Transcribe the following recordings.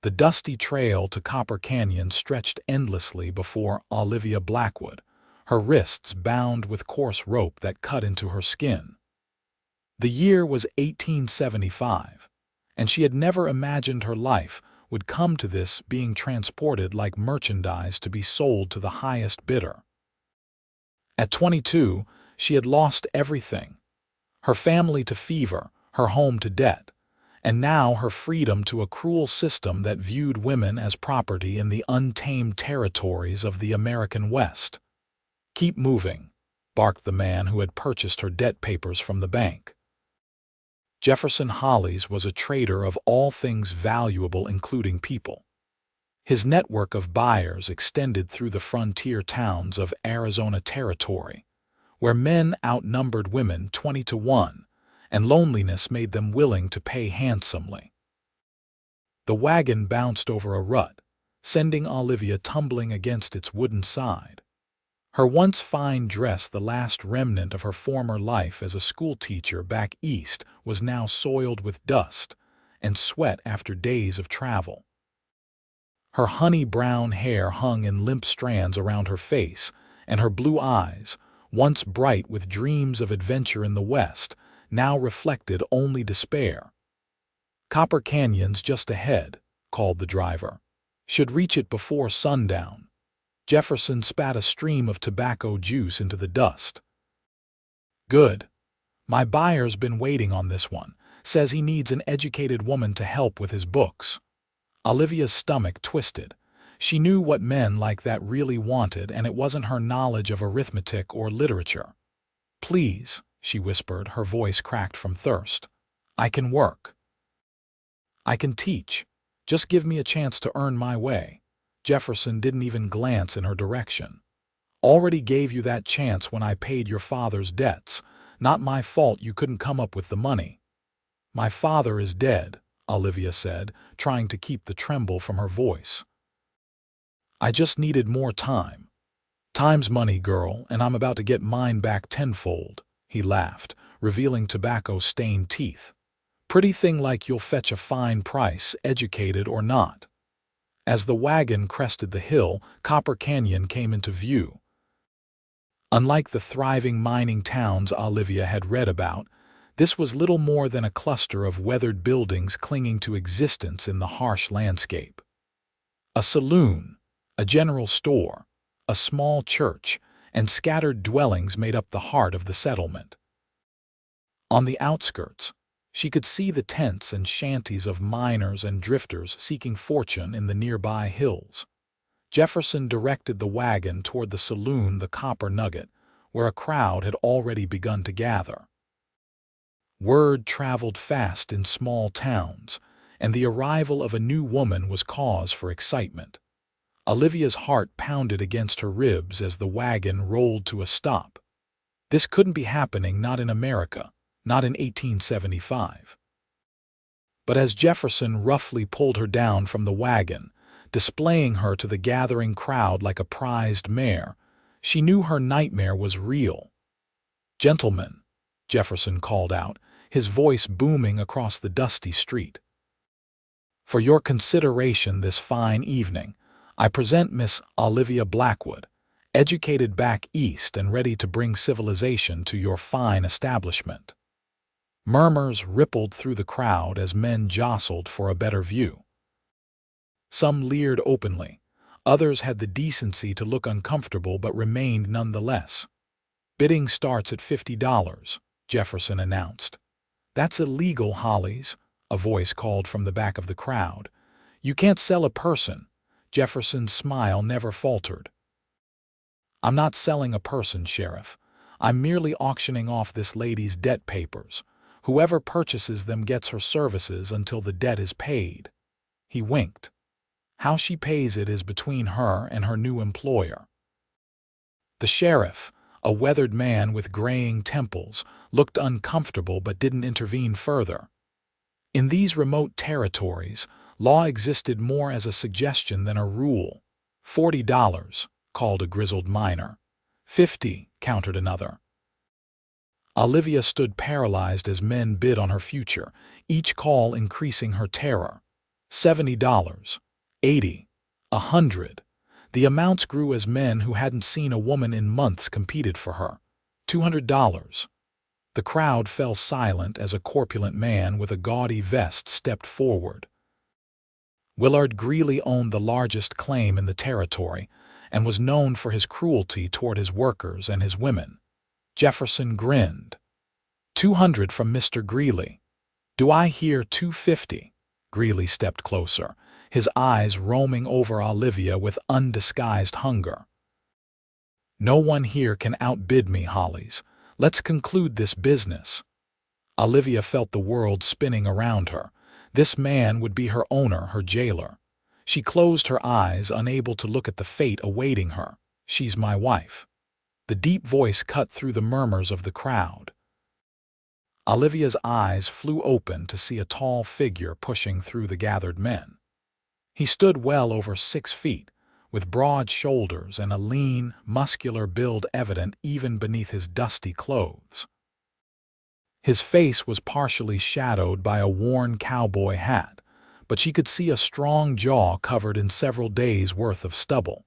The dusty trail to Copper Canyon stretched endlessly before Olivia Blackwood, her wrists bound with coarse rope that cut into her skin. The year was 1875, and she had never imagined her life would come to this, being transported like merchandise to be sold to the highest bidder. At 22, she had lost everything: her family to fever, her home to debt, and now her freedom to a cruel system that viewed women as property in the untamed territories of the American West. "Keep moving," barked the man who had purchased her debt papers from the bank. Jefferson Hollis was a trader of all things valuable, including people. His network of buyers extended through the frontier towns of Arizona Territory, where men outnumbered women 20-1, and loneliness made them willing to pay handsomely. The wagon bounced over a rut, sending Olivia tumbling against its wooden side. Her once fine dress, the last remnant of her former life as a schoolteacher back east, was now soiled with dust and sweat after days of travel. Her honey-brown hair hung in limp strands around her face, and her blue eyes, once bright with dreams of adventure in the West, now reflected only despair. "Copper Canyon's just ahead," called the driver. "Should reach it before sundown." Jefferson spat a stream of tobacco juice into the dust. "Good. My buyer's been waiting on this one. Says he needs an educated woman to help with his books." Olivia's stomach twisted. She knew what men like that really wanted, and it wasn't her knowledge of arithmetic or literature. "Please," she whispered, her voice cracked from thirst. "I can work. I can teach. Just give me a chance to earn my way." Jefferson didn't even glance in her direction. "Already gave you that chance when I paid your father's debts. Not my fault you couldn't come up with the money." "My father is dead," Olivia said, trying to keep the tremble from her voice. "I just needed more time." "Time's money, girl, and I'm about to get mine back tenfold," he laughed, revealing tobacco-stained teeth. "Pretty thing like you'll fetch a fine price, educated or not." As the wagon crested the hill, Copper Canyon came into view. Unlike the thriving mining towns Olivia had read about, this was little more than a cluster of weathered buildings clinging to existence in the harsh landscape. A saloon, a general store, a small church, and scattered dwellings made up the heart of the settlement. On the outskirts, she could see the tents and shanties of miners and drifters seeking fortune in the nearby hills. Jefferson directed the wagon toward the saloon, the Copper Nugget, where a crowd had already begun to gather. Word traveled fast in small towns, and the arrival of a new woman was cause for excitement. Olivia's heart pounded against her ribs as the wagon rolled to a stop. This couldn't be happening, not in America, not in 1875. But as Jefferson roughly pulled her down from the wagon, displaying her to the gathering crowd like a prized mare, she knew her nightmare was real. "Gentlemen," Jefferson called out, his voice booming across the dusty street. "For your consideration this fine evening, I present Miss Olivia Blackwood, educated back east and ready to bring civilization to your fine establishment." Murmurs rippled through the crowd as men jostled for a better view. Some leered openly. Others had the decency to look uncomfortable but remained nonetheless. "Bidding starts at $50, Jefferson announced. "That's illegal, Hollis," a voice called from the back of the crowd. "You can't sell a person." Jefferson's smile never faltered. "I'm not selling a person, Sheriff. I'm merely auctioning off this lady's debt papers. Whoever purchases them gets her services until the debt is paid." He winked. "How she pays it is between her and her new employer." The sheriff, a weathered man with graying temples, looked uncomfortable but didn't intervene further. In these remote territories, law existed more as a suggestion than a rule. $40, called a grizzled miner. $50, countered another. Olivia stood paralyzed as men bid on her future, each call increasing her terror. $70, 80, 100. The amounts grew as men who hadn't seen a woman in months competed for her. $200. The crowd fell silent as a corpulent man with a gaudy vest stepped forward. Willard Greeley owned the largest claim in the territory and was known for his cruelty toward his workers and his women. Jefferson grinned. 200 from Mr. Greeley. Do I hear 250? Greeley stepped closer, his eyes roaming over Olivia with undisguised hunger. No one here can outbid me, Hollies. Let's conclude this business. Olivia felt the world spinning around her. This man would be her owner, her jailer. She closed her eyes, unable to look at the fate awaiting her. She's my wife. The deep voice cut through the murmurs of the crowd. Olivia's eyes flew open to see a tall figure pushing through the gathered men. He stood well over 6 feet, with broad shoulders and a lean, muscular build evident even beneath his dusty clothes. His face was partially shadowed by a worn cowboy hat, but she could see a strong jaw covered in several days' worth of stubble.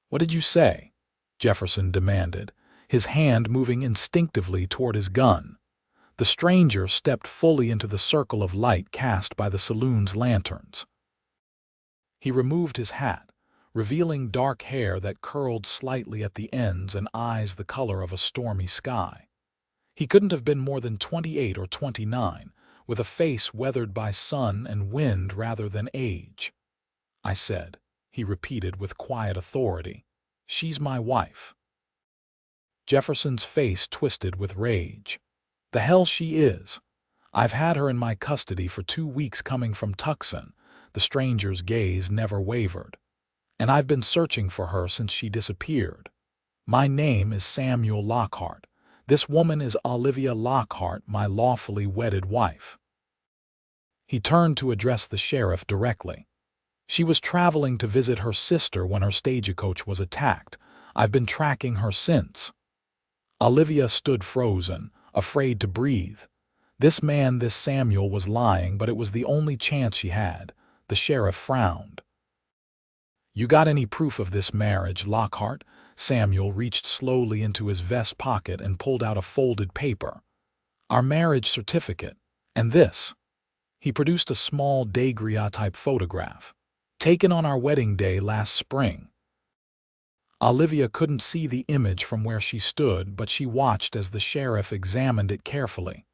"What did you say?" Jefferson demanded, his hand moving instinctively toward his gun. The stranger stepped fully into the circle of light cast by the saloon's lanterns. He removed his hat, revealing dark hair that curled slightly at the ends and eyes the color of a stormy sky. He couldn't have been more than 28 or 29, with a face weathered by sun and wind rather than age. "I said," he repeated with quiet authority, "she's my wife." Jefferson's face twisted with rage. "The hell she is. I've had her in my custody for 2 weeks coming from Tucson." The stranger's gaze never wavered. "And I've been searching for her since she disappeared. My name is Samuel Lockhart. This woman is Olivia Lockhart, my lawfully wedded wife." He turned to address the sheriff directly. "She was traveling to visit her sister when her stagecoach was attacked. I've been tracking her since." Olivia stood frozen, afraid to breathe. This Samuel was lying, but it was the only chance she had. The sheriff frowned. "You got any proof of this marriage, Lockhart?" Samuel reached slowly into his vest pocket and pulled out a folded paper. "Our marriage certificate. And this." He produced a small daguerreotype photograph, taken on our wedding day last spring. Olivia couldn't see the image from where she stood, but she watched as the sheriff examined it carefully.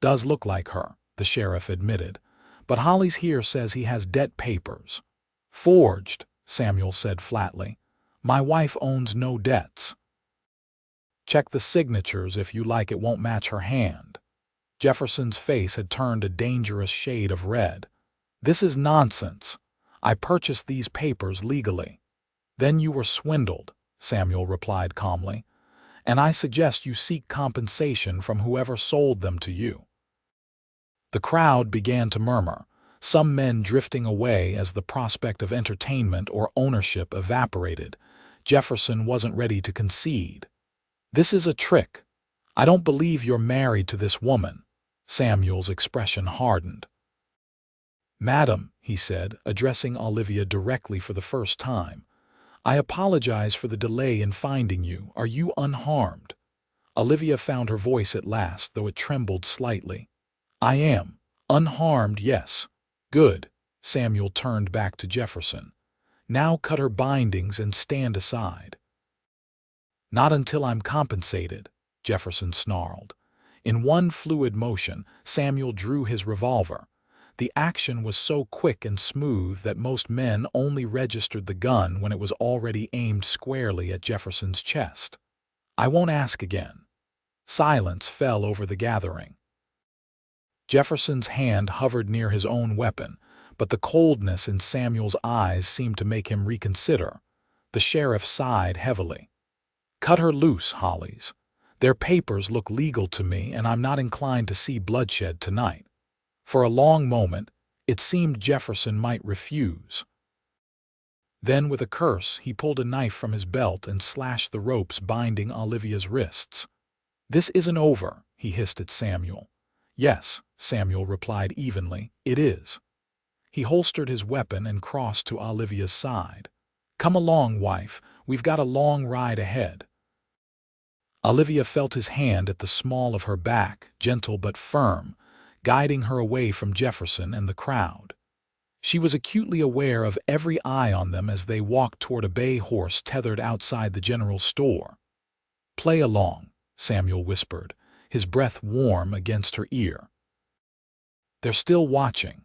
"Does look like her," the sheriff admitted, "but Hollies here says he has debt papers." "Forged," Samuel said flatly. "My wife owns no debts." "Check the signatures if you like, it won't match her hand." Jefferson's face had turned a dangerous shade of red. "This is nonsense. I purchased these papers legally." "Then you were swindled," Samuel replied calmly, "and I suggest you seek compensation from whoever sold them to you." The crowd began to murmur, some men drifting away as the prospect of entertainment or ownership evaporated. Jefferson wasn't ready to concede. "This is a trick. I don't believe you're married to this woman." Samuel's expression hardened. "Madam," he said, addressing Olivia directly for the first time, "I apologize for the delay in finding you. Are you unharmed?" Olivia found her voice at last, though it trembled slightly. "I am. Unharmed, yes." "Good." Samuel turned back to Jefferson. "Now cut her bindings and stand aside." "Not until I'm compensated," Jefferson snarled. In one fluid motion, Samuel drew his revolver. The action was so quick and smooth that most men only registered the gun when it was already aimed squarely at Jefferson's chest. "I won't ask again." Silence fell over the gathering. Jefferson's hand hovered near his own weapon, but the coldness in Samuel's eyes seemed to make him reconsider. The sheriff sighed heavily. "Cut her loose, Hollies. Their papers look legal to me, and I'm not inclined to see bloodshed tonight." For a long moment, it seemed Jefferson might refuse. Then, with a curse, he pulled a knife from his belt and slashed the ropes binding Olivia's wrists. "This isn't over," he hissed at Samuel. "Yes," Samuel replied evenly, "it is." He holstered his weapon and crossed to Olivia's side. "Come along, wife. We've got a long ride ahead." Olivia felt his hand at the small of her back, gentle but firm, guiding her away from Jefferson and the crowd. She was acutely aware of every eye on them as they walked toward a bay horse tethered outside the general store. "Play along," Samuel whispered, his breath warm against her ear. "They're still watching."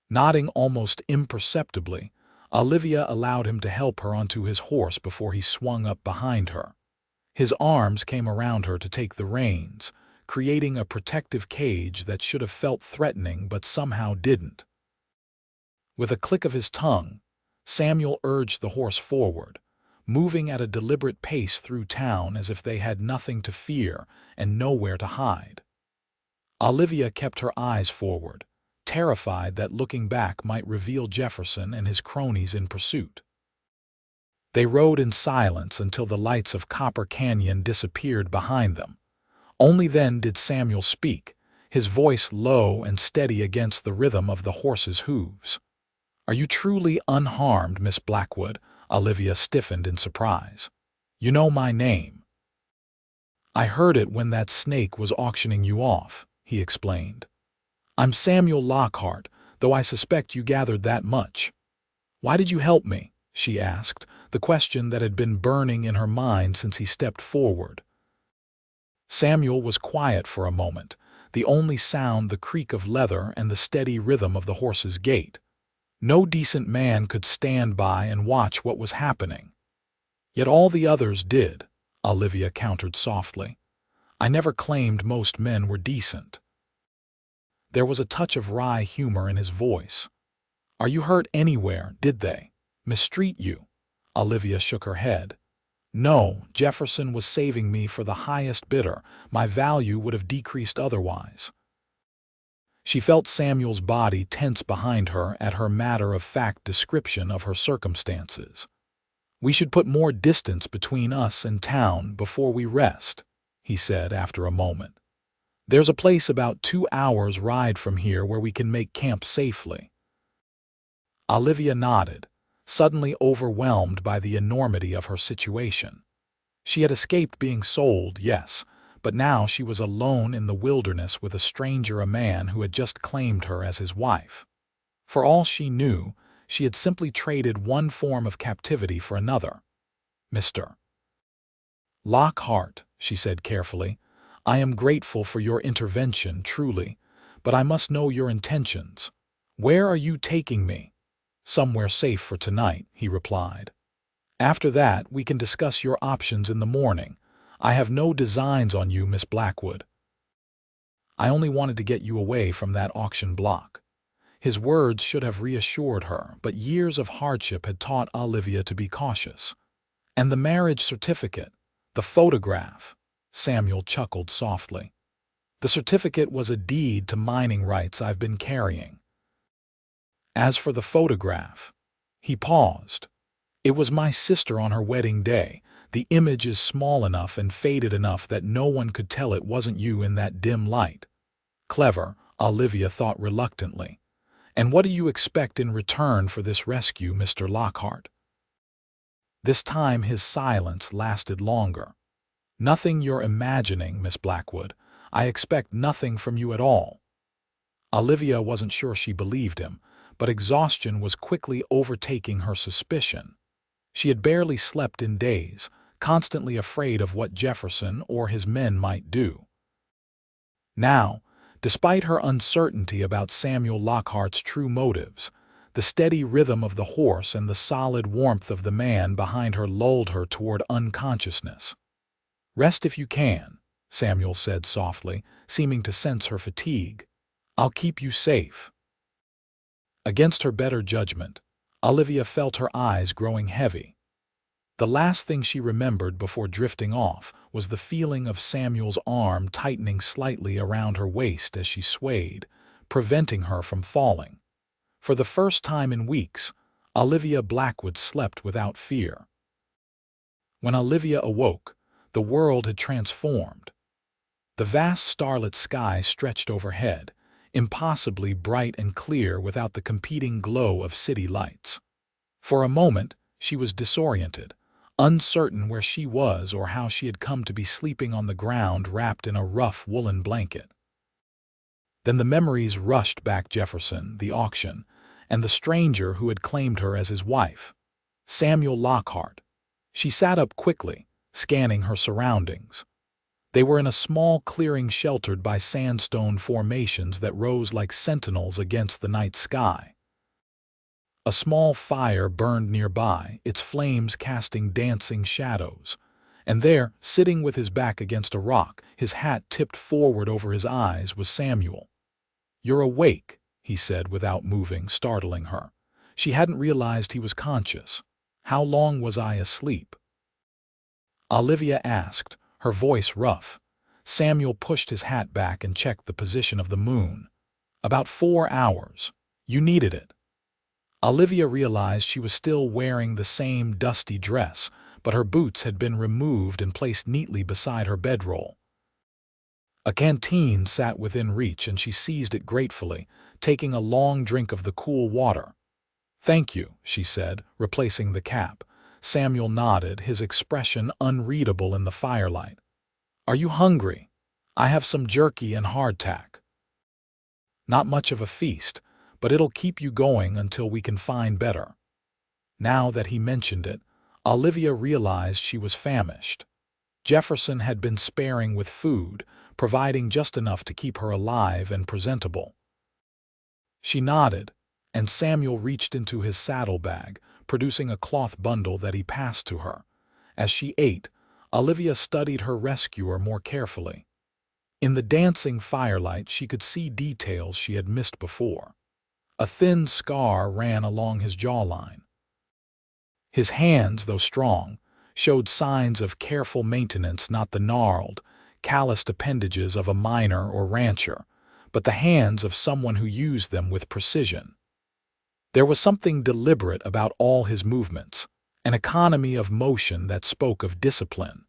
Nodding almost imperceptibly, Olivia allowed him to help her onto his horse before he swung up behind her. His arms came around her to take the reins, creating a protective cage that should have felt threatening but somehow didn't. With a click of his tongue, Samuel urged the horse forward, moving at a deliberate pace through town as if they had nothing to fear and nowhere to hide. Olivia kept her eyes forward, terrified that looking back might reveal Jefferson and his cronies in pursuit. They rode in silence until the lights of Copper Canyon disappeared behind them. Only then did Samuel speak, his voice low and steady against the rhythm of the horse's hooves. "Are you truly unharmed, Miss Blackwood?" Olivia stiffened in surprise. "You know my name." "I heard it when that snake was auctioning you off," he explained. "I'm Samuel Lockhart, though I suspect you gathered that much." "Why did you help me?" she asked, the question that had been burning in her mind since he stepped forward. Samuel was quiet for a moment, the only sound the creak of leather and the steady rhythm of the horse's gait. No decent man could stand by and watch what was happening. "Yet all the others did," Olivia countered softly. "I never claimed most men were decent." There was a touch of wry humor in his voice. "Are you hurt anywhere? Did they mistreat you?" Olivia shook her head. "No, Jefferson was saving me for the highest bidder. My value would have decreased otherwise." She felt Samuel's body tense behind her at her matter-of-fact description of her circumstances. "We should put more distance between us and town before we rest," he said after a moment. "There's a place about 2 hours' ride from here where we can make camp safely." Olivia nodded, suddenly overwhelmed by the enormity of her situation. She had escaped being sold, yes, but now she was alone in the wilderness with a stranger, a man who had just claimed her as his wife. For all she knew, she had simply traded one form of captivity for another. "Mr. Lockhart," she said carefully, "I am grateful for your intervention, truly, but I must know your intentions. Where are you taking me?" "Somewhere safe for tonight," he replied. "After that, we can discuss your options in the morning. I have no designs on you, Miss Blackwood. I only wanted to get you away from that auction block." His words should have reassured her, but years of hardship had taught Olivia to be cautious. "And the marriage certificate, the photograph," Samuel chuckled softly. "The certificate was a deed to mining rights I've been carrying. As for the photograph," he paused. "It was my sister on her wedding day. The image is small enough and faded enough that no one could tell it wasn't you in that dim light." "Clever," Olivia thought reluctantly. "And what do you expect in return for this rescue, Mr. Lockhart?" This time his silence lasted longer. "Nothing you're imagining, Miss Blackwood. I expect nothing from you at all." Olivia wasn't sure she believed him, but exhaustion was quickly overtaking her suspicion. She had barely slept in days, constantly afraid of what Jefferson or his men might do. Now, despite her uncertainty about Samuel Lockhart's true motives, the steady rhythm of the horse and the solid warmth of the man behind her lulled her toward unconsciousness. "Rest if you can," Samuel said softly, seeming to sense her fatigue. "I'll keep you safe." Against her better judgment, Olivia felt her eyes growing heavy. The last thing she remembered before drifting off was the feeling of Samuel's arm tightening slightly around her waist as she swayed, preventing her from falling. For the first time in weeks, Olivia Blackwood slept without fear. When Olivia awoke, the world had transformed. The vast starlit sky stretched overhead, impossibly bright and clear without the competing glow of city lights. For a moment, she was disoriented, uncertain where she was or how she had come to be sleeping on the ground wrapped in a rough woolen blanket. Then the memories rushed back: Jefferson, the auction, and the stranger who had claimed her as his wife, Samuel Lockhart. She sat up quickly, scanning her surroundings. They were in a small clearing sheltered by sandstone formations that rose like sentinels against the night sky. A small fire burned nearby, its flames casting dancing shadows. And there, sitting with his back against a rock, his hat tipped forward over his eyes, was Samuel. "You're awake," he said without moving, startling her. She hadn't realized he was conscious. "How long was I asleep?" Olivia asked, her voice rough. Samuel pushed his hat back and checked the position of the moon. "About 4 hours. You needed it." Olivia realized she was still wearing the same dusty dress, but her boots had been removed and placed neatly beside her bedroll. A canteen sat within reach, and she seized it gratefully, taking a long drink of the cool water. "Thank you," she said, replacing the cap. Samuel nodded, his expression unreadable in the firelight. "Are you hungry? I have some jerky and hardtack." "Not much of a feast, but it'll keep you going until we can find better." Now that he mentioned it, Olivia realized she was famished. Jefferson had been sparing with food, providing just enough to keep her alive and presentable. She nodded, and Samuel reached into his saddlebag, producing a cloth bundle that he passed to her. As she ate, Olivia studied her rescuer more carefully. In the dancing firelight, she could see details she had missed before. A thin scar ran along his jawline. His hands, though strong, showed signs of careful maintenance, not the gnarled, calloused appendages of a miner or rancher, but the hands of someone who used them with precision. There was something deliberate about all his movements, an economy of motion that spoke of discipline.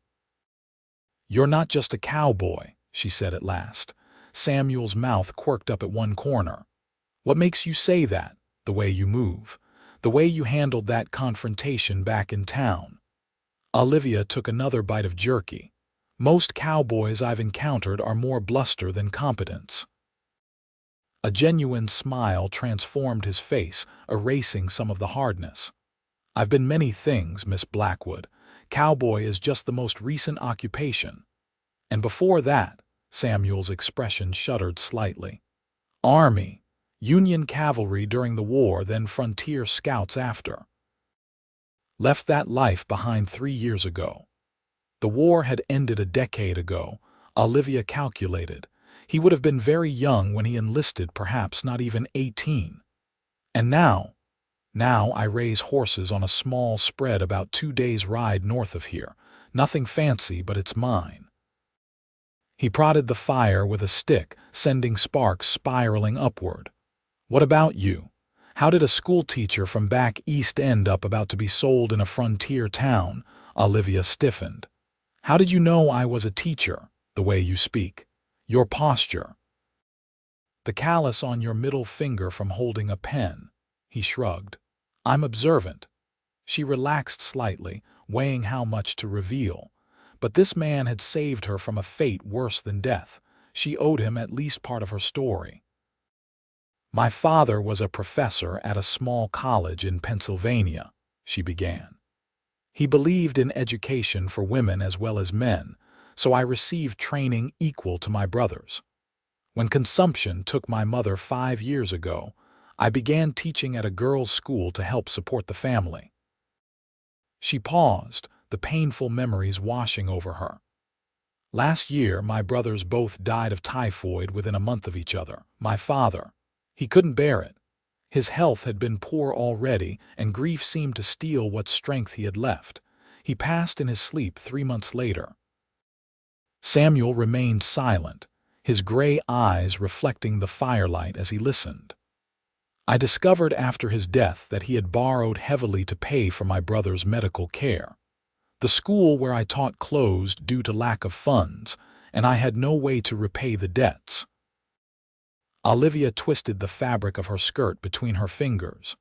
"You're not just a cowboy," she said at last. Samuel's mouth quirked up at one corner. "What makes you say that? The way you move. The way you handled that confrontation back in town." Olivia took another bite of jerky. "Most cowboys I've encountered are more bluster than competence." A genuine smile transformed his face, erasing some of the hardness. "I've been many things, Miss Blackwood. Cowboy is just the most recent occupation." "And before that," Samuel's expression shuddered slightly. "Army. Union cavalry during the war, then frontier scouts after." "Left that life behind 3 years ago." The war had ended a decade ago, Olivia calculated. He would have been very young when he enlisted, perhaps not even 18. "And now I raise horses on a small spread about 2 days' ride north of here. Nothing fancy, but it's mine." He prodded the fire with a stick, sending sparks spiraling upward. "What about you? How did a schoolteacher from back east end up about to be sold in a frontier town?" Olivia stiffened. "How did you know I was a teacher? The way you speak. Your posture. The callus on your middle finger from holding a pen." He shrugged. "I'm observant." She relaxed slightly, weighing how much to reveal. But this man had saved her from a fate worse than death. She owed him at least part of her story. "My father was a professor at a small college in Pennsylvania," she began. "He believed in education for women as well as men, so I received training equal to my brother's. When consumption took my mother 5 years ago, I began teaching at a girls' school to help support the family." She paused, the painful memories washing over her. "Last year, my brothers both died of typhoid within a month of each other. My father, he couldn't bear it. His health had been poor already, and grief seemed to steal what strength he had left. He passed in his sleep 3 months later." Samuel remained silent, his gray eyes reflecting the firelight as he listened. "I discovered after his death that he had borrowed heavily to pay for my brother's medical care. The school where I taught closed due to lack of funds, and I had no way to repay the debts." Olivia twisted the fabric of her skirt between her fingers.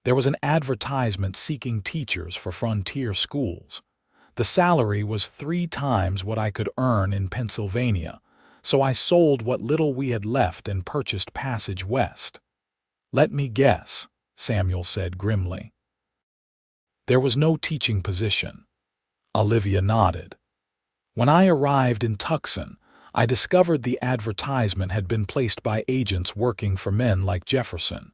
There was an advertisement seeking teachers for frontier schools. The salary was 3 times what I could earn in Pennsylvania, so I sold what little we had left and purchased passage west. "Let me guess," Samuel said grimly. "There was no teaching position." Olivia nodded. "When I arrived in Tucson, I discovered the advertisement had been placed by agents working for men like Jefferson.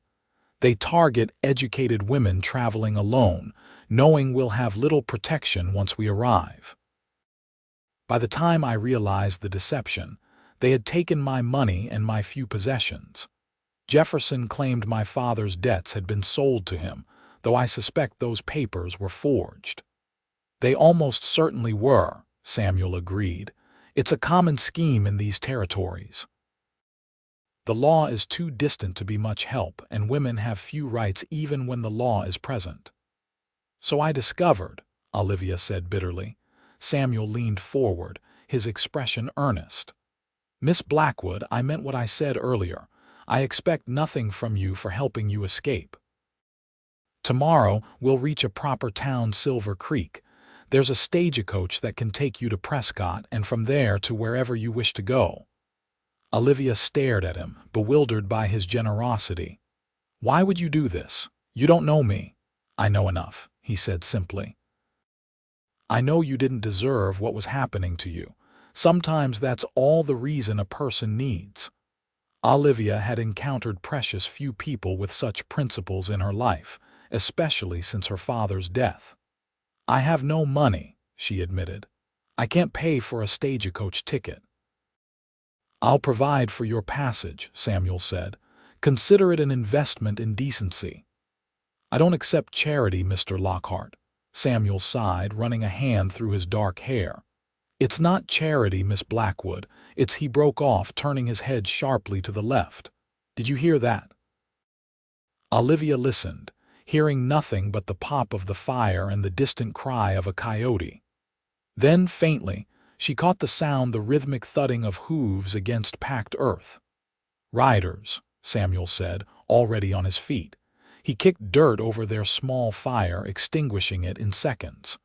They target educated women traveling alone, knowing we'll have little protection once we arrive. By the time I realized the deception, they had taken my money and my few possessions. Jefferson claimed my father's debts had been sold to him, though I suspect those papers were forged." "They almost certainly were," Samuel agreed. "It's a common scheme in these territories. The law is too distant to be much help, and women have few rights even when the law is present." "So I discovered," Olivia said bitterly. Samuel leaned forward, his expression earnest. "Miss Blackwood, I meant what I said earlier. I expect nothing from you for helping you escape. Tomorrow we'll reach a proper town, Silver Creek. There's a stagecoach that can take you to Prescott and from there to wherever you wish to go." Olivia stared at him, bewildered by his generosity. "Why would you do this? You don't know me." "I know enough," he said simply. "I know you didn't deserve what was happening to you. Sometimes that's all the reason a person needs." Olivia had encountered precious few people with such principles in her life, especially since her father's death. "I have no money," she admitted. "I can't pay for a stagecoach ticket." "I'll provide for your passage," Samuel said. "Consider it an investment in decency." "I don't accept charity, Mr. Lockhart." Samuel sighed, running a hand through his dark hair. "It's not charity, Miss Blackwood. It's—" He broke off, turning his head sharply to the left. "Did you hear that?" Olivia listened, hearing nothing but the pop of the fire and the distant cry of a coyote. Then, faintly, she caught the rhythmic thudding of hooves against packed earth. "Riders," Samuel said, already on his feet. He kicked dirt over their small fire, extinguishing it in seconds.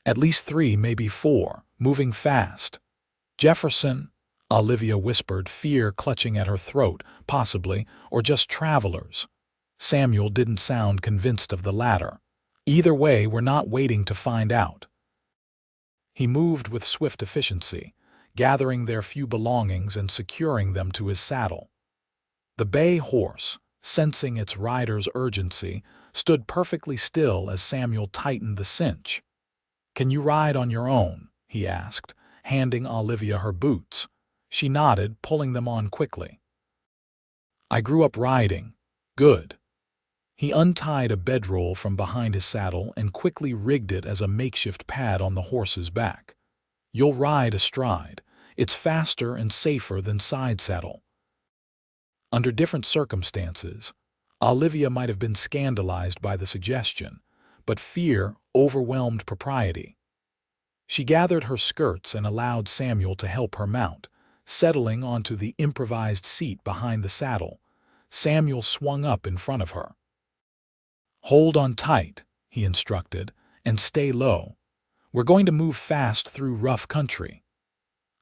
"At least 3, maybe 4, moving fast." "Jefferson," Olivia whispered, fear clutching at her throat, "possibly, or just travelers." Samuel didn't sound convinced of the latter. "Either way, we're not waiting to find out." He moved with swift efficiency, gathering their few belongings and securing them to his saddle. The bay horse, sensing its rider's urgency, stood perfectly still as Samuel tightened the cinch. "Can you ride on your own?" he asked, handing Olivia her boots. She nodded, pulling them on quickly. "I grew up riding." "Good." He untied a bedroll from behind his saddle and quickly rigged it as a makeshift pad on the horse's back. "You'll ride astride. It's faster and safer than side saddle." Under different circumstances, Olivia might have been scandalized by the suggestion, but fear overwhelmed propriety. She gathered her skirts and allowed Samuel to help her mount, settling onto the improvised seat behind the saddle. Samuel swung up in front of her. "Hold on tight," he instructed, "and stay low. We're going to move fast through rough country."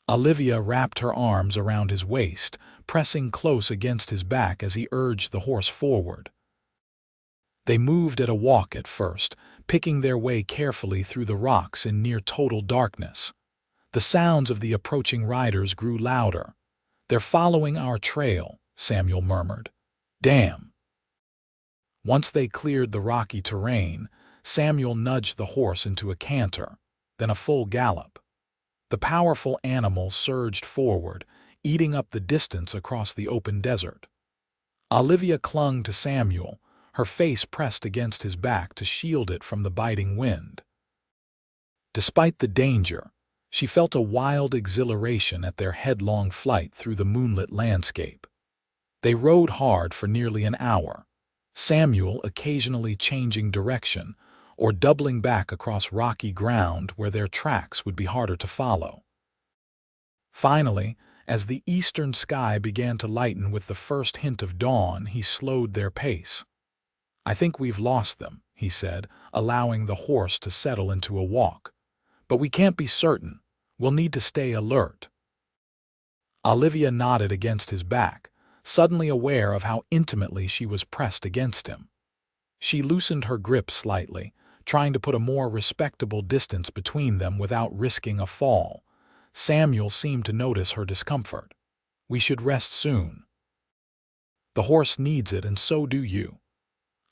Olivia wrapped her arms around his waist, pressing close against his back as he urged the horse forward. They moved at a walk at first, picking their way carefully through the rocks in near total darkness. The sounds of the approaching riders grew louder. "They're following our trail," Samuel murmured. "Damn." Once they cleared the rocky terrain, Samuel nudged the horse into a canter, then a full gallop. The powerful animal surged forward, eating up the distance across the open desert. Olivia clung to Samuel, her face pressed against his back to shield it from the biting wind. Despite the danger, she felt a wild exhilaration at their headlong flight through the moonlit landscape. They rode hard for nearly an hour, Samuel occasionally changing direction or doubling back across rocky ground where their tracks would be harder to follow. Finally, As the eastern sky began to lighten with the first hint of dawn, he slowed their pace. "I think we've lost them," he said, allowing the horse to settle into a walk. "But we can't be certain. We'll need to stay alert." Olivia nodded against his back, suddenly aware of how intimately she was pressed against him. She loosened her grip slightly, trying to put a more respectable distance between them without risking a fall. Samuel seemed to notice her discomfort. "We should rest soon." "The horse needs it, and so do you."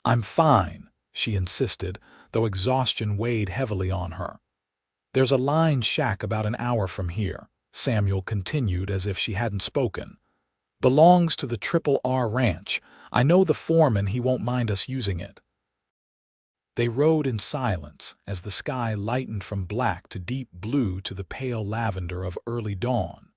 "I'm fine," she insisted, though exhaustion weighed heavily on her. "There's a line shack about an hour from here," Samuel continued as if she hadn't spoken. "Belongs to the Triple R Ranch. I know the foreman, he won't mind us using it." They rode in silence as the sky lightened from black to deep blue to the pale lavender of early dawn.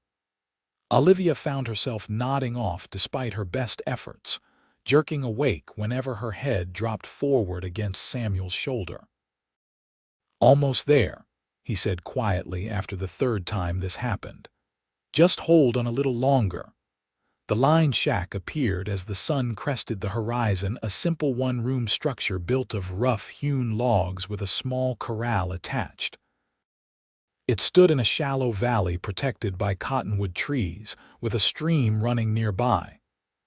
Olivia found herself nodding off despite her best efforts, jerking awake whenever her head dropped forward against Samuel's shoulder. "Almost there," he said quietly after the third time this happened. "Just hold on a little longer." The line shack appeared as the sun crested the horizon, a simple one-room structure built of rough-hewn logs with a small corral attached. It stood in a shallow valley protected by cottonwood trees, with a stream running nearby.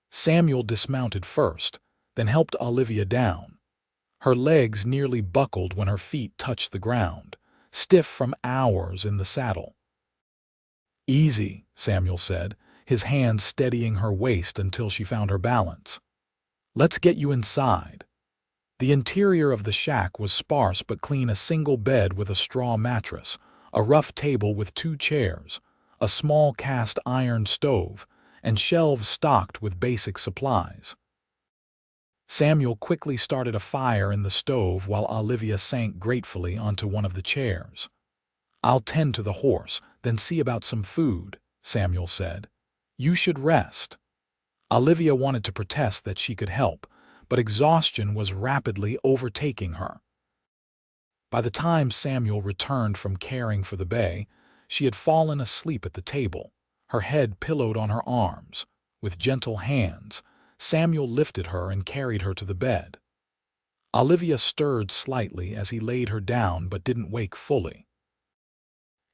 Samuel dismounted first, then helped Olivia down. Her legs nearly buckled when her feet touched the ground, stiff from hours in the saddle. "Easy," Samuel said, his hand steadying her waist until she found her balance. "Let's get you inside." The interior of the shack was sparse but clean: a single bed with a straw mattress, a rough table with 2 chairs, a small cast iron stove, and shelves stocked with basic supplies. Samuel quickly started a fire in the stove while Olivia sank gratefully onto one of the chairs. "I'll tend to the horse, then see about some food," Samuel said. "You should rest." Olivia wanted to protest that she could help, but exhaustion was rapidly overtaking her. By the time Samuel returned from caring for the bay, she had fallen asleep at the table, her head pillowed on her arms. With gentle hands, Samuel lifted her and carried her to the bed. Olivia stirred slightly as he laid her down but didn't wake fully.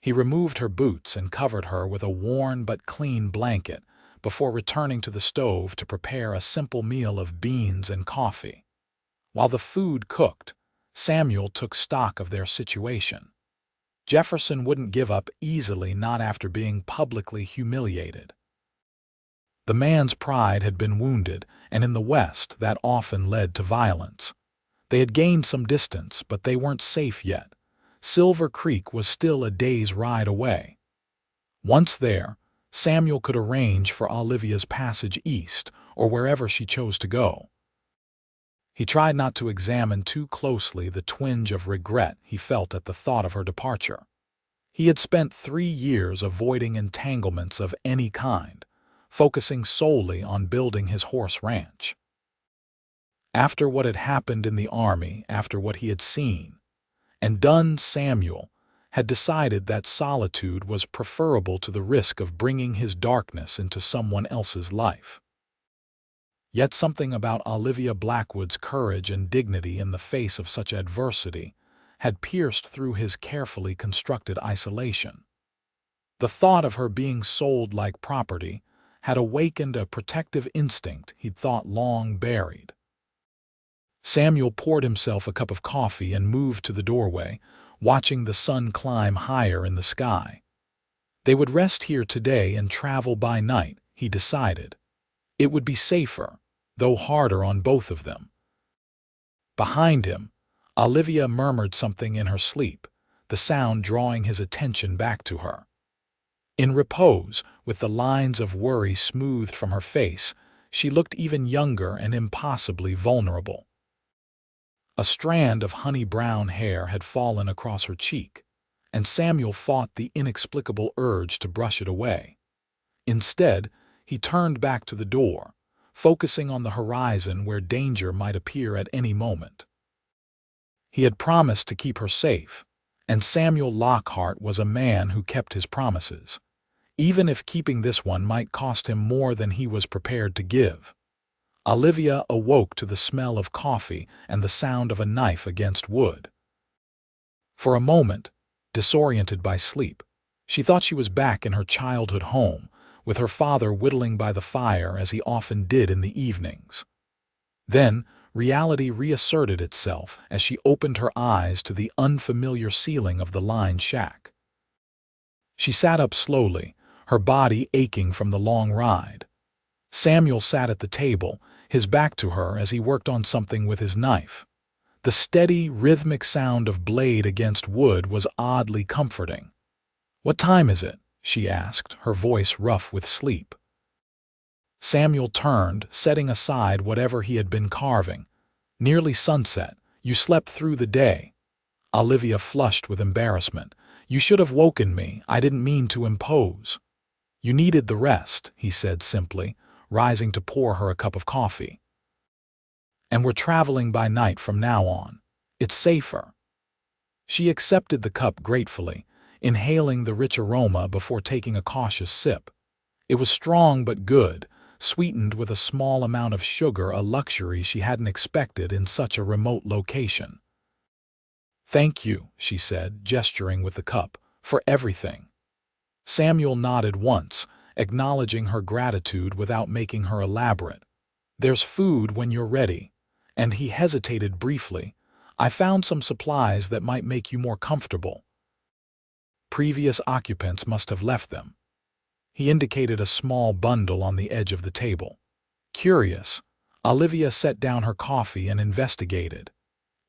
He removed her boots and covered her with a worn but clean blanket before returning to the stove to prepare a simple meal of beans and coffee. While the food cooked, Samuel took stock of their situation. Jefferson wouldn't give up easily, not after being publicly humiliated. The man's pride had been wounded, and in the West that often led to violence. They had gained some distance, but they weren't safe yet. Silver Creek was still a day's ride away. Once there, Samuel could arrange for Olivia's passage east or wherever she chose to go. He tried not to examine too closely the twinge of regret he felt at the thought of her departure. He had spent 3 years avoiding entanglements of any kind, focusing solely on building his horse ranch. After what had happened in the army, after what he had seen and done, Samuel had decided that solitude was preferable to the risk of bringing his darkness into someone else's life. Yet something about Olivia Blackwood's courage and dignity in the face of such adversity had pierced through his carefully constructed isolation. The thought of her being sold like property had awakened a protective instinct he'd thought long buried. Samuel poured himself a cup of coffee and moved to the doorway, watching the sun climb higher in the sky. They would rest here today and travel by night, he decided. It would be safer, though harder on both of them. Behind him, Olivia murmured something in her sleep, the sound drawing his attention back to her. In repose, with the lines of worry smoothed from her face, she looked even younger and impossibly vulnerable. A strand of honey-brown hair had fallen across her cheek, and Samuel fought the inexplicable urge to brush it away. Instead, he turned back to the door, focusing on the horizon where danger might appear at any moment. He had promised to keep her safe, and Samuel Lockhart was a man who kept his promises. even if keeping this one might cost him more than he was prepared to give. Olivia awoke to the smell of coffee and the sound of a knife against wood. For a moment, disoriented by sleep, she thought she was back in her childhood home, with her father whittling by the fire as he often did in the evenings. Then, reality reasserted itself as she opened her eyes to the unfamiliar ceiling of the lined shack. She sat up slowly, her body aching from the long ride. Samuel sat at the table, his back to her as he worked on something with his knife. The steady, rhythmic sound of blade against wood was oddly comforting. "What time is it?" she asked, her voice rough with sleep. Samuel turned, setting aside whatever he had been carving. "Nearly sunset. You slept through the day." Olivia flushed with embarrassment. "You should have woken me. I didn't mean to impose." "You needed the rest," he said simply, rising to pour her a cup of coffee. "And we're traveling by night from now on. It's safer." She accepted the cup gratefully, inhaling the rich aroma before taking a cautious sip. It was strong but good, sweetened with a small amount of sugar, a luxury she hadn't expected in such a remote location. "Thank you," she said, gesturing with the cup, "for everything." Samuel nodded once, acknowledging her gratitude without making her elaborate. "There's food when you're ready." And he hesitated briefly. "I found some supplies that might make you more comfortable." Previous occupants must have left them. He indicated a small bundle on the edge of the table. Curious, Olivia set down her coffee and investigated.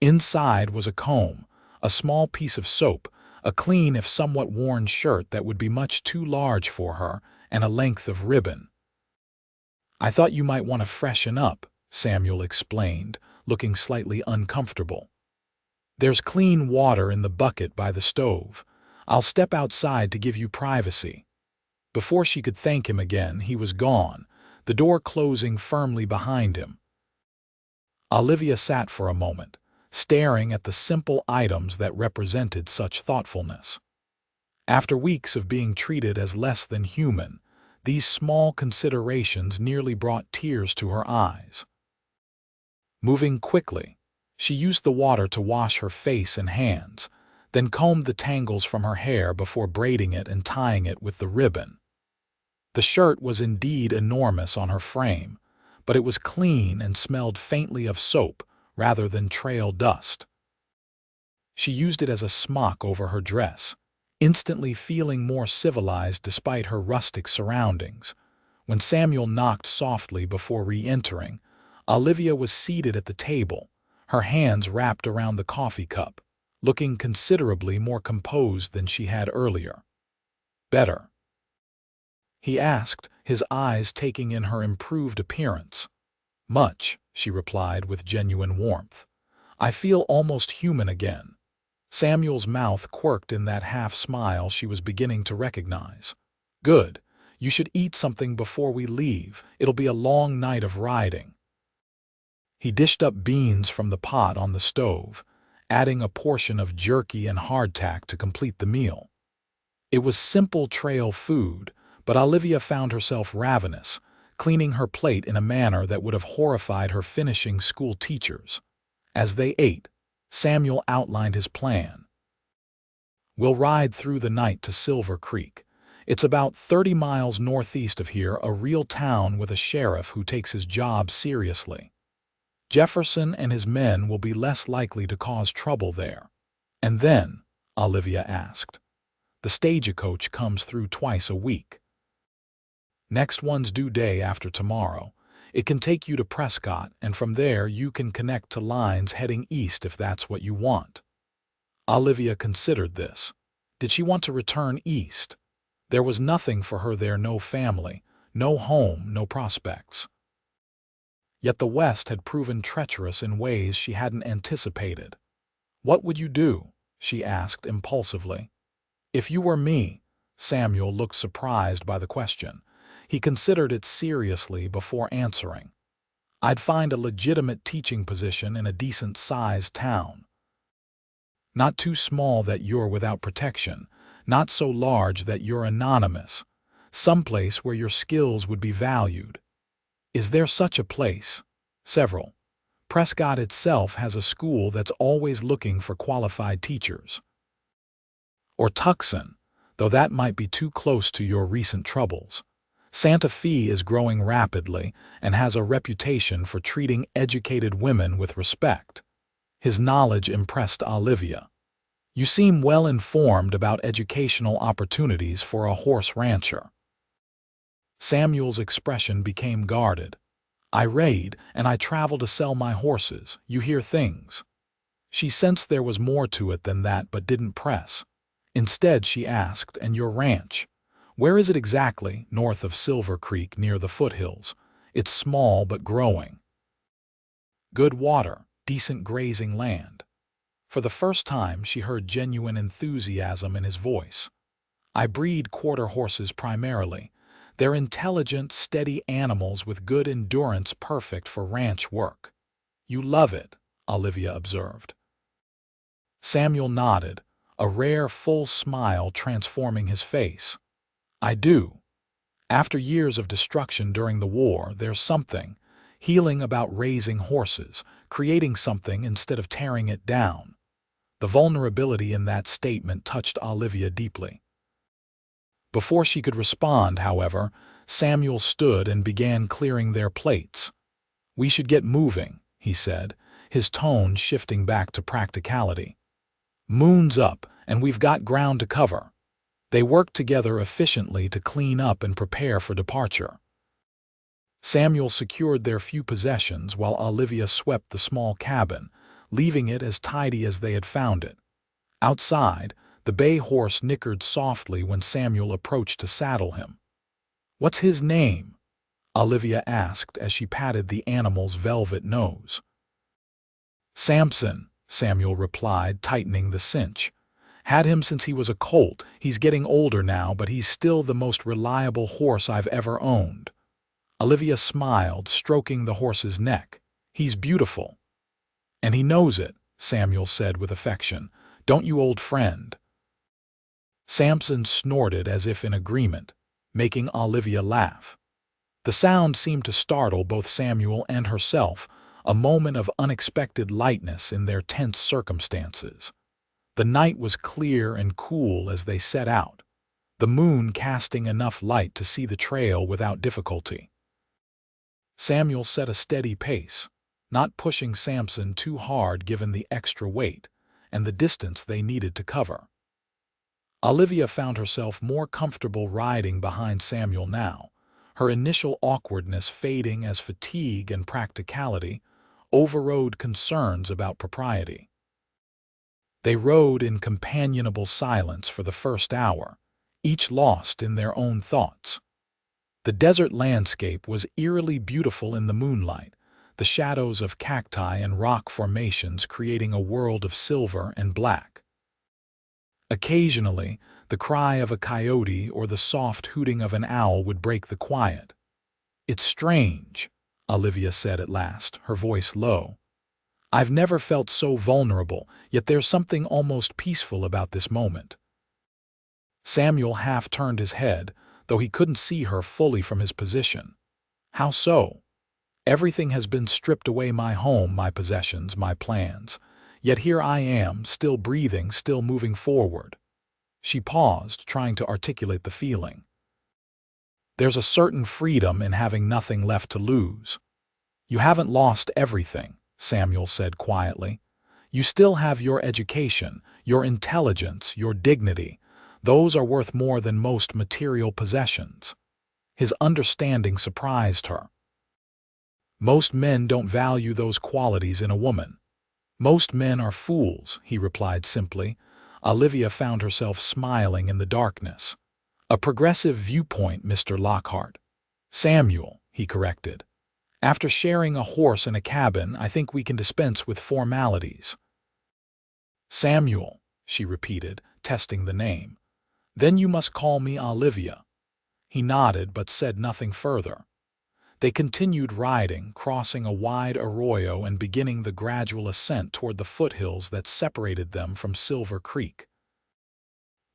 Inside was a comb, a small piece of soap, a clean if somewhat worn shirt that would be much too large for her, and a length of ribbon. "I thought you might want to freshen up," Samuel explained, looking slightly uncomfortable. "There's clean water in the bucket by the stove. I'll step outside to give you privacy." Before she could thank him again, he was gone, the door closing firmly behind him. Olivia sat for a moment, staring at the simple items that represented such thoughtfulness. After weeks of being treated as less than human, these small considerations nearly brought tears to her eyes. Moving quickly, she used the water to wash her face and hands, then combed the tangles from her hair before braiding it and tying it with the ribbon. The shirt was indeed enormous on her frame, but it was clean and smelled faintly of soap rather than trail dust. She used it as a smock over her dress, instantly feeling more civilized despite her rustic surroundings. When Samuel knocked softly before re-entering, Olivia was seated at the table, her hands wrapped around the coffee cup, looking considerably more composed than she had earlier. "Better?" he asked, his eyes taking in her improved appearance. "Much," she replied with genuine warmth. "I feel almost human again." Samuel's mouth quirked in that half-smile she was beginning to recognize. "Good. You should eat something before we leave. It'll be a long night of riding." He dished up beans from the pot on the stove, adding a portion of jerky and hardtack to complete the meal. It was simple trail food, but Olivia found herself ravenous, cleaning her plate in a manner that would have horrified her finishing school teachers. As they ate, Samuel outlined his plan. "We'll ride through the night to Silver Creek. It's about 30 miles northeast of here, a real town with a sheriff who takes his job seriously. Jefferson and his men will be less likely to cause trouble there." "And then?" Olivia asked. "The stagecoach comes through twice a week. Next one's due day after tomorrow. It can take you to Prescott, and from there you can connect to lines heading east if that's what you want." Olivia considered this. Did she want to return east? There was nothing for her there, no family, no home, no prospects. Yet the West had proven treacherous in ways she hadn't anticipated. "What would you do?" she asked impulsively. "If you were me," Samuel looked surprised by the question. He considered it seriously before answering. "I'd find a legitimate teaching position in a decent-sized town. Not too small that you're without protection, not so large that you're anonymous, someplace where your skills would be valued. Is there such a place? Several. Prescott itself has a school that's always looking for qualified teachers. Or Tucson, though that might be too close to your recent troubles. Santa Fe is growing rapidly and has a reputation for treating educated women with respect. His knowledge impressed Olivia. You seem well informed about educational opportunities for a horse rancher. Samuel's expression became guarded. I raid and I travel to sell my horses. You hear things. She sensed there was more to it than that but didn't press. Instead, she asked, and your ranch? Where is it exactly? North of Silver Creek near the foothills. It's small but growing. Good water, decent grazing land. For the first time, she heard genuine enthusiasm in his voice. I breed quarter horses primarily. They're intelligent, steady animals with good endurance, perfect for ranch work. You love it, Olivia observed. Samuel nodded, a rare, full smile transforming his face. I do. After years of destruction during the war, there's something healing about raising horses, creating something instead of tearing it down. The vulnerability in that statement touched Olivia deeply. Before she could respond, however, Samuel stood and began clearing their plates. We should get moving, he said, his tone shifting back to practicality. Moon's up, and we've got ground to cover. They worked together efficiently to clean up and prepare for departure. Samuel secured their few possessions while Olivia swept the small cabin, leaving it as tidy as they had found it. Outside, the bay horse nickered softly when Samuel approached to saddle him. What's his name? Olivia asked as she patted the animal's velvet nose. Samson, Samuel replied, tightening the cinch. Had him since he was a colt. He's getting older now, but he's still the most reliable horse I've ever owned. Olivia smiled, stroking the horse's neck. He's beautiful. And he knows it, Samuel said with affection. Don't you, old friend? Samson snorted as if in agreement, making Olivia laugh. The sound seemed to startle both Samuel and herself, a moment of unexpected lightness in their tense circumstances. The night was clear and cool as they set out, the moon casting enough light to see the trail without difficulty. Samuel set a steady pace, not pushing Samson too hard given the extra weight and the distance they needed to cover. Olivia found herself more comfortable riding behind Samuel now, her initial awkwardness fading as fatigue and practicality overrode concerns about propriety. They rode in companionable silence for the first hour, each lost in their own thoughts. The desert landscape was eerily beautiful in the moonlight, the shadows of cacti and rock formations creating a world of silver and black. Occasionally, the cry of a coyote or the soft hooting of an owl would break the quiet. It's strange, Olivia said at last, her voice low. I've never felt so vulnerable, yet there's something almost peaceful about this moment. Samuel half turned his head, though he couldn't see her fully from his position. How so? Everything has been stripped away, my home, my possessions, my plans. Yet here I am, still breathing, still moving forward. She paused, trying to articulate the feeling. There's a certain freedom in having nothing left to lose. You haven't lost everything, Samuel said quietly. You still have your education, your intelligence, your dignity. Those are worth more than most material possessions. His understanding surprised her. Most men don't value those qualities in a woman. Most men are fools, he replied simply. Olivia found herself smiling in the darkness. A progressive viewpoint, Mr. Lockhart. Samuel, he corrected. After sharing a horse and a cabin, I think we can dispense with formalities. Samuel, she repeated, testing the name. Then you must call me Olivia. He nodded but said nothing further. They continued riding, crossing a wide arroyo and beginning the gradual ascent toward the foothills that separated them from Silver Creek.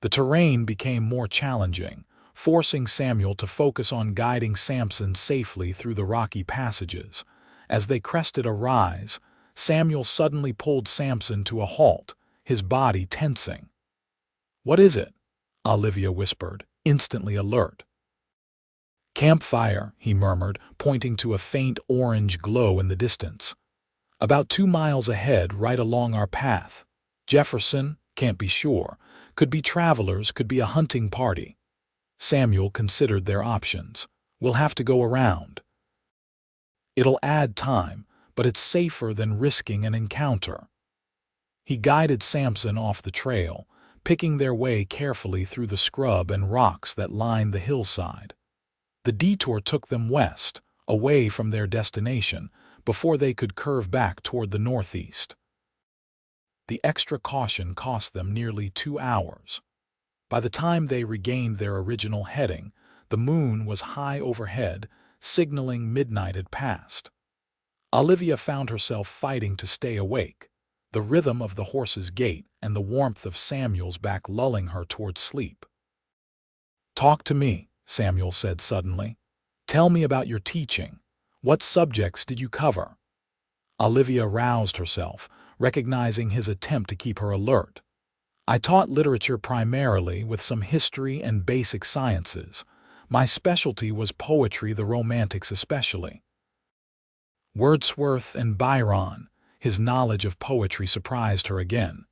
The terrain became more challenging, forcing Samuel to focus on guiding Samson safely through the rocky passages. As they crested a rise, Samuel suddenly pulled Samson to a halt, his body tensing. "What is it?" Olivia whispered, instantly alert. "Campfire," he murmured, pointing to a faint orange glow in the distance. "About 2 miles ahead, right along our path. Jefferson, can't be sure. Could be travelers, could be a hunting party." Samuel considered their options. "We'll have to go around. It'll add time, but it's safer than risking an encounter." He guided Samson off the trail, picking their way carefully through the scrub and rocks that lined the hillside. The detour took them west, away from their destination, before they could curve back toward the northeast. The extra caution cost them nearly 2 hours. By the time they regained their original heading, the moon was high overhead, signaling midnight had passed. Olivia found herself fighting to stay awake, the rhythm of the horse's gait and the warmth of Samuel's back lulling her toward sleep. "Talk to me," Samuel said suddenly. "Tell me about your teaching. What subjects did you cover?" Olivia roused herself, recognizing his attempt to keep her alert. "I taught literature primarily, with some history and basic sciences. My specialty was poetry, the Romantics especially." Wordsworth and Byron. His knowledge of poetry surprised her again.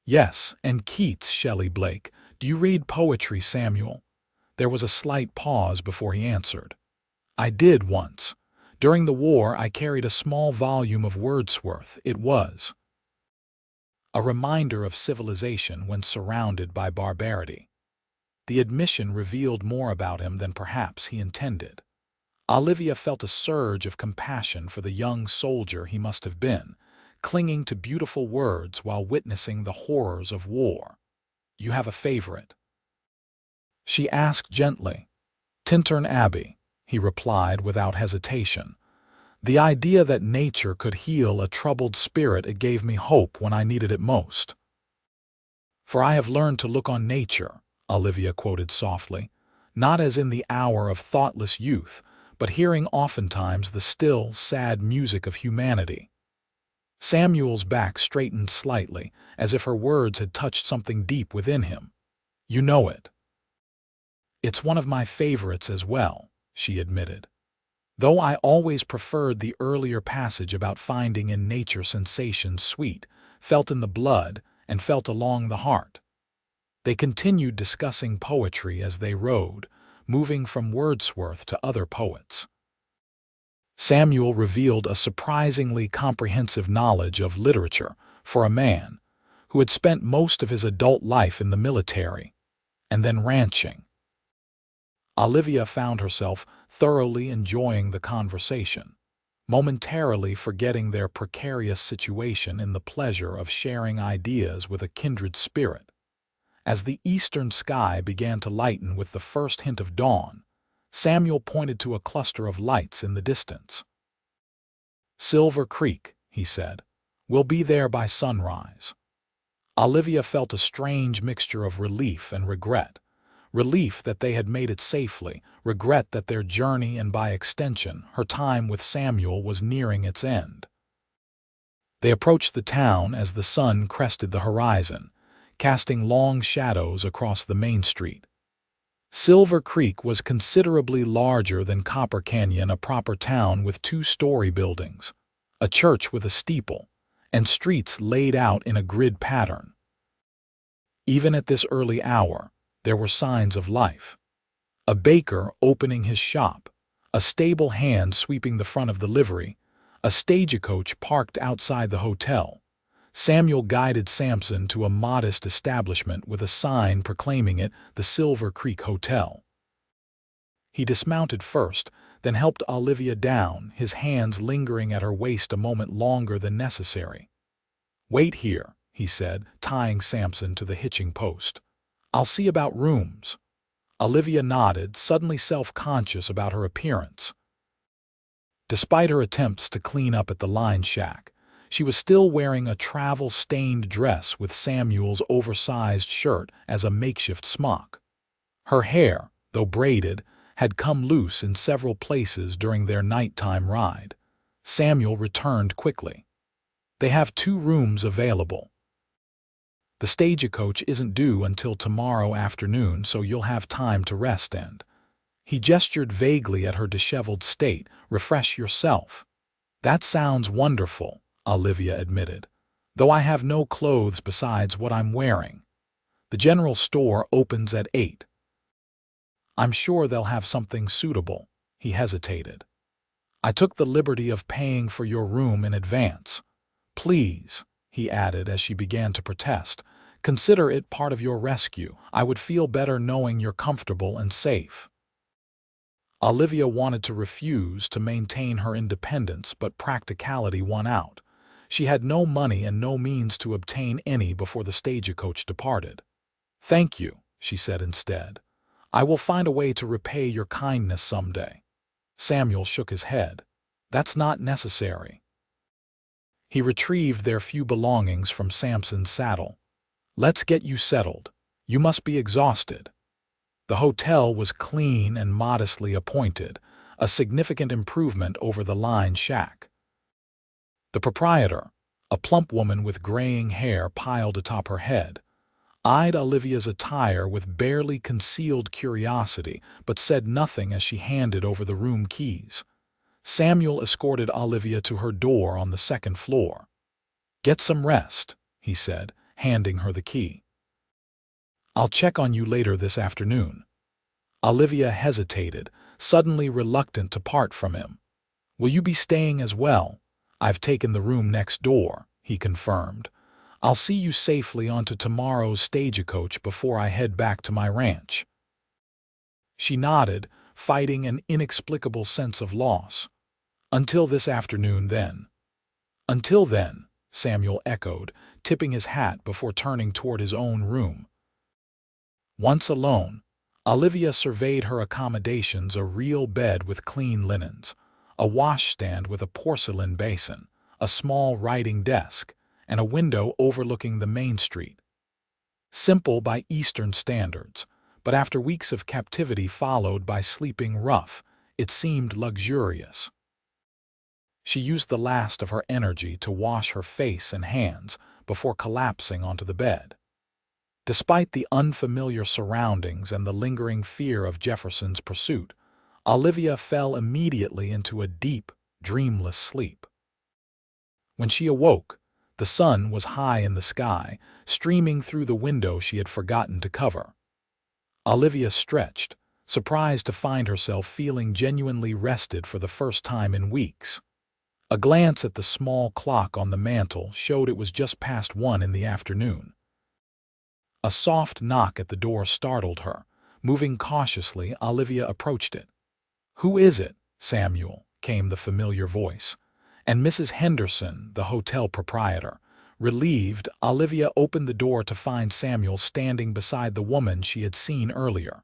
"Yes, and Keats, Shelley, Blake. Do you read poetry, Samuel?" There was a slight pause before he answered. "I did once. During the war, I carried a small volume of Wordsworth. It was a reminder of civilization when surrounded by barbarity." The admission revealed more about him than perhaps he intended. Olivia felt a surge of compassion for the young soldier he must have been, clinging to beautiful words while witnessing the horrors of war. "You have a favorite?" she asked gently. "Tintern Abbey," he replied without hesitation. "The idea that nature could heal a troubled spirit, it gave me hope when I needed it most." "For I have learned to look on nature," Olivia quoted softly, "not as in the hour of thoughtless youth, but hearing oftentimes the still, sad music of humanity." Samuel's back straightened slightly, as if her words had touched something deep within him. "You know it." "It's one of my favorites as well," she admitted, "though I always preferred the earlier passage about finding in nature sensations sweet, felt in the blood, and felt along the heart." They continued discussing poetry as they rode, moving from Wordsworth to other poets. Samuel revealed a surprisingly comprehensive knowledge of literature for a man who had spent most of his adult life in the military and then ranching. Olivia found herself thoroughly enjoying the conversation, momentarily forgetting their precarious situation in the pleasure of sharing ideas with a kindred spirit. As the eastern sky began to lighten with the first hint of dawn, Samuel pointed to a cluster of lights in the distance. "Silver Creek," he said. "We'll be there by sunrise." Olivia felt a strange mixture of relief and regret. Relief that they had made it safely, regret that their journey and by extension, her time with Samuel was nearing its end. They approached the town as the sun crested the horizon, casting long shadows across the main street. Silver Creek was considerably larger than Copper Canyon, a proper town with 2-story buildings, a church with a steeple, and streets laid out in a grid pattern. Even at this early hour, there were signs of life. A baker opening his shop, a stable hand sweeping the front of the livery, a stagecoach parked outside the hotel. Samuel guided Samson to a modest establishment with a sign proclaiming it the Silver Creek Hotel. He dismounted first, then helped Olivia down, his hands lingering at her waist a moment longer than necessary. "Wait here," he said, tying Samson to the hitching post. "I'll see about rooms." Olivia nodded, suddenly self-conscious about her appearance. Despite her attempts to clean up at the line shack, she was still wearing a travel-stained dress with Samuel's oversized shirt as a makeshift smock. Her hair, though braided, had come loose in several places during their nighttime ride. Samuel returned quickly. "They have 2 rooms available. The stagecoach isn't due until tomorrow afternoon, so you'll have time to rest and—" He gestured vaguely at her disheveled state. "Refresh yourself." "That sounds wonderful," Olivia admitted, "though I have no clothes besides what I'm wearing. The general store opens at 8. I'm sure they'll have something suitable." He hesitated. "I took the liberty of paying for your room in advance. Please," he added as she began to protest, "consider it part of your rescue. I would feel better knowing you're comfortable and safe." Olivia wanted to refuse to maintain her independence, but practicality won out. She had no money and no means to obtain any before the stagecoach departed. "Thank you," she said instead. "I will find a way to repay your kindness someday." Samuel shook his head. "That's not necessary." He retrieved their few belongings from Samson's saddle. "Let's get you settled. You must be exhausted." The hotel was clean and modestly appointed, a significant improvement over the line shack. The proprietor, a plump woman with graying hair piled atop her head, eyed Olivia's attire with barely concealed curiosity, but said nothing as she handed over the room keys. Samuel escorted Olivia to her door on the 2nd floor. "Get some rest," he said, handing her the key. "I'll check on you later this afternoon." Olivia hesitated, suddenly reluctant to part from him. "Will you be staying as well?" "I've taken the room next door," he confirmed. "I'll see you safely onto tomorrow's stagecoach before I head back to my ranch." She nodded, fighting an inexplicable sense of loss. "Until this afternoon, then." "Until then," Samuel echoed, tipping his hat before turning toward his own room. Once alone, Olivia surveyed her accommodations: a real bed with clean linens, a washstand with a porcelain basin, a small writing desk, and a window overlooking the main street. Simple by Eastern standards, but after weeks of captivity followed by sleeping rough, it seemed luxurious. She used the last of her energy to wash her face and hands before collapsing onto the bed. Despite the unfamiliar surroundings and the lingering fear of Jefferson's pursuit, Olivia fell immediately into a deep, dreamless sleep. When she awoke, the sun was high in the sky, streaming through the window she had forgotten to cover. Olivia stretched, surprised to find herself feeling genuinely rested for the first time in weeks. A glance at the small clock on the mantel showed it was just past 1 in the afternoon. A soft knock at the door startled her. Moving cautiously, Olivia approached it. "Who is it, Samuel?" came the familiar voice. "And Mrs. Henderson, the hotel proprietor." Relieved, Olivia opened the door to find Samuel standing beside the woman she had seen earlier.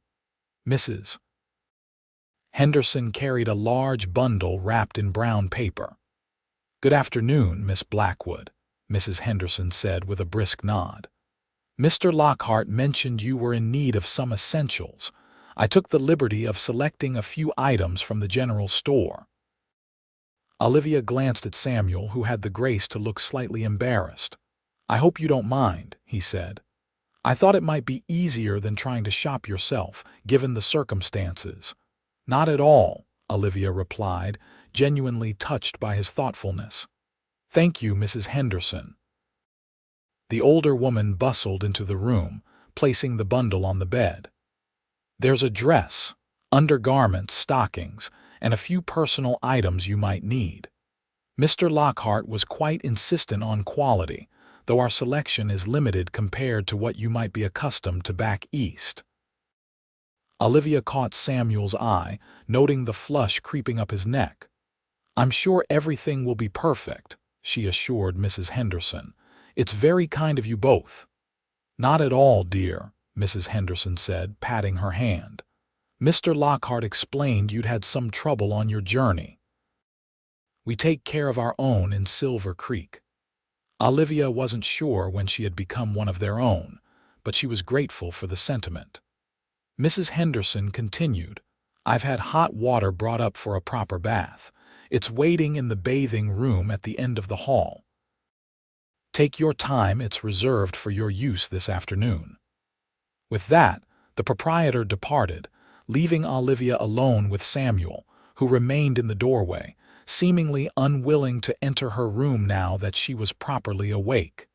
Mrs. Henderson carried a large bundle wrapped in brown paper. "Good afternoon, Miss Blackwood," Mrs. Henderson said with a brisk nod. "Mr. Lockhart mentioned you were in need of some essentials. I took the liberty of selecting a few items from the general store." Olivia glanced at Samuel, who had the grace to look slightly embarrassed. "I hope you don't mind," he said. "I thought it might be easier than trying to shop yourself, given the circumstances." "Not at all," Olivia replied, genuinely touched by his thoughtfulness. "Thank you, Mrs. Henderson." The older woman bustled into the room, placing the bundle on the bed. "There's a dress, undergarments, stockings, and a few personal items you might need. Mr. Lockhart was quite insistent on quality, though our selection is limited compared to what you might be accustomed to back east." Olivia caught Samuel's eye, noting the flush creeping up his neck. "I'm sure everything will be perfect," she assured Mrs. Henderson. "It's very kind of you both." "Not at all, dear," Mrs. Henderson said, patting her hand. "Mr. Lockhart explained you'd had some trouble on your journey. We take care of our own in Silver Creek." Olivia wasn't sure when she had become one of their own, but she was grateful for the sentiment. Mrs. Henderson continued, "I've had hot water brought up for a proper bath. It's waiting in the bathing room at the end of the hall. Take your time, it's reserved for your use this afternoon." With that, the proprietor departed, leaving Olivia alone with Samuel, who remained in the doorway, seemingly unwilling to enter her room now that she was properly awake.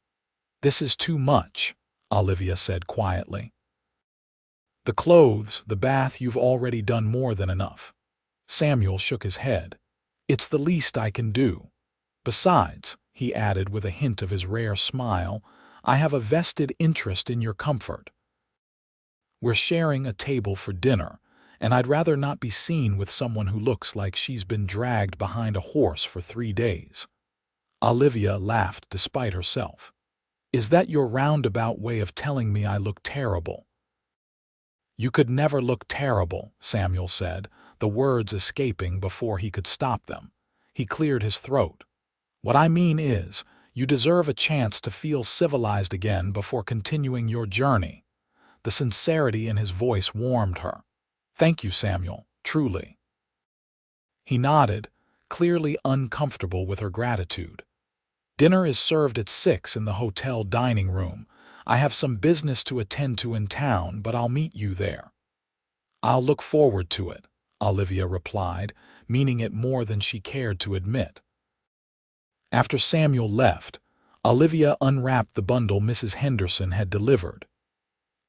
"This is too much," Olivia said quietly. "The clothes, the bath, you've already done more than enough." Samuel shook his head. "It's the least I can do. Besides," he added with a hint of his rare smile, "I have a vested interest in your comfort. We're sharing a table for dinner, and I'd rather not be seen with someone who looks like she's been dragged behind a horse for 3 days." Olivia laughed despite herself. "Is that your roundabout way of telling me I look terrible?" "You could never look terrible," Samuel said, the words escaping before he could stop them. He cleared his throat. "What I mean is, you deserve a chance to feel civilized again before continuing your journey." The sincerity in his voice warmed her. "Thank you, Samuel, truly." He nodded, clearly uncomfortable with her gratitude. "Dinner is served at 6 in the hotel dining room. I have some business to attend to in town, but I'll meet you there." "I'll look forward to it," Olivia replied, meaning it more than she cared to admit. After Samuel left, Olivia unwrapped the bundle Mrs. Henderson had delivered.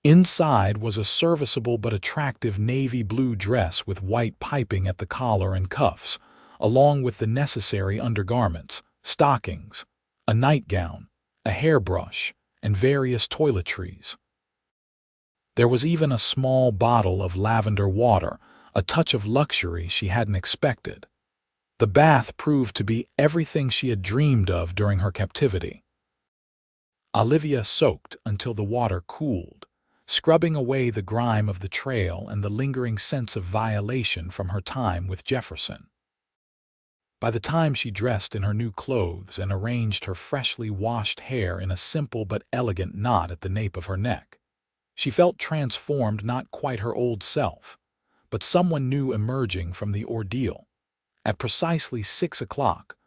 Inside was a serviceable but attractive navy blue dress with white piping at the collar and cuffs, along with the necessary undergarments, stockings, a nightgown, a hairbrush, and various toiletries. There was even a small bottle of lavender water, a touch of luxury she hadn't expected. The bath proved to be everything she had dreamed of during her captivity. Olivia soaked until the water cooled, scrubbing away the grime of the trail and the lingering sense of violation from her time with Jefferson. By the time she dressed in her new clothes and arranged her freshly washed hair in a simple but elegant knot at the nape of her neck, she felt transformed, not quite her old self, but someone new emerging from the ordeal. At precisely 6 o'clock,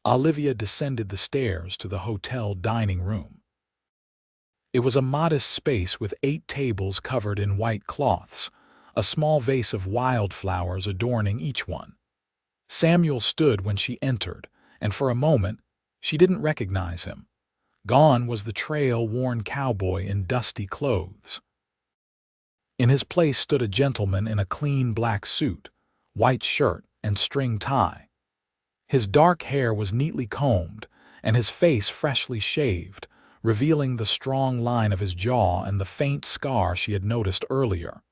Olivia descended the stairs to the hotel dining room. It was a modest space with 8 tables covered in white cloths, a small vase of wildflowers adorning each one. Samuel stood when she entered, and for a moment, she didn't recognize him. Gone was the trail-worn cowboy in dusty clothes. In his place stood a gentleman in a clean black suit, white shirt, and string tie. His dark hair was neatly combed, and his face freshly shaved, revealing the strong line of his jaw and the faint scar she had noticed earlier.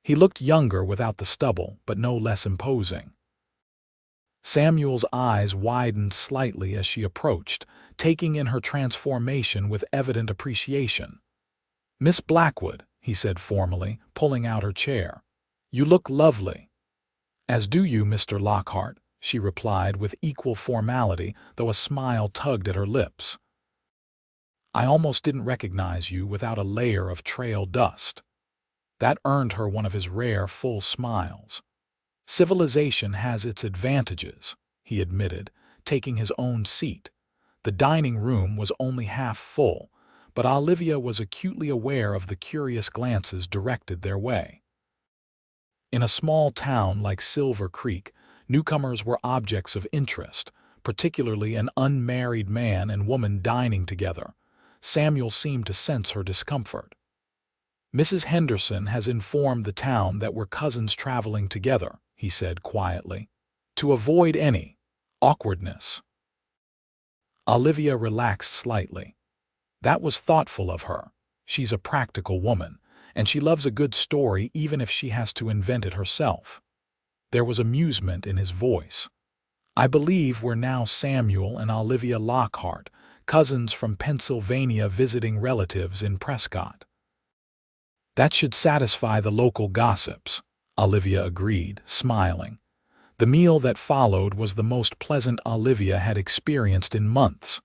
He looked younger without the stubble, but no less imposing. Samuel's eyes widened slightly as she approached, taking in her transformation with evident appreciation. "Miss Blackwood," he said formally, pulling out her chair. "You look lovely." "As do you, Mr. Lockhart," she replied with equal formality, though a smile tugged at her lips. "I almost didn't recognize you without a layer of trail dust." That earned her one of his rare, full smiles. "Civilization has its advantages," he admitted, taking his own seat. The dining room was only half full, but Olivia was acutely aware of the curious glances directed their way. In a small town like Silver Creek, newcomers were objects of interest, particularly an unmarried man and woman dining together. Samuel seemed to sense her discomfort. "Mrs. Henderson has informed the town that we're cousins traveling together," he said quietly, "to avoid any awkwardness." Olivia relaxed slightly. That was thoughtful of her. She's a practical woman, and she loves a good story even if she has to invent it herself. There was amusement in his voice. "I believe we're now Samuel and Olivia Lockhart, cousins from Pennsylvania visiting relatives in Prescott." "That should satisfy the local gossips," Olivia agreed, smiling. The meal that followed was the most pleasant Olivia had experienced in months.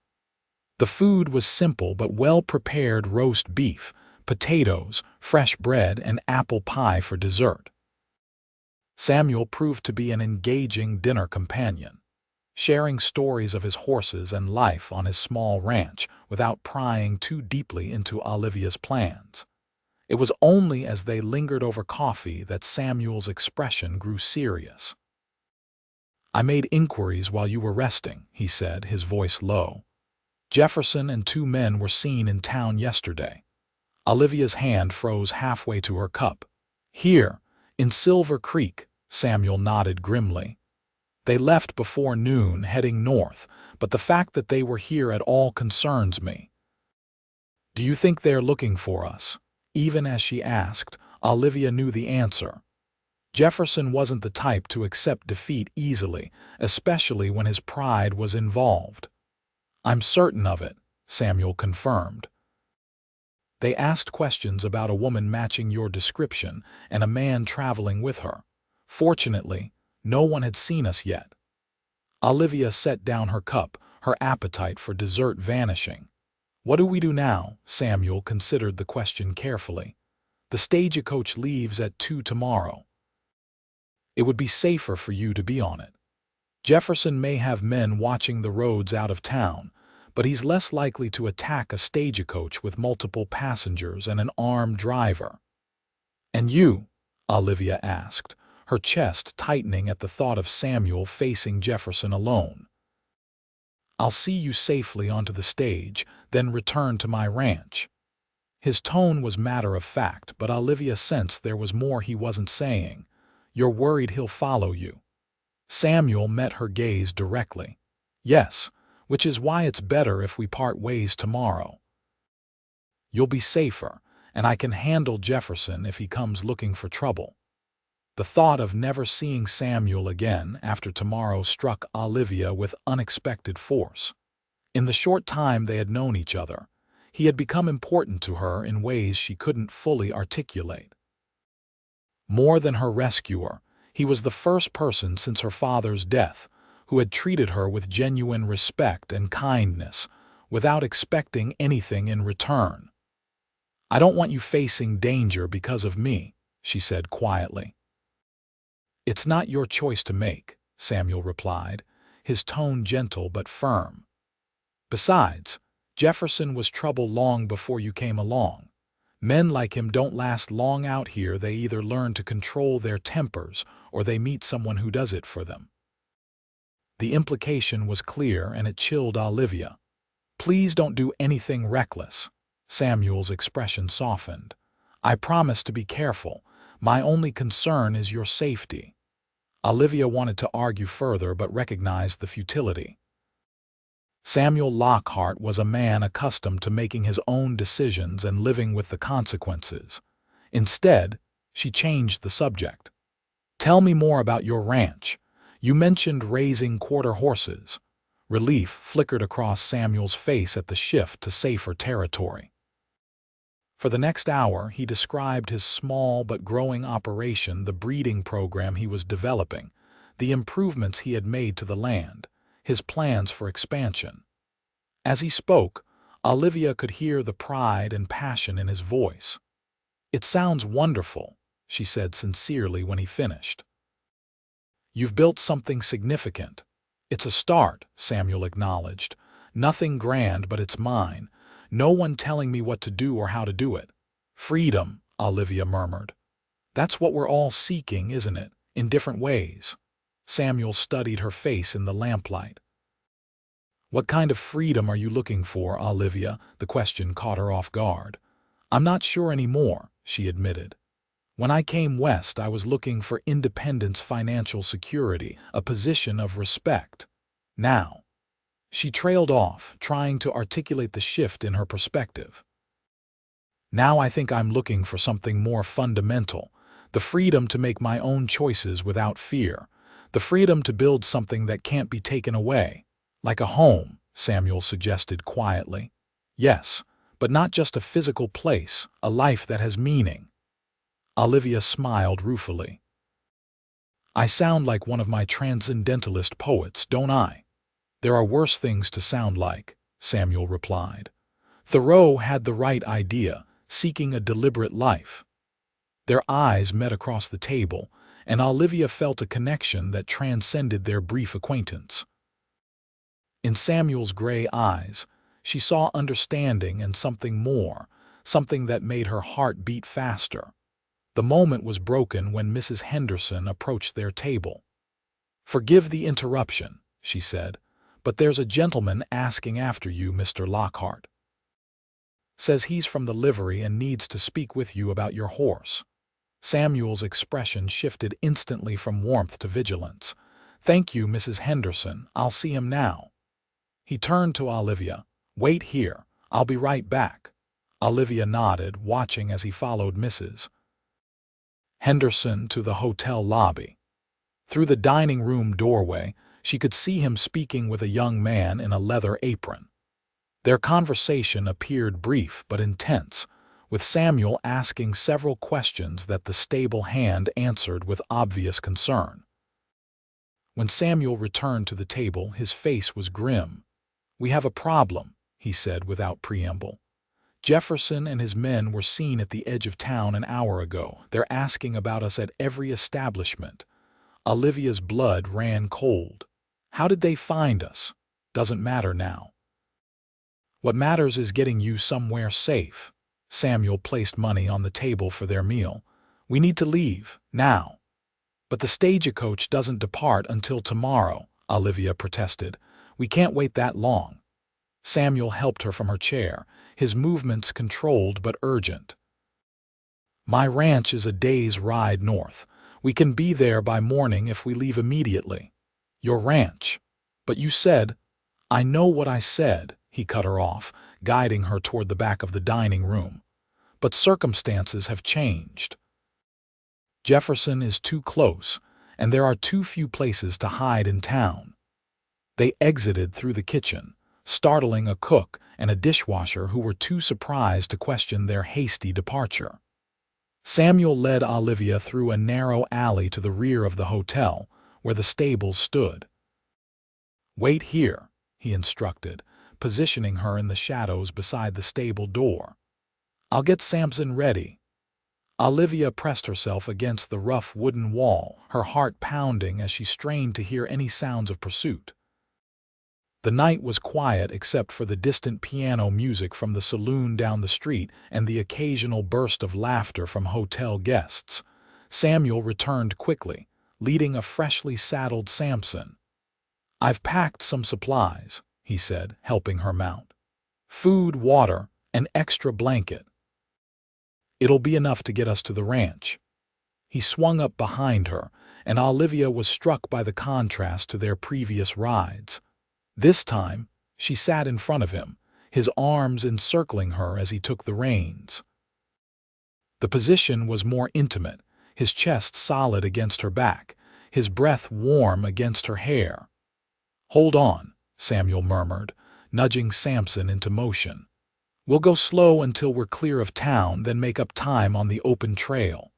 The food was simple but well-prepared roast beef, potatoes, fresh bread, and apple pie for dessert. Samuel proved to be an engaging dinner companion, sharing stories of his horses and life on his small ranch without prying too deeply into Olivia's plans. It was only as they lingered over coffee that Samuel's expression grew serious. "I made inquiries while you were resting," he said, his voice low. "Jefferson and 2 men were seen in town yesterday." Olivia's hand froze halfway to her cup. "Here, in Silver Creek," Samuel nodded grimly. "They left before noon, heading north, but the fact that they were here at all concerns me." "Do you think they're looking for us?" Even as she asked, Olivia knew the answer. Jefferson wasn't the type to accept defeat easily, especially when his pride was involved. "I'm certain of it," Samuel confirmed. "They asked questions about a woman matching your description and a man traveling with her. Fortunately, no one had seen us yet." Olivia set down her cup, her appetite for dessert vanishing. "What do we do now?" Samuel considered the question carefully. "The stagecoach leaves at 2 tomorrow. It would be safer for you to be on it. Jefferson may have men watching the roads out of town, but he's less likely to attack a stagecoach with multiple passengers and an armed driver." "And you?" Olivia asked, her chest tightening at the thought of Samuel facing Jefferson alone. "I'll see you safely onto the stage, then return to my ranch." His tone was matter-of-fact, but Olivia sensed there was more he wasn't saying. "You're worried he'll follow you?" Samuel met her gaze directly. "Yes, which is why it's better if we part ways tomorrow. You'll be safer, and I can handle Jefferson if he comes looking for trouble." The thought of never seeing Samuel again after tomorrow struck Olivia with unexpected force. In the short time they had known each other, he had become important to her in ways she couldn't fully articulate. More than her rescuer, he was the first person since her father's death who had treated her with genuine respect and kindness, without expecting anything in return. "I don't want you facing danger because of me," she said quietly. "It's not your choice to make," Samuel replied, his tone gentle but firm. "Besides, Jefferson was trouble long before you came along. Men like him don't last long out here. They either learn to control their tempers or they meet someone who does it for them." The implication was clear and it chilled Olivia. "Please don't do anything reckless." Samuel's expression softened. "I promise to be careful. My only concern is your safety." Olivia wanted to argue further but recognized the futility. Samuel Lockhart was a man accustomed to making his own decisions and living with the consequences. Instead, she changed the subject. "Tell me more about your ranch. You mentioned raising quarter horses." Relief flickered across Samuel's face at the shift to safer territory. For the next hour, he described his small but growing operation, the breeding program he was developing, the improvements he had made to the land, his plans for expansion. As he spoke, Olivia could hear the pride and passion in his voice. "It sounds wonderful," she said sincerely when he finished. "You've built something significant." "It's a start," Samuel acknowledged. "Nothing grand, but it's mine. No one telling me what to do or how to do it." "Freedom," Olivia murmured. "That's what we're all seeking, isn't it? In different ways." Samuel studied her face in the lamplight. "What kind of freedom are you looking for, Olivia?" The question caught her off guard. "I'm not sure anymore," she admitted. "When I came west, I was looking for independence, financial security, a position of respect. Now—" She trailed off, trying to articulate the shift in her perspective. "Now I think I'm looking for something more fundamental, the freedom to make my own choices without fear, the freedom to build something that can't be taken away. Like a home," Samuel suggested quietly. "Yes, but not just a physical place, a life that has meaning." Olivia smiled ruefully. "I sound like one of my transcendentalist poets, don't I?" "There are worse things to sound like," Samuel replied. "Thoreau had the right idea. seeking a deliberate life. Their eyes met across the table, and Olivia felt a connection that transcended their brief acquaintance. In Samuel's gray eyes, she saw understanding and something more, something that made her heart beat faster. The moment was broken when Mrs. Henderson approached their table. "Forgive the interruption," she said, "but there's a gentleman asking after you, Mr. Lockhart. Says he's from the livery and needs to speak with you about your horse." Samuel's expression shifted instantly from warmth to vigilance. "Thank you, Mrs. Henderson. I'll see him now." He turned to Olivia. "Wait here. I'll be right back." Olivia nodded, watching as he followed Mrs. Henderson to the hotel lobby. Through the dining room doorway, she could see him speaking with a young man in a leather apron. Their conversation appeared brief but intense, with Samuel asking several questions that the stable hand answered with obvious concern. When Samuel returned to the table, his face was grim. "We have a problem," he said without preamble. "Jefferson and his men were seen at the edge of town an hour ago. They're asking about us at every establishment." Olivia's blood ran cold. "How did they find us? Doesn't matter now. What matters is getting you somewhere safe." Samuel placed money on the table for their meal. "We need to leave, now." "But the stagecoach doesn't depart until tomorrow," Olivia protested. "We can't wait that long." Samuel helped her from her chair, his movements controlled but urgent. "My ranch is a day's ride north. We can be there by morning if we leave immediately." "Your ranch? But you said—" "I know what I said," he cut her off, guiding her toward the back of the dining room. "But circumstances have changed. Jefferson is too close, and there are too few places to hide in town." They exited through the kitchen, startling a cook and a dishwasher who were too surprised to question their hasty departure. Samuel led Olivia through a narrow alley to the rear of the hotel, where the stables stood. "Wait here," he instructed, positioning her in the shadows beside the stable door. "I'll get Samson ready." Olivia pressed herself against the rough wooden wall, her heart pounding as she strained to hear any sounds of pursuit. The night was quiet except for the distant piano music from the saloon down the street and the occasional burst of laughter from hotel guests. Samuel returned quickly, leading a freshly saddled Samson. "I've packed some supplies," he said, helping her mount. "Food, water, an extra blanket. It'll be enough to get us to the ranch." He swung up behind her, and Olivia was struck by the contrast to their previous rides. This time, she sat in front of him, his arms encircling her as he took the reins. The position was more intimate, his chest solid against her back, his breath warm against her hair. "Hold on," Samuel murmured, nudging Samson into motion. "We'll go slow until we're clear of town, then make up time on the open trail."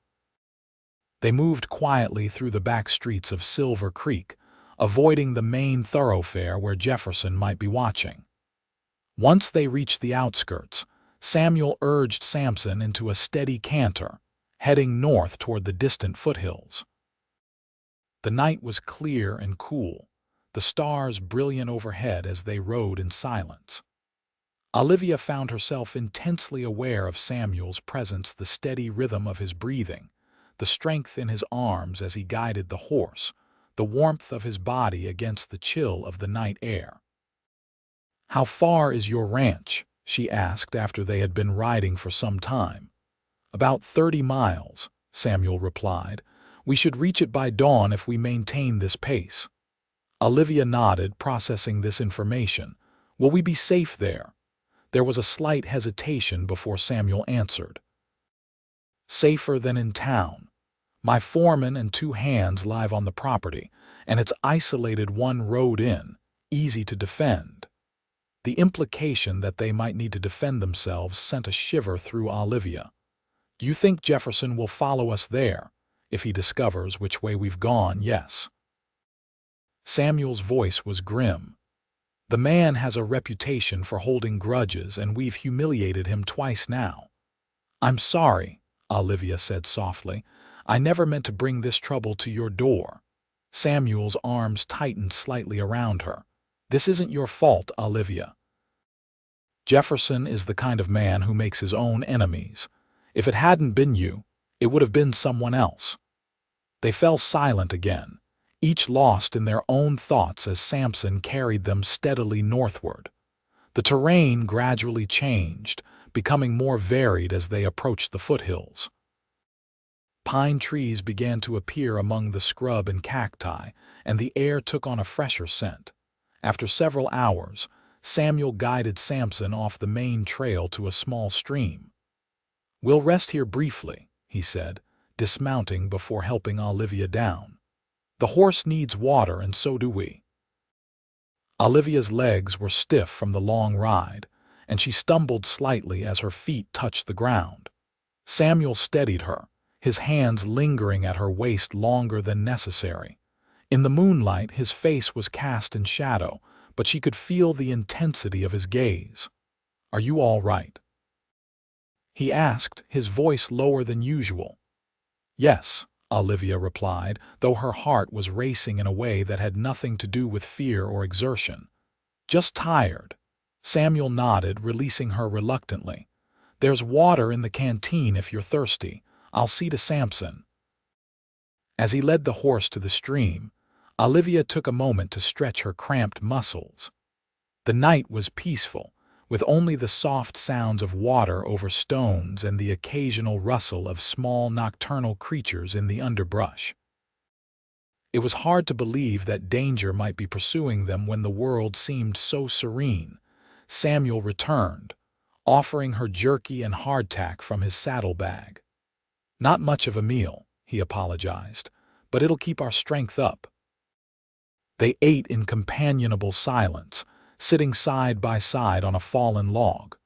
They moved quietly through the back streets of Silver Creek, avoiding the main thoroughfare where Jefferson might be watching. Once they reached the outskirts, Samuel urged Samson into a steady canter, heading north toward the distant foothills. The night was clear and cool, the stars brilliant overhead as they rode in silence. Olivia found herself intensely aware of Samuel's presence, the steady rhythm of his breathing, the strength in his arms as he guided the horse, the warmth of his body against the chill of the night air. "How far is your ranch?" she asked after they had been riding for some time. "About 30 miles, Samuel replied. "We should reach it by dawn if we maintain this pace." Olivia nodded, processing this information. "Will we be safe there?" There was a slight hesitation before Samuel answered. "Safer than in town. My foreman and 2 hands live on the property, and it's isolated one road in, easy to defend." The implication that they might need to defend themselves sent a shiver through Olivia. "Do you think Jefferson will follow us there? If he discovers which way we've gone, yes." Samuel's voice was grim. "The man has a reputation for holding grudges, and we've humiliated him twice now." "I'm sorry," Olivia said softly. "I never meant to bring this trouble to your door." Samuel's arms tightened slightly around her. "This isn't your fault, Olivia. Jefferson is the kind of man who makes his own enemies. If it hadn't been you, it would have been someone else." They fell silent again, each lost in their own thoughts as Samson carried them steadily northward. The terrain gradually changed, becoming more varied as they approached the foothills. Pine trees began to appear among the scrub and cacti, and the air took on a fresher scent. After several hours, Samuel guided Samson off the main trail to a small stream. "We'll rest here briefly," he said, dismounting before helping Olivia down. "The horse needs water, and so do we." Olivia's legs were stiff from the long ride, and she stumbled slightly as her feet touched the ground. Samuel steadied her, his hands lingering at her waist longer than necessary. In the moonlight, his face was cast in shadow, but she could feel the intensity of his gaze. "Are you all right?" he asked, his voice lower than usual. "Yes," Olivia replied, though her heart was racing in a way that had nothing to do with fear or exertion. "Just tired." Samuel nodded, releasing her reluctantly. "There's water in the canteen if you're thirsty. I'll see to Samson." As he led the horse to the stream, Olivia took a moment to stretch her cramped muscles. The night was peaceful, with only the soft sounds of water over stones and the occasional rustle of small nocturnal creatures in the underbrush. It was hard to believe that danger might be pursuing them when the world seemed so serene. Samuel returned, offering her jerky and hardtack from his saddlebag. "Not much of a meal," he apologized, "but it'll keep our strength up." They ate in companionable silence, sitting side by side on a fallen log.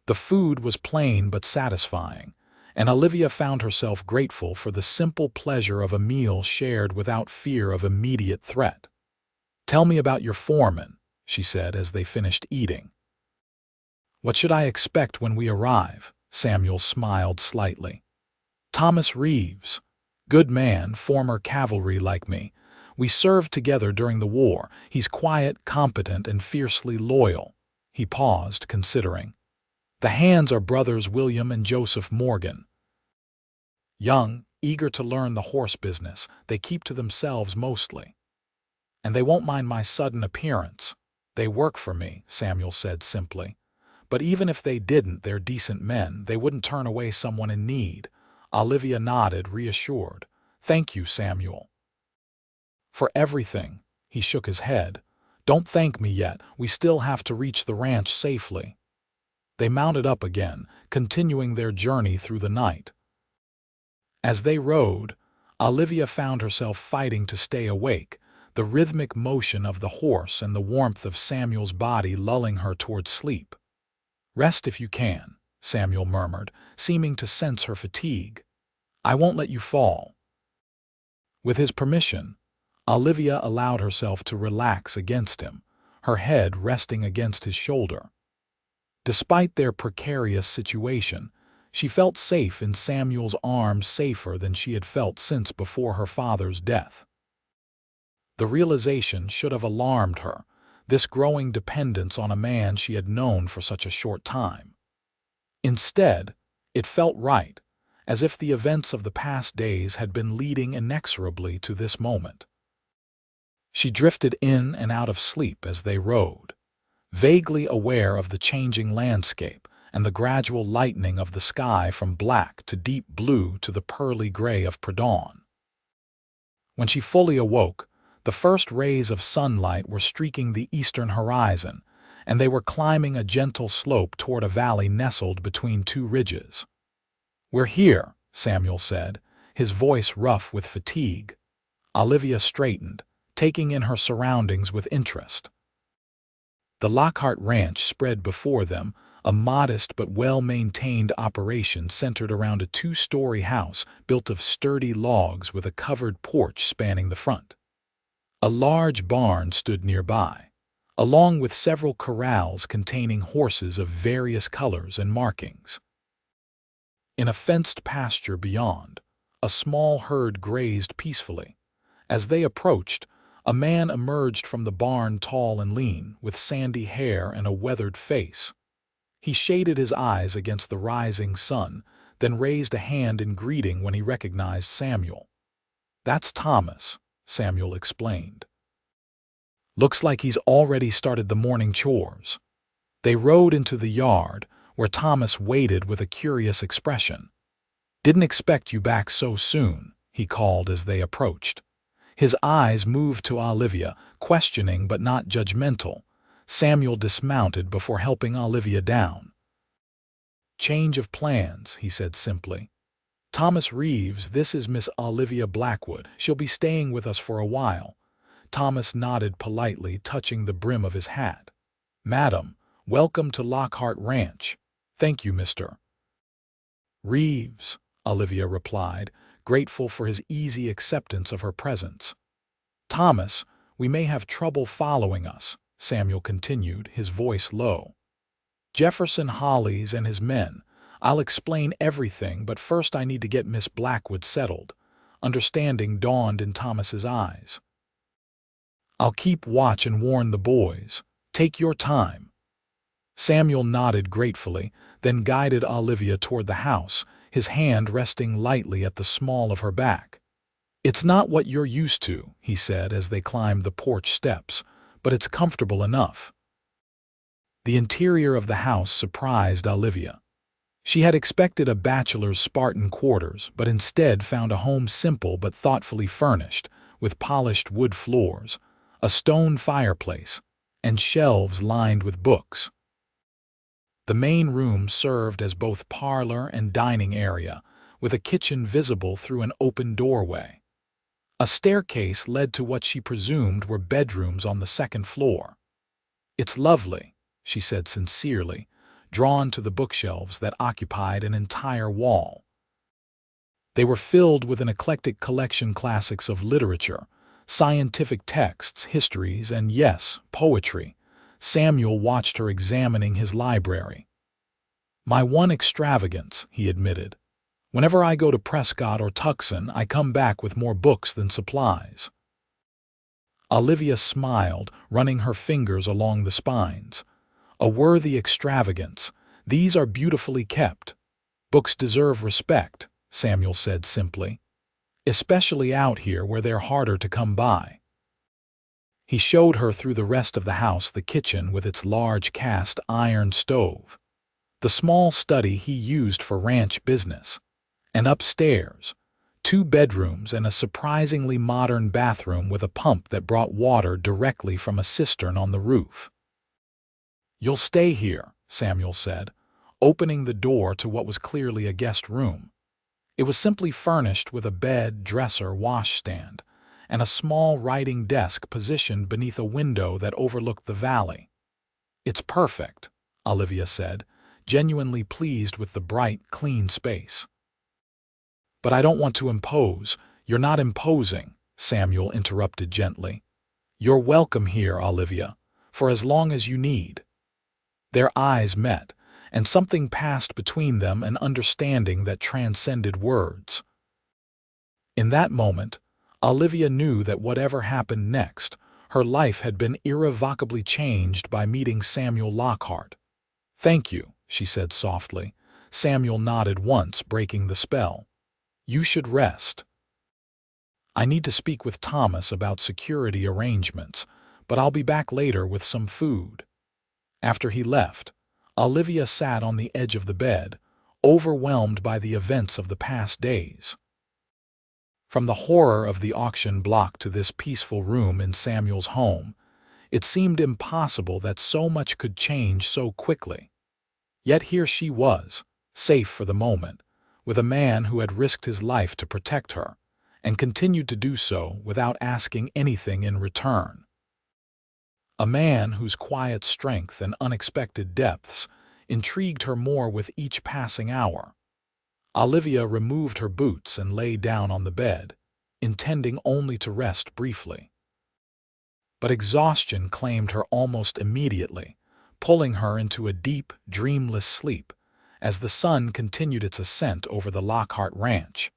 The food was plain but satisfying, and Olivia found herself grateful for the simple pleasure of a meal shared without fear of immediate threat. "Tell me about your foreman," she said as they finished eating. "What should I expect when we arrive?" Samuel smiled slightly. "Thomas Reeves. Good man, former cavalry like me. We served together during the war. He's quiet, competent, and fiercely loyal." He paused, considering. "The Hands are brothers William and Joseph Morgan. Young, eager to learn the horse business, they keep to themselves mostly. And they won't mind my sudden appearance. They work for me," Samuel said simply. "But even if they didn't, they're decent men. They wouldn't turn away someone in need." Olivia nodded, reassured. "Thank you, Samuel." "For everything." He shook his head. "Don't thank me yet. We still have to reach the ranch safely." They mounted up again, continuing their journey through the night. As they rode, Olivia found herself fighting to stay awake, the rhythmic motion of the horse and the warmth of Samuel's body lulling her toward sleep. "Rest if you can," Samuel murmured, seeming to sense her fatigue. "I won't let you fall." With his permission, Olivia allowed herself to relax against him, her head resting against his shoulder. Despite their precarious situation, she felt safe in Samuel's arms, safer than she had felt since before her father's death. The realization should have alarmed her, this growing dependence on a man she had known for such a short time. Instead, it felt right, as if the events of the past days had been leading inexorably to this moment. She drifted in and out of sleep as they rode, vaguely aware of the changing landscape and the gradual lightening of the sky from black to deep blue to the pearly gray of pre-dawn. When she fully awoke, the first rays of sunlight were streaking the eastern horizon, and they were climbing a gentle slope toward a valley nestled between two ridges. "We're here," Samuel said, his voice rough with fatigue. Olivia straightened, taking in her surroundings with interest. The Lockhart ranch spread before them, a modest but well-maintained operation centered around a two-story house built of sturdy logs with a covered porch spanning the front. A large barn stood nearby, along with several corrals containing horses of various colors and markings. In a fenced pasture beyond, a small herd grazed peacefully. As they approached, a man emerged from the barn tall and lean, with sandy hair and a weathered face. He shaded his eyes against the rising sun, then raised a hand in greeting when he recognized Samuel. "That's Thomas," Samuel explained. "Looks like he's already started the morning chores." They rode into the yard, where Thomas waited with a curious expression. "Didn't expect you back so soon," he called as they approached. His eyes moved to Olivia, questioning but not judgmental. Samuel dismounted before helping Olivia down. "Change of plans," he said simply. "Thomas Reeves, this is Miss Olivia Blackwood. She'll be staying with us for a while." Thomas nodded politely, touching the brim of his hat. "Madam, welcome to Lockhart Ranch." "Thank you, Mr. Reeves," Olivia replied, grateful for his easy acceptance of her presence. "Thomas, we may have trouble following us," Samuel continued, his voice low. "Jefferson Hollies and his men. I'll explain everything, but first I need to get Miss Blackwood settled." Understanding dawned in Thomas's eyes. "I'll keep watch and warn the boys. Take your time." Samuel nodded gratefully, then guided Olivia toward the house, his hand resting lightly at the small of her back. "It's not what you're used to," he said as they climbed the porch steps, "but it's comfortable enough." The interior of the house surprised Olivia. She had expected a bachelor's Spartan quarters, but instead found a home simple but thoughtfully furnished, with polished wood floors, a stone fireplace, and shelves lined with books. The main room served as both parlor and dining area, with a kitchen visible through an open doorway. A staircase led to what she presumed were bedrooms on the second floor. "It's lovely," she said sincerely, drawn to the bookshelves that occupied an entire wall. They were filled with an eclectic collection classics of literature, scientific texts, histories, and yes, poetry. Samuel watched her examining his library. "My one extravagance," he admitted. "Whenever I go to Prescott or Tucson, I come back with more books than supplies." Olivia smiled, running her fingers along the spines. "A worthy extravagance. These are beautifully kept." "Books deserve respect," Samuel said simply. "Especially out here where they're harder to come by." He showed her through the rest of the house, the kitchen with its large cast iron stove, the small study he used for ranch business, and upstairs, 2 bedrooms and a surprisingly modern bathroom with a pump that brought water directly from a cistern on the roof. "You'll stay here," Samuel said, opening the door to what was clearly a guest room. It was simply furnished with a bed, dresser, washstand, and a small writing desk positioned beneath a window that overlooked the valley. "It's perfect," Olivia said, genuinely pleased with the bright, clean space. "But I don't want to impose." "You're not imposing," Samuel interrupted gently. "You're welcome here, Olivia, for as long as you need." Their eyes met, and something passed between them, an understanding that transcended words. In that moment, Olivia knew that whatever happened next, her life had been irrevocably changed by meeting Samuel Lockhart. "Thank you," she said softly. Samuel nodded once, breaking the spell. "You should rest. I need to speak with Thomas about security arrangements, but I'll be back later with some food." After he left, Olivia sat on the edge of the bed, overwhelmed by the events of the past days. From the horror of the auction block to this peaceful room in Samuel's home, it seemed impossible that so much could change so quickly. Yet here she was, safe for the moment, with a man who had risked his life to protect her, and continued to do so without asking anything in return. A man whose quiet strength and unexpected depths intrigued her more with each passing hour. Olivia removed her boots and lay down on the bed, intending only to rest briefly. But exhaustion claimed her almost immediately, pulling her into a deep, dreamless sleep, as the sun continued its ascent over the Lockhart ranch.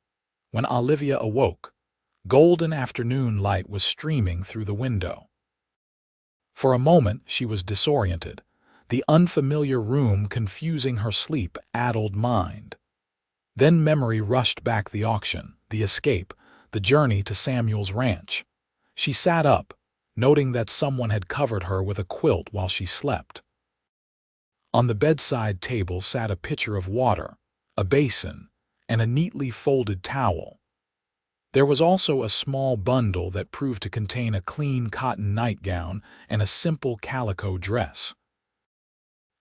When Olivia awoke, golden afternoon light was streaming through the window. For a moment she was disoriented, the unfamiliar room confusing her sleep-addled mind. Then memory rushed back: the auction, the escape, the journey to Samuel's ranch. She sat up, noting that someone had covered her with a quilt while she slept. On the bedside table sat a pitcher of water, a basin, and a neatly folded towel. There was also a small bundle that proved to contain a clean cotton nightgown and a simple calico dress.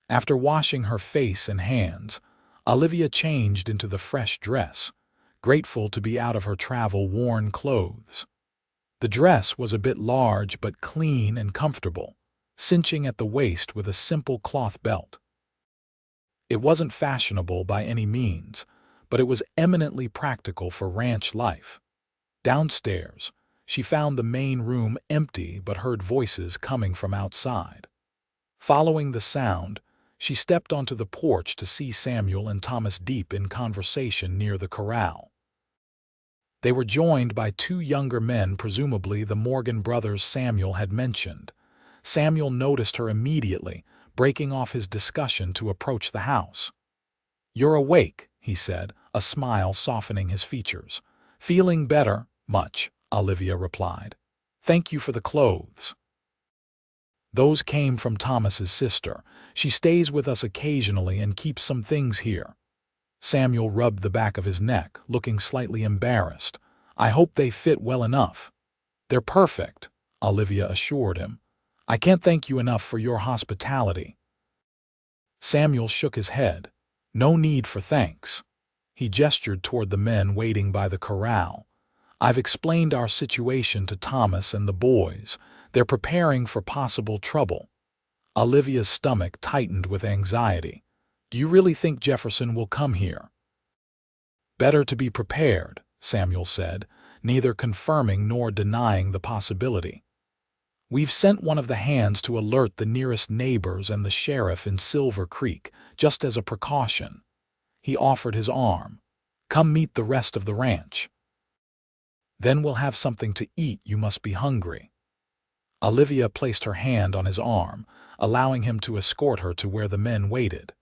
After washing her face and hands, Olivia changed into the fresh dress, grateful to be out of her travel-worn clothes. The dress was a bit large but clean and comfortable, cinching at the waist with a simple cloth belt. It wasn't fashionable by any means, but it was eminently practical for ranch life. Downstairs, she found the main room empty but heard voices coming from outside. Following the sound, she stepped onto the porch to see Samuel and Thomas deep in conversation near the corral. They were joined by two younger men, presumably the Morgan brothers Samuel had mentioned. Samuel noticed her immediately, breaking off his discussion to approach the house. "You're awake," he said, a smile softening his features. "Feeling better?" "Much," Olivia replied. "Thank you for the clothes." "Those came from Thomas's sister. She stays with us occasionally and keeps some things here." Samuel rubbed the back of his neck, looking slightly embarrassed. "I hope they fit well enough." "They're perfect," Olivia assured him. "I can't thank you enough for your hospitality." Samuel shook his head. "No need for thanks." He gestured toward the men waiting by the corral. "I've explained our situation to Thomas and the boys. They're preparing for possible trouble." Olivia's stomach tightened with anxiety. "Do you really think Jefferson will come here?" "Better to be prepared," Samuel said, neither confirming nor denying the possibility. "We've sent one of the hands to alert the nearest neighbors and the sheriff in Silver Creek, just as a precaution." He offered his arm. "Come meet the rest of the ranch. Then we'll have something to eat. You must be hungry." Olivia placed her hand on his arm, allowing him to escort her to where the men waited.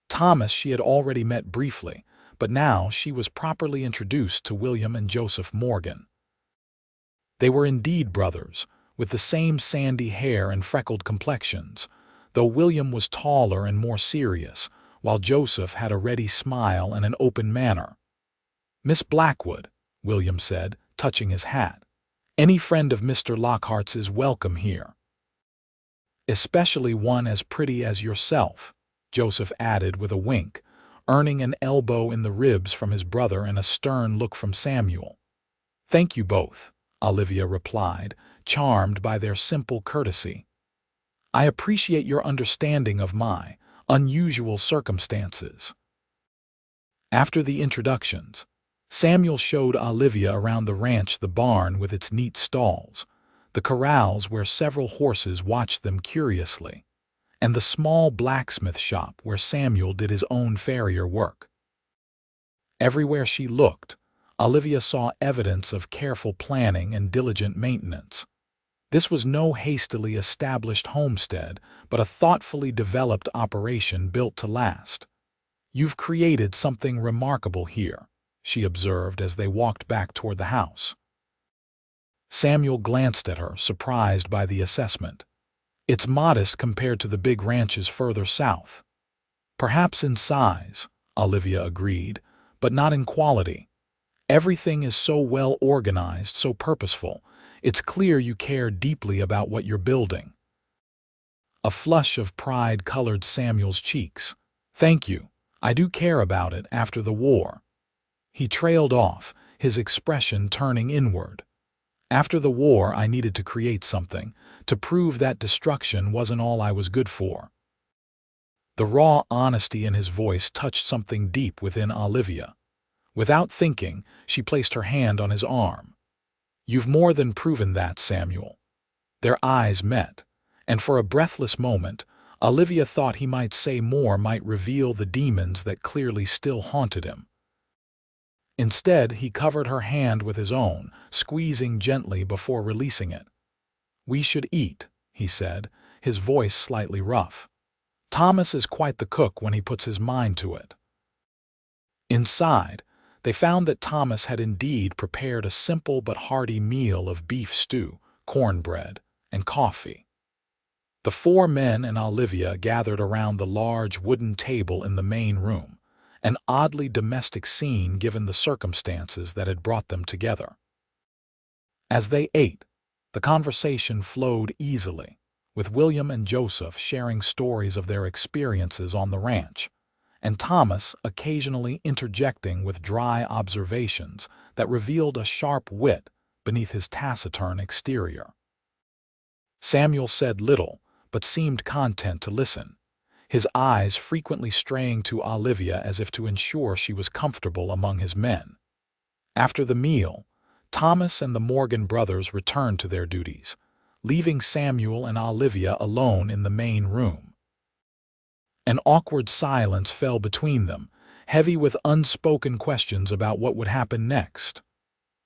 Thomas she had already met briefly, but now she was properly introduced to William and Joseph Morgan. They were indeed brothers, with the same sandy hair and freckled complexions, though William was taller and more serious, while Joseph had a ready smile and an open manner. "Miss Blackwood," William said, touching his hat. "Any friend of Mr. Lockhart's is welcome here." "Especially one as pretty as yourself," Joseph added with a wink, earning an elbow in the ribs from his brother and a stern look from Samuel. "Thank you both," Olivia replied, charmed by their simple courtesy. "I appreciate your understanding of my unusual circumstances." After the introductions, Samuel showed Olivia around the ranch, the barn with its neat stalls, the corrals where several horses watched them curiously, and the small blacksmith shop where Samuel did his own farrier work. Everywhere she looked, Olivia saw evidence of careful planning and diligent maintenance. This was no hastily established homestead, but a thoughtfully developed operation built to last. "You've created something remarkable here," she observed as they walked back toward the house. Samuel glanced at her, surprised by the assessment. "It's modest compared to the big ranches further south." "Perhaps in size," Olivia agreed, "but not in quality. Everything is so well organized, so purposeful. It's clear you care deeply about what you're building." A flush of pride colored Samuel's cheeks. "Thank you. I do care about it after the war." He trailed off, his expression turning inward. "After the war, I needed to create something, to prove that destruction wasn't all I was good for." The raw honesty in his voice touched something deep within Olivia. Without thinking, she placed her hand on his arm. "You've more than proven that, Samuel." Their eyes met, and for a breathless moment, Olivia thought he might say more might reveal the demons that clearly still haunted him. Instead, he covered her hand with his own, squeezing gently before releasing it. "We should eat," he said, his voice slightly rough. "Thomas is quite the cook when he puts his mind to it." Inside, they found that Thomas had indeed prepared a simple but hearty meal of beef stew, cornbread, and coffee. The four men and Olivia gathered around the large wooden table in the main room, an oddly domestic scene given the circumstances that had brought them together. As they ate, the conversation flowed easily, with William and Joseph sharing stories of their experiences on the ranch, and Thomas occasionally interjecting with dry observations that revealed a sharp wit beneath his taciturn exterior. Samuel said little, but seemed content to listen, his eyes frequently straying to Olivia as if to ensure she was comfortable among his men. After the meal, Thomas and the Morgan brothers returned to their duties, leaving Samuel and Olivia alone in the main room. An awkward silence fell between them, heavy with unspoken questions about what would happen next.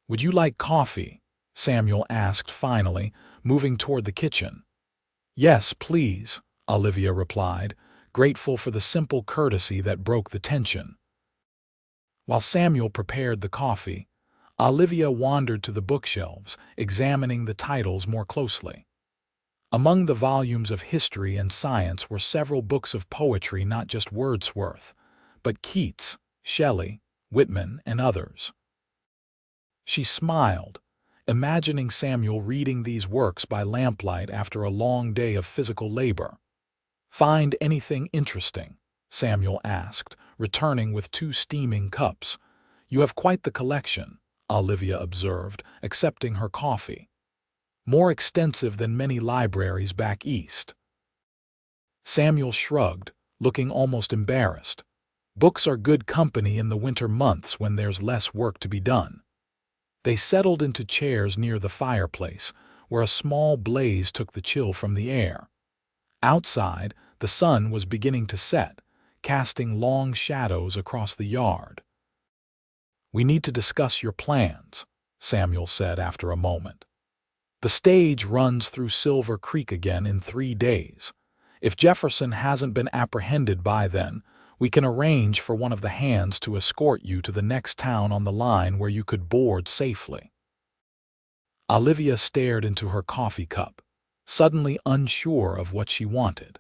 "Would you like coffee?" Samuel asked finally, moving toward the kitchen. "Yes, please," Olivia replied, grateful for the simple courtesy that broke the tension. While Samuel prepared the coffee, Olivia wandered to the bookshelves, examining the titles more closely. Among the volumes of history and science were several books of poetry, not just Wordsworth, but Keats, Shelley, Whitman, and others. She smiled, imagining Samuel reading these works by lamplight after a long day of physical labor. "Find anything interesting?" Samuel asked, returning with 2 steaming cups. "You have quite the collection," Olivia observed, accepting her coffee. "More extensive than many libraries back east." Samuel shrugged, looking almost embarrassed. "Books are good company in the winter months when there's less work to be done." They settled into chairs near the fireplace, where a small blaze took the chill from the air. Outside, the sun was beginning to set, casting long shadows across the yard. "We need to discuss your plans," Samuel said after a moment. "The stage runs through Silver Creek again in 3 days. If Jefferson hasn't been apprehended by then, we can arrange for one of the hands to escort you to the next town on the line where you could board safely." Olivia stared into her coffee cup, suddenly unsure of what she wanted.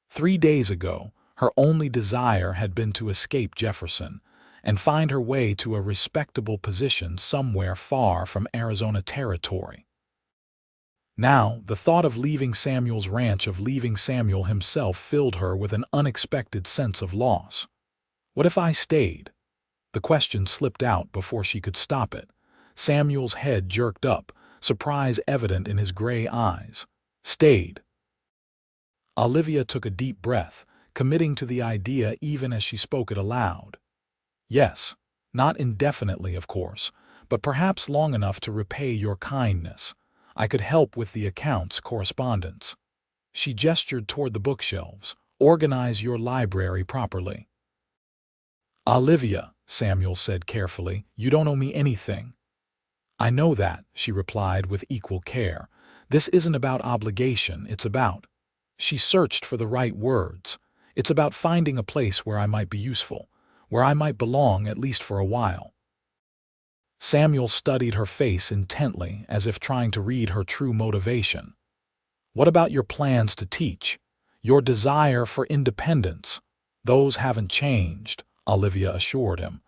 3 days ago, her only desire had been to escape Jefferson and find her way to a respectable position somewhere far from Arizona territory. Now, the thought of leaving Samuel's ranch, of leaving Samuel himself, filled her with an unexpected sense of loss. "What if I stayed?" The question slipped out before she could stop it. Samuel's head jerked up, surprise evident in his gray eyes. "Stayed?" Olivia took a deep breath, committing to the idea even as she spoke it aloud. "Yes, not indefinitely, of course, but perhaps long enough to repay your kindness. I could help with the accounts correspondence." She gestured toward the bookshelves. "Organize your library properly." "Olivia," Samuel said carefully, "you don't owe me anything." "I know that," she replied with equal care. "This isn't about obligation, it's about—" She searched for the right words. "It's about finding a place where I might be useful, where I might belong at least for a while." Samuel studied her face intently, as if trying to read her true motivation. "What about your plans to teach? Your desire for independence?" "Those haven't changed," Olivia assured him.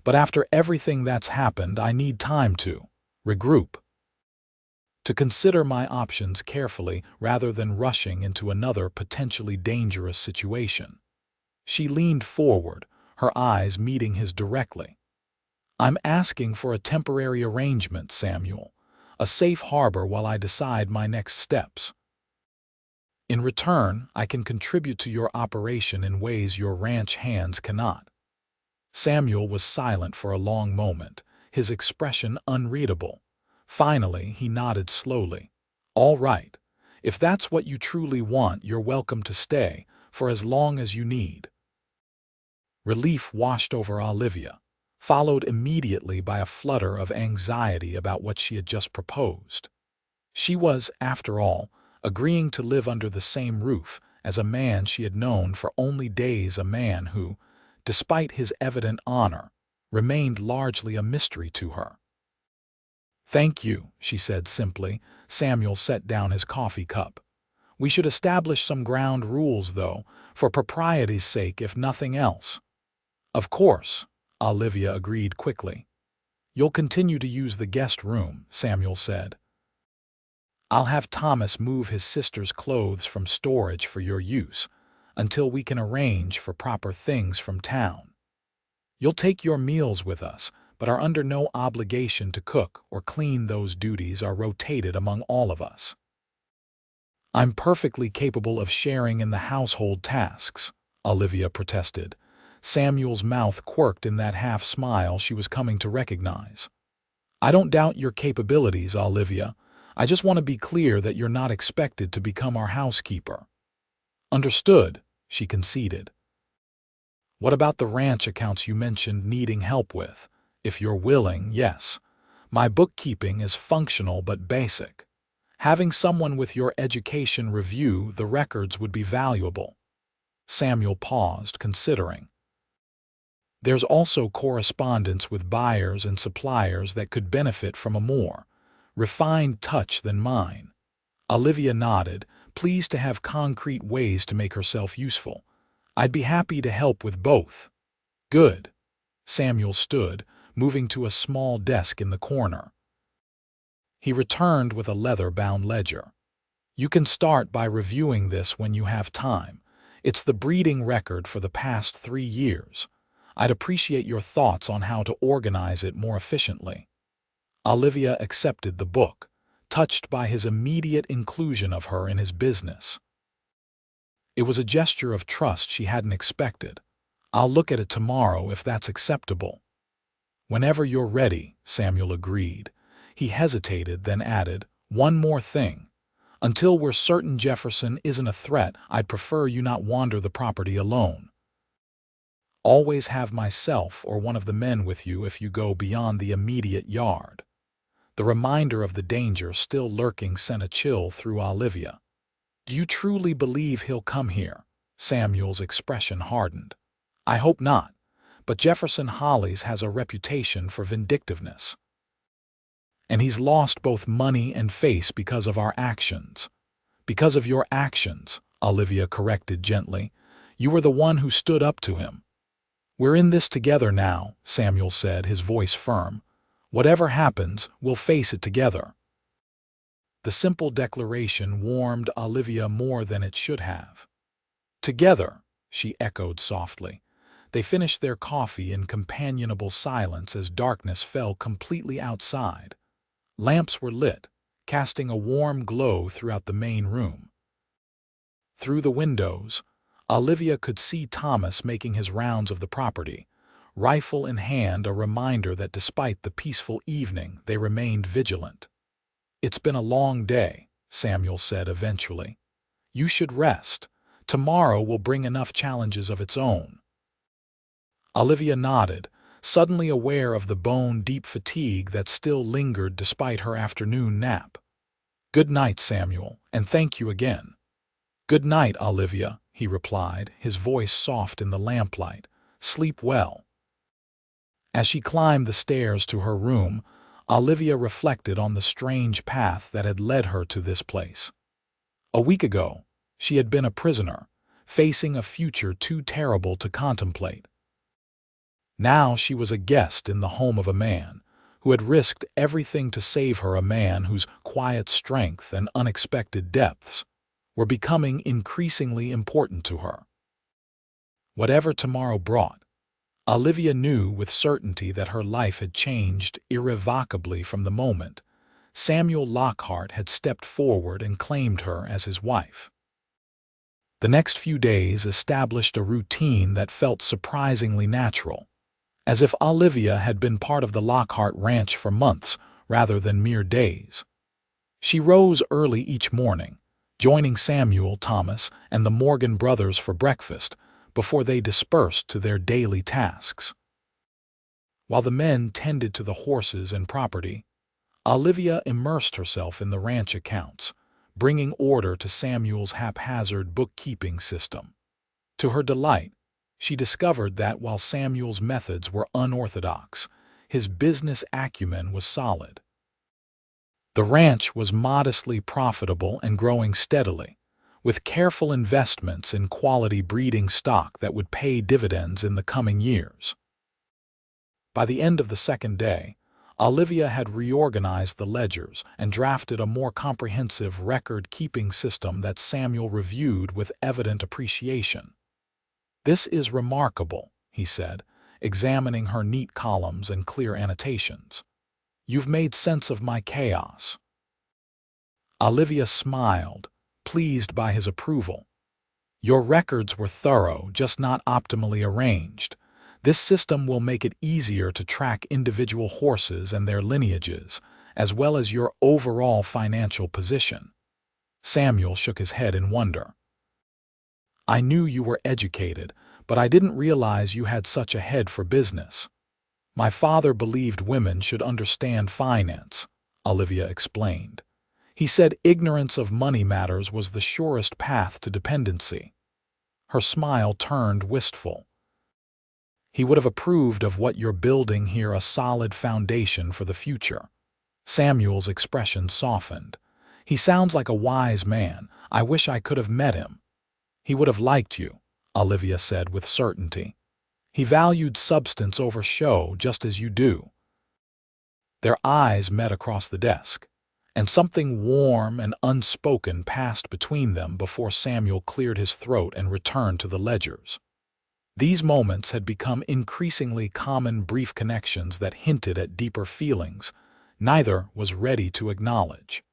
"But after everything that's happened, I need time to regroup, to consider my options carefully rather than rushing into another potentially dangerous situation." She leaned forward, her eyes meeting his directly. "I'm asking for a temporary arrangement, Samuel, a safe harbor while I decide my next steps. In return, I can contribute to your operation in ways your ranch hands cannot." Samuel was silent for a long moment, his expression unreadable. Finally, he nodded slowly. "All right. If that's what you truly want, you're welcome to stay for as long as you need." Relief washed over Olivia, followed immediately by a flutter of anxiety about what she had just proposed. She was, after all, agreeing to live under the same roof as a man she had known for only days, a man who, despite his evident honor, remained largely a mystery to her. "Thank you," she said simply. Samuel set down his coffee cup. "We should establish some ground rules, though, for propriety's sake, if nothing else." "Of course," Olivia agreed quickly. "You'll continue to use the guest room," Samuel said. "I'll have Thomas move his sister's clothes from storage for your use until we can arrange for proper things from town. You'll take your meals with us, but are under no obligation to cook or clean. Those duties are rotated among all of us." "I'm perfectly capable of sharing in the household tasks," Olivia protested. Samuel's mouth quirked in that half-smile she was coming to recognize. "I don't doubt your capabilities, Olivia. I just want to be clear that you're not expected to become our housekeeper." "Understood," she conceded. "What about the ranch accounts you mentioned needing help with?" "If you're willing, yes. My bookkeeping is functional but basic. Having someone with your education review the records would be valuable." Samuel paused, considering. "There's also correspondence with buyers and suppliers that could benefit from a more refined touch than mine." Olivia nodded, pleased to have concrete ways to make herself useful. "I'd be happy to help with both." "Good." Samuel stood, moving to a small desk in the corner. He returned with a leather-bound ledger. "You can start by reviewing this when you have time. It's the breeding record for the past 3 years. I'd appreciate your thoughts on how to organize it more efficiently." Olivia accepted the book, touched by his immediate inclusion of her in his business. It was a gesture of trust she hadn't expected. "I'll look at it tomorrow if that's acceptable." "Whenever you're ready," Samuel agreed. He hesitated, then added, "One more thing. Until we're certain Jefferson isn't a threat, I'd prefer you not wander the property alone. Always have myself or one of the men with you if you go beyond the immediate yard." The reminder of the danger still lurking sent a chill through Olivia. "Do you truly believe he'll come here?" Samuel's expression hardened. "I hope not, but Jefferson Hollies has a reputation for vindictiveness. And he's lost both money and face because of our actions." "Because of your actions," Olivia corrected gently. "You were the one who stood up to him." "We're in this together now," Samuel said, his voice firm. "Whatever happens, we'll face it together." The simple declaration warmed Olivia more than it should have. "Together," she echoed softly. They finished their coffee in companionable silence as darkness fell completely outside. Lamps were lit, casting a warm glow throughout the main room. Through the windows, Olivia could see Thomas making his rounds of the property, rifle in hand, a reminder that despite the peaceful evening, they remained vigilant. "It's been a long day," Samuel said eventually. "You should rest. Tomorrow will bring enough challenges of its own." Olivia nodded, suddenly aware of the bone-deep fatigue that still lingered despite her afternoon nap. "Good night, Samuel, and thank you again." "Good night, Olivia," he replied, his voice soft in the lamplight. "Sleep well." As she climbed the stairs to her room, Olivia reflected on the strange path that had led her to this place. A week ago, she had been a prisoner, facing a future too terrible to contemplate. Now she was a guest in the home of a man who had risked everything to save her, a man whose quiet strength and unexpected depths were becoming increasingly important to her. Whatever tomorrow brought, Olivia knew with certainty that her life had changed irrevocably from the moment Samuel Lockhart had stepped forward and claimed her as his wife. The next few days established a routine that felt surprisingly natural, as if Olivia had been part of the Lockhart ranch for months rather than mere days. She rose early each morning, joining Samuel, Thomas, and the Morgan brothers for breakfast before they dispersed to their daily tasks. While the men tended to the horses and property, Olivia immersed herself in the ranch accounts, bringing order to Samuel's haphazard bookkeeping system. To her delight, she discovered that while Samuel's methods were unorthodox, his business acumen was solid. The ranch was modestly profitable and growing steadily, with careful investments in quality breeding stock that would pay dividends in the coming years. By the end of the second day, Olivia had reorganized the ledgers and drafted a more comprehensive record-keeping system that Samuel reviewed with evident appreciation. "This is remarkable," he said, examining her neat columns and clear annotations. "You've made sense of my chaos." Olivia smiled, pleased by his approval. "Your records were thorough, just not optimally arranged. This system will make it easier to track individual horses and their lineages, as well as your overall financial position." Samuel shook his head in wonder. "I knew you were educated, but I didn't realize you had such a head for business." "My father believed women should understand finance," Olivia explained. "He said ignorance of money matters was the surest path to dependency." Her smile turned wistful. "He would have approved of what you're building here, a solid foundation for the future." Samuel's expression softened. "He sounds like a wise man. I wish I could have met him." "He would have liked you," Olivia said with certainty. "He valued substance over show, just as you do." Their eyes met across the desk, and something warm and unspoken passed between them before Samuel cleared his throat and returned to the ledgers. These moments had become increasingly common, brief connections that hinted at deeper feelings neither was ready to acknowledge.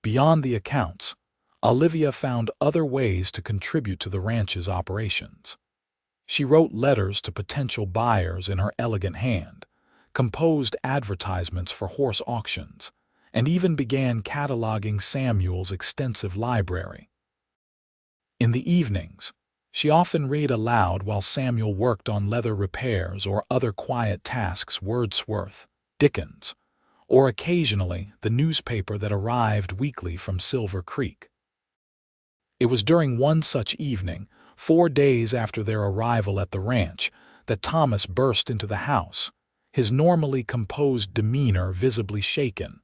Beyond the accounts, Olivia found other ways to contribute to the ranch's operations. She wrote letters to potential buyers in her elegant hand, composed advertisements for horse auctions, and even began cataloging Samuel's extensive library. In the evenings, she often read aloud while Samuel worked on leather repairs or other quiet tasks, Wordsworth, Dickens, or occasionally the newspaper that arrived weekly from Silver Creek. It was during one such evening, 4 days after their arrival at the ranch, that Thomas burst into the house, his normally composed demeanor visibly shaken.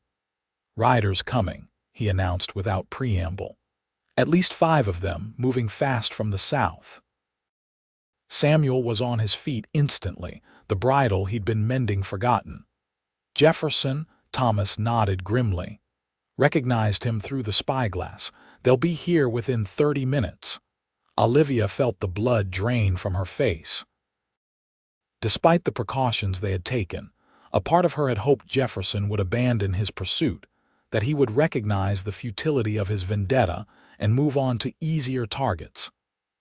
"Riders coming," he announced without preamble. "At least 5 of them, moving fast from the south." Samuel was on his feet instantly, the bridle he'd been mending forgotten. "Jefferson," Thomas nodded grimly. "Recognized him through the spyglass. They'll be here within 30 minutes. Olivia felt the blood drain from her face. Despite the precautions they had taken, a part of her had hoped Jefferson would abandon his pursuit, that he would recognize the futility of his vendetta and move on to easier targets.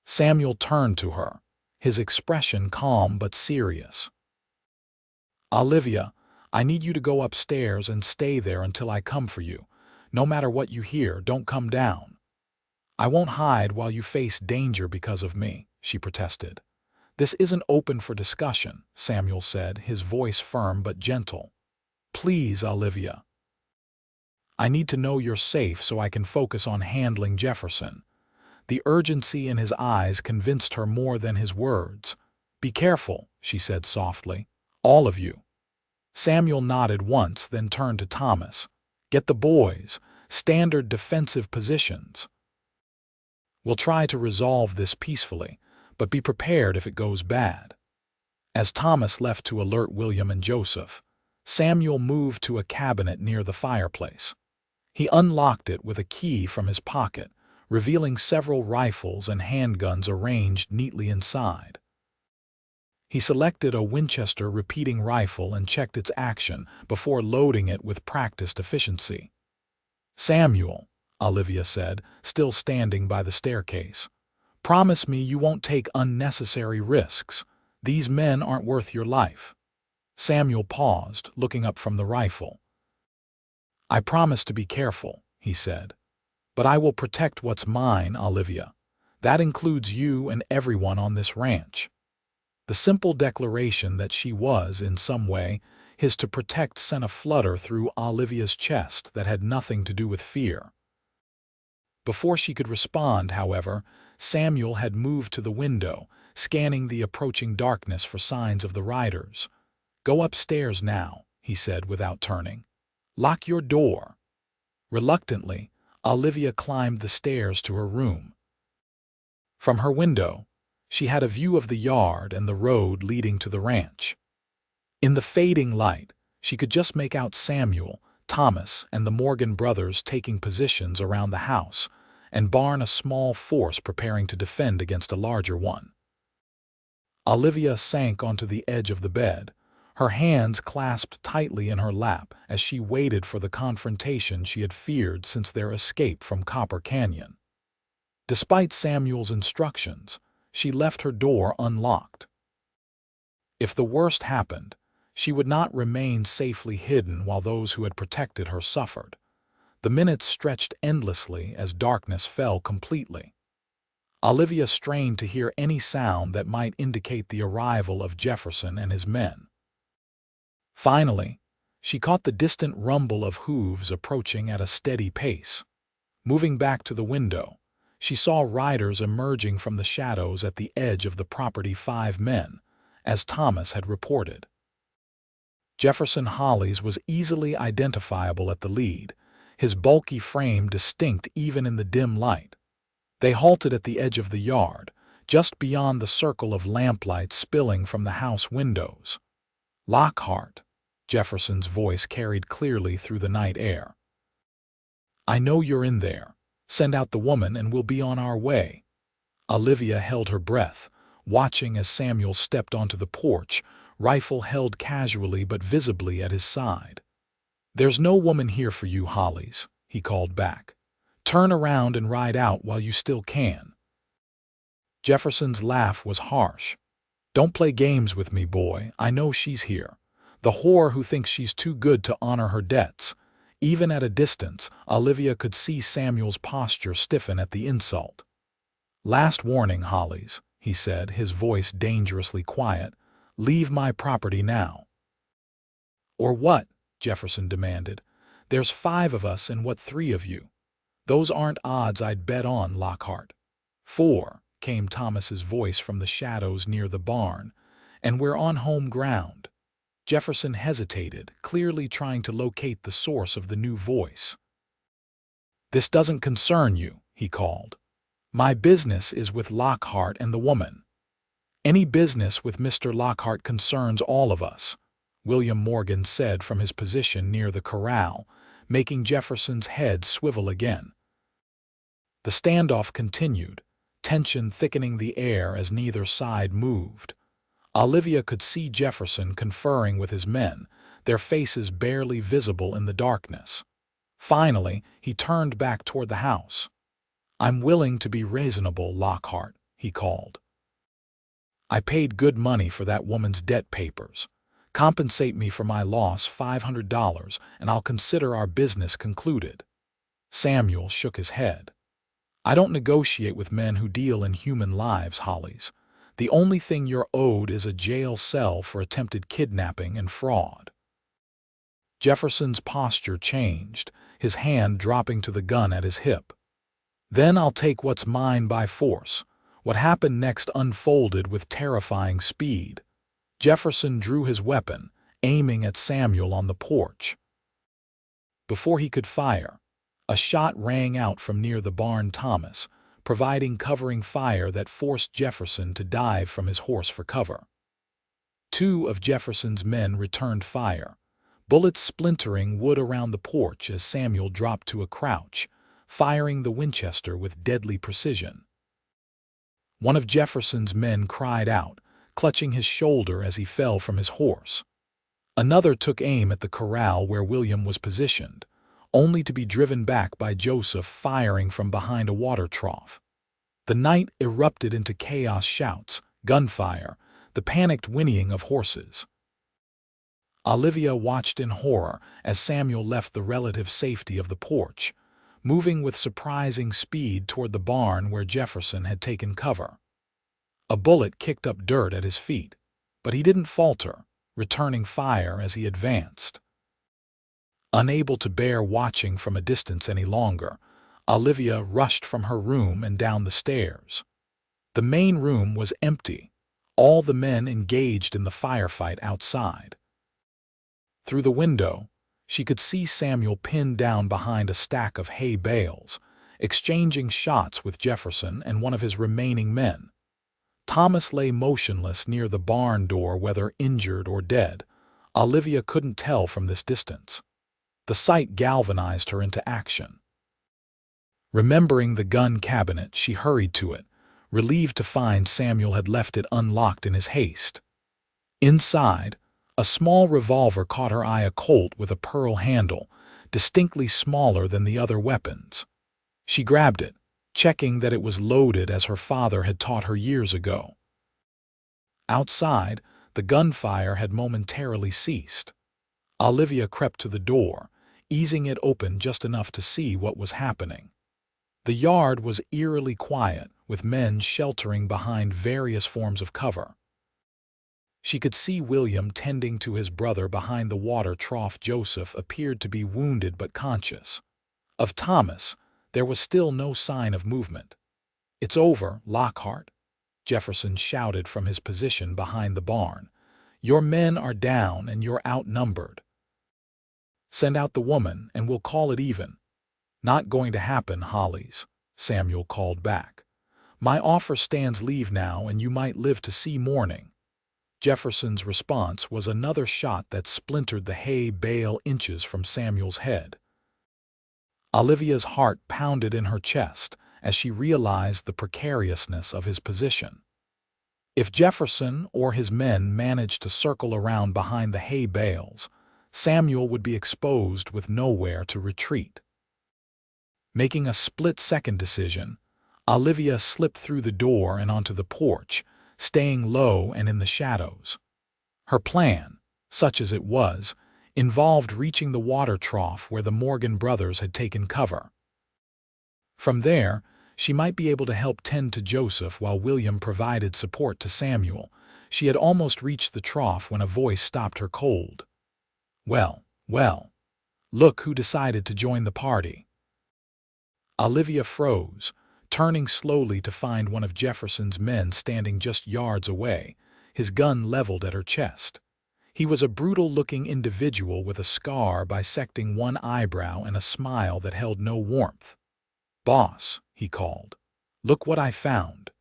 Samuel turned to her, his expression calm but serious. "Olivia, I need you to go upstairs and stay there until I come for you. No matter what you hear, don't come down." "I won't hide while you face danger because of me," she protested. "This isn't open for discussion," Samuel said, his voice firm but gentle. "Please, Olivia. I need to know you're safe so I can focus on handling Jefferson." The urgency in his eyes convinced her more than his words. "Be careful," she said softly. "All of you." Samuel nodded once, then turned to Thomas. "Get the boys. Standard defensive positions. We'll try to resolve this peacefully, but be prepared if it goes bad." As Thomas left to alert William and Joseph, Samuel moved to a cabinet near the fireplace. He unlocked it with a key from his pocket, revealing several rifles and handguns arranged neatly inside. He selected a Winchester repeating rifle and checked its action before loading it with practiced efficiency. "Samuel," Olivia said, still standing by the staircase, "promise me you won't take unnecessary risks. These men aren't worth your life." Samuel paused, looking up from the rifle. "I promise to be careful," he said. But I will protect what's mine, Olivia. That includes you and everyone on this ranch. The simple declaration that she was, in some way, his to protect sent a flutter through Olivia's chest that had nothing to do with fear. Before she could respond, however, Samuel had moved to the window, scanning the approaching darkness for signs of the riders. "Go upstairs now," he said without turning. "Lock your door." Reluctantly, Olivia climbed the stairs to her room. From her window, she had a view of the yard and the road leading to the ranch. In the fading light, she could just make out Samuel, Thomas, and the Morgan brothers taking positions around the house, and Barn a small force preparing to defend against a larger one. Olivia sank onto the edge of the bed, her hands clasped tightly in her lap as she waited for the confrontation she had feared since their escape from Copper Canyon. Despite Samuel's instructions, she left her door unlocked. If the worst happened, she would not remain safely hidden while those who had protected her suffered. The minutes stretched endlessly as darkness fell completely. Olivia strained to hear any sound that might indicate the arrival of Jefferson and his men. Finally, she caught the distant rumble of hooves approaching at a steady pace. Moving back to the window, she saw riders emerging from the shadows at the edge of the property, 5 men, as Thomas had reported. Jefferson Hollis was easily identifiable at the lead, his bulky frame distinct even in the dim light. They halted at the edge of the yard, just beyond the circle of lamplight spilling from the house windows. "Lockhart," Jefferson's voice carried clearly through the night air. "I know you're in there. Send out the woman and we'll be on our way." Olivia held her breath, watching as Samuel stepped onto the porch, rifle held casually but visibly at his side. "There's no woman here for you, Hollis," he called back. "Turn around and ride out while you still can." Jefferson's laugh was harsh. "Don't play games with me, boy. I know she's here. The whore who thinks she's too good to honor her debts." Even at a distance, Olivia could see Samuel's posture stiffen at the insult. "Last warning, Hollis," he said, his voice dangerously quiet. "Leave my property now." "Or what?" Jefferson demanded. "There's 5 of us and what 3 of you? Those aren't odds I'd bet on, Lockhart." "4," came Thomas's voice from the shadows near the barn, "and we're on home ground." Jefferson hesitated, clearly trying to locate the source of the new voice. "This doesn't concern you," he called. "My business is with Lockhart and the woman." "Any business with Mr. Lockhart concerns all of us," William Morgan said from his position near the corral, making Jefferson's head swivel again. The standoff continued, tension thickening the air as neither side moved. Olivia could see Jefferson conferring with his men, their faces barely visible in the darkness. Finally, he turned back toward the house. "I'm willing to be reasonable, Lockhart," he called. "I paid good money for that woman's debt papers. Compensate me for my loss $500, and I'll consider our business concluded." Samuel shook his head. "I don't negotiate with men who deal in human lives, Hollis. The only thing you're owed is a jail cell for attempted kidnapping and fraud." Jefferson's posture changed, his hand dropping to the gun at his hip. "Then I'll take what's mine by force." What happened next unfolded with terrifying speed. Jefferson drew his weapon, aiming at Samuel on the porch. Before he could fire, a shot rang out from near the barn Thomas, providing covering fire that forced Jefferson to dive from his horse for cover. 2 of Jefferson's men returned fire, bullets splintering wood around the porch as Samuel dropped to a crouch, firing the Winchester with deadly precision. One of Jefferson's men cried out, clutching his shoulder as he fell from his horse. Another took aim at the corral where William was positioned, only to be driven back by Joseph firing from behind a water trough. The night erupted into chaos, shouts, gunfire, the panicked whinnying of horses. Olivia watched in horror as Samuel left the relative safety of the porch, moving with surprising speed toward the barn where Jefferson had taken cover. A bullet kicked up dirt at his feet, but he didn't falter, returning fire as he advanced. Unable to bear watching from a distance any longer, Olivia rushed from her room and down the stairs. The main room was empty, all the men engaged in the firefight outside. Through the window, she could see Samuel pinned down behind a stack of hay bales, exchanging shots with Jefferson and one of his remaining men. Thomas lay motionless near the barn door, whether injured or dead. Olivia couldn't tell from this distance. The sight galvanized her into action. Remembering the gun cabinet, she hurried to it, relieved to find Samuel had left it unlocked in his haste. Inside, a small revolver caught her eye, a Colt with a pearl handle, distinctly smaller than the other weapons. She grabbed it, checking that it was loaded as her father had taught her years ago. Outside, the gunfire had momentarily ceased. Olivia crept to the door, easing it open just enough to see what was happening. The yard was eerily quiet, with men sheltering behind various forms of cover. She could see William tending to his brother behind the water trough. Joseph appeared to be wounded but conscious. Of Thomas, there was still no sign of movement. "It's over, Lockhart," Jefferson shouted from his position behind the barn. "Your men are down and you're outnumbered. Send out the woman and we'll call it even." "Not going to happen, Hollies," Samuel called back. "My offer stands. Leave now and you might live to see morning." Jefferson's response was another shot that splintered the hay bale inches from Samuel's head. Olivia's heart pounded in her chest as she realized the precariousness of his position. If Jefferson or his men managed to circle around behind the hay bales, Samuel would be exposed with nowhere to retreat. Making a split-second decision, Olivia slipped through the door and onto the porch, staying low and in the shadows. Her plan, such as it was, involved reaching the water trough where the Morgan brothers had taken cover. From there, she might be able to help tend to Joseph while William provided support to Samuel. She had almost reached the trough when a voice stopped her cold. Well, look who decided to join the party." Olivia froze, turning slowly to find one of Jefferson's men standing just yards away, his gun leveled at her chest. He was a brutal-looking individual with a scar bisecting one eyebrow and a smile that held no warmth. "Boss," he called, "look what I found."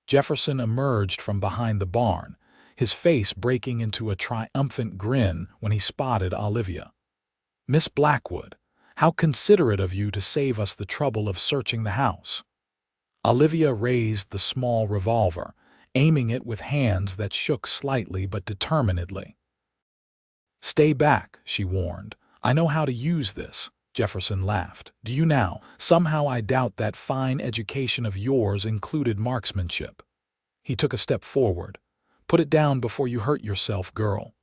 Jefferson emerged from behind the barn, his face breaking into a triumphant grin when he spotted Olivia. "Miss Blackwood, how considerate of you to save us the trouble of searching the house." Olivia raised the small revolver, aiming it with hands that shook slightly but determinedly. "Stay back," she warned. "I know how to use this." Jefferson laughed. "Do you now? Somehow I doubt that fine education of yours included marksmanship." He took a step forward. "Put it down before you hurt yourself, girl."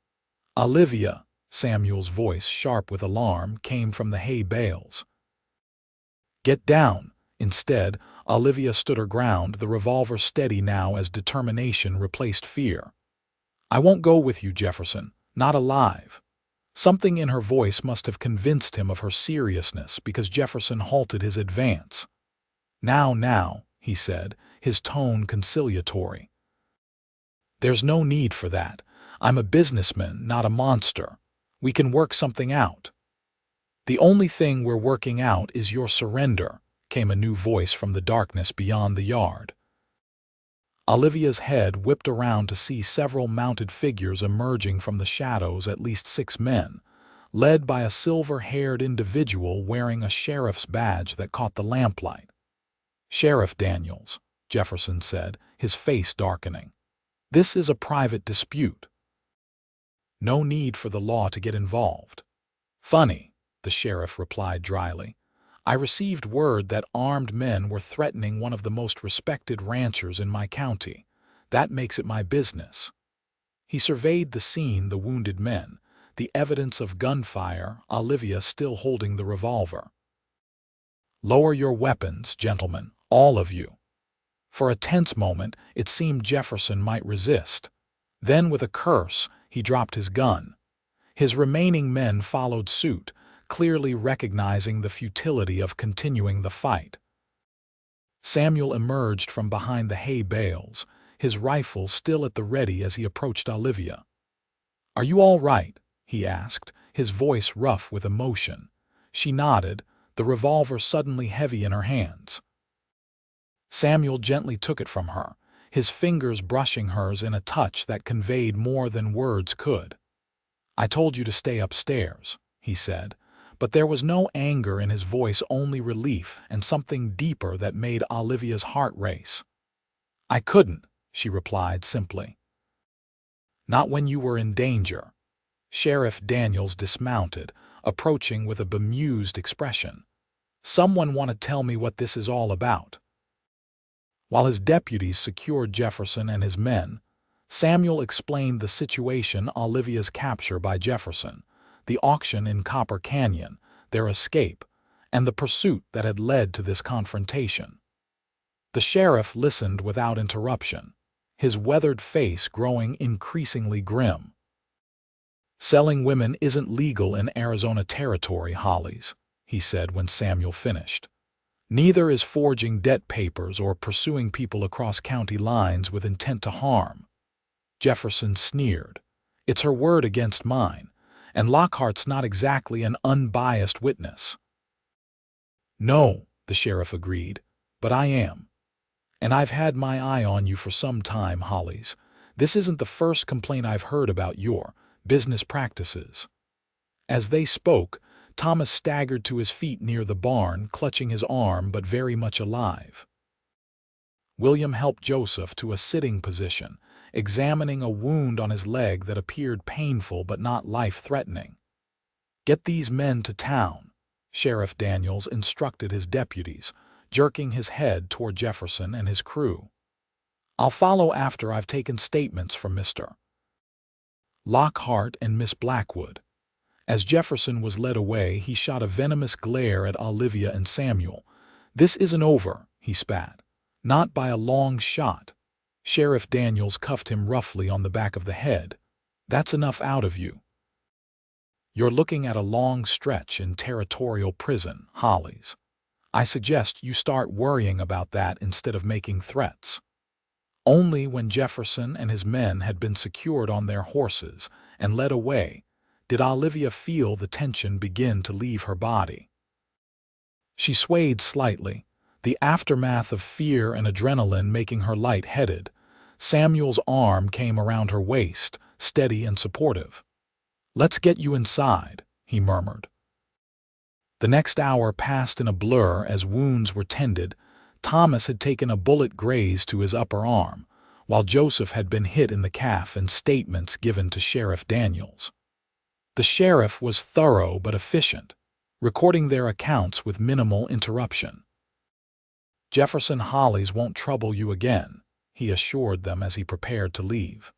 "Olivia," Samuel's voice, sharp with alarm, came from the hay bales. "Get down." Instead, Olivia stood her ground, the revolver steady now as determination replaced fear. "I won't go with you, Jefferson. Not alive." Something in her voice must have convinced him of her seriousness because Jefferson halted his advance. Now," he said, his tone conciliatory. "There's no need for that. I'm a businessman, not a monster. We can work something out." "The only thing we're working out is your surrender," came a new voice from the darkness beyond the yard. Olivia's head whipped around to see several mounted figures emerging from the shadows, at least 6 men, led by a silver-haired individual wearing a sheriff's badge that caught the lamplight. "Sheriff Daniels," Jefferson said, his face darkening. "This is a private dispute. No need for the law to get involved." "Funny," the sheriff replied dryly. "I received word that armed men were threatening one of the most respected ranchers in my county. That makes it my business." He surveyed the scene, the wounded men, the evidence of gunfire, Olivia still holding the revolver. Lower your weapons, gentlemen, all of you." For a tense moment, it seemed Jefferson might resist. Then, with a curse, he dropped his gun. His remaining men followed suit, clearly recognizing the futility of continuing the fight. Samuel emerged from behind the hay bales, his rifle still at the ready as he approached Olivia. "Are you all right?" he asked, his voice rough with emotion. She nodded, the revolver suddenly heavy in her hands. Samuel gently took it from her, his fingers brushing hers in a touch that conveyed more than words could. "I told you to stay upstairs," he said, but there was no anger in his voice, only relief and something deeper that made Olivia's heart race. "I couldn't," she replied simply. "Not when you were in danger." Sheriff Daniels dismounted, approaching with a bemused expression. "Someone want to tell me what this is all about?" While his deputies secured Jefferson and his men, Samuel explained the situation: Olivia's capture by Jefferson, the auction in Copper Canyon, their escape, and the pursuit that had led to this confrontation. The sheriff listened without interruption, his weathered face growing increasingly grim. "Selling women isn't legal in Arizona territory, Hollies," he said when Samuel finished. "Neither is forging debt papers or pursuing people across county lines with intent to harm." Jefferson sneered. "It's her word against mine, and Lockhart's not exactly an unbiased witness." "No," the sheriff agreed, "but I am. And I've had my eye on you for some time, Hollies. This isn't the first complaint I've heard about your business practices." As they spoke, Thomas staggered to his feet near the barn, clutching his arm but very much alive. William helped Joseph to a sitting position, examining a wound on his leg that appeared painful but not life-threatening. "Get these men to town," Sheriff Daniels instructed his deputies, jerking his head toward Jefferson and his crew. "I'll follow after I've taken statements from Mr. Lockhart and Miss Blackwood." As Jefferson was led away, he shot a venomous glare at Olivia and Samuel. "This isn't over," he spat. "Not by a long shot." Sheriff Daniels cuffed him roughly on the back of the head. "That's enough out of you. You're looking at a long stretch in territorial prison, Hollies. I suggest you start worrying about that instead of making threats." Only when Jefferson and his men had been secured on their horses and led away did Olivia feel the tension begin to leave her body. She swayed slightly, the aftermath of fear and adrenaline making her light-headed. Samuel's arm came around her waist, steady and supportive. "Let's get you inside," he murmured. The next hour passed in a blur as wounds were tended. Thomas had taken a bullet graze to his upper arm, while Joseph had been hit in the calf, and statements given to Sheriff Daniels. The sheriff was thorough but efficient, recording their accounts with minimal interruption. "Jefferson Hollies won't trouble you again," he assured them as he prepared to leave.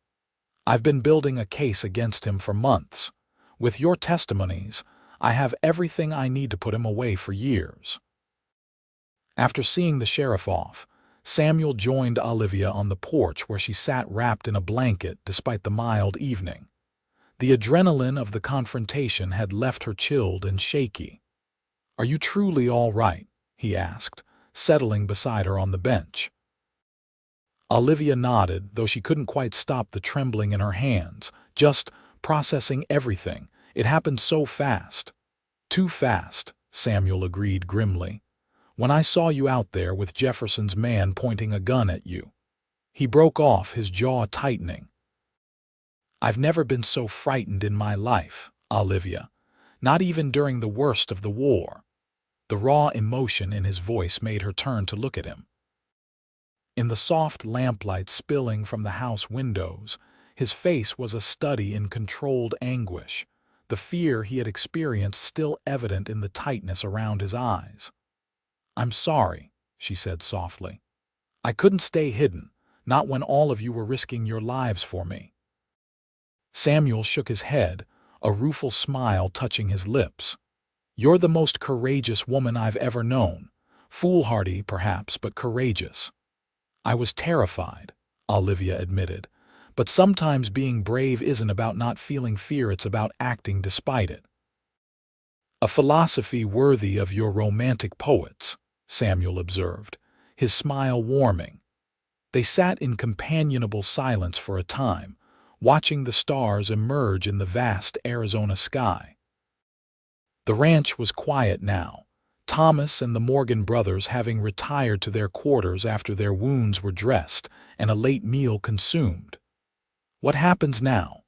"I've been building a case against him for months. With your testimonies, I have everything I need to put him away for years." After seeing the sheriff off, Samuel joined Olivia on the porch where she sat wrapped in a blanket despite the mild evening. The adrenaline of the confrontation had left her chilled and shaky. "Are you truly all right?" he asked, settling beside her on the bench. Olivia nodded, though she couldn't quite stop the trembling in her hands, just processing everything. It happened so fast. "Too fast," Samuel agreed grimly. "When I saw you out there with Jefferson's man pointing a gun at you." He broke off, his jaw tightening. "I've never been so frightened in my life, Olivia, not even during the worst of the war." The raw emotion in his voice made her turn to look at him. In the soft lamplight spilling from the house windows, his face was a study in controlled anguish, the fear he had experienced still evident in the tightness around his eyes. "I'm sorry," she said softly. "I couldn't stay hidden, not when all of you were risking your lives for me." Samuel shook his head, a rueful smile touching his lips. "You're the most courageous woman I've ever known, Foolhardy, perhaps, but courageous. I was terrified, Olivia admitted. But sometimes being brave isn't about not feeling fear, it's about acting despite it. A philosophy worthy of your romantic poets, Samuel observed, his smile warming. They sat in companionable silence for a time, watching the stars emerge in the vast Arizona sky. The ranch was quiet now, Thomas and the Morgan brothers having retired to their quarters after their wounds were dressed and a late meal consumed. "What happens now?"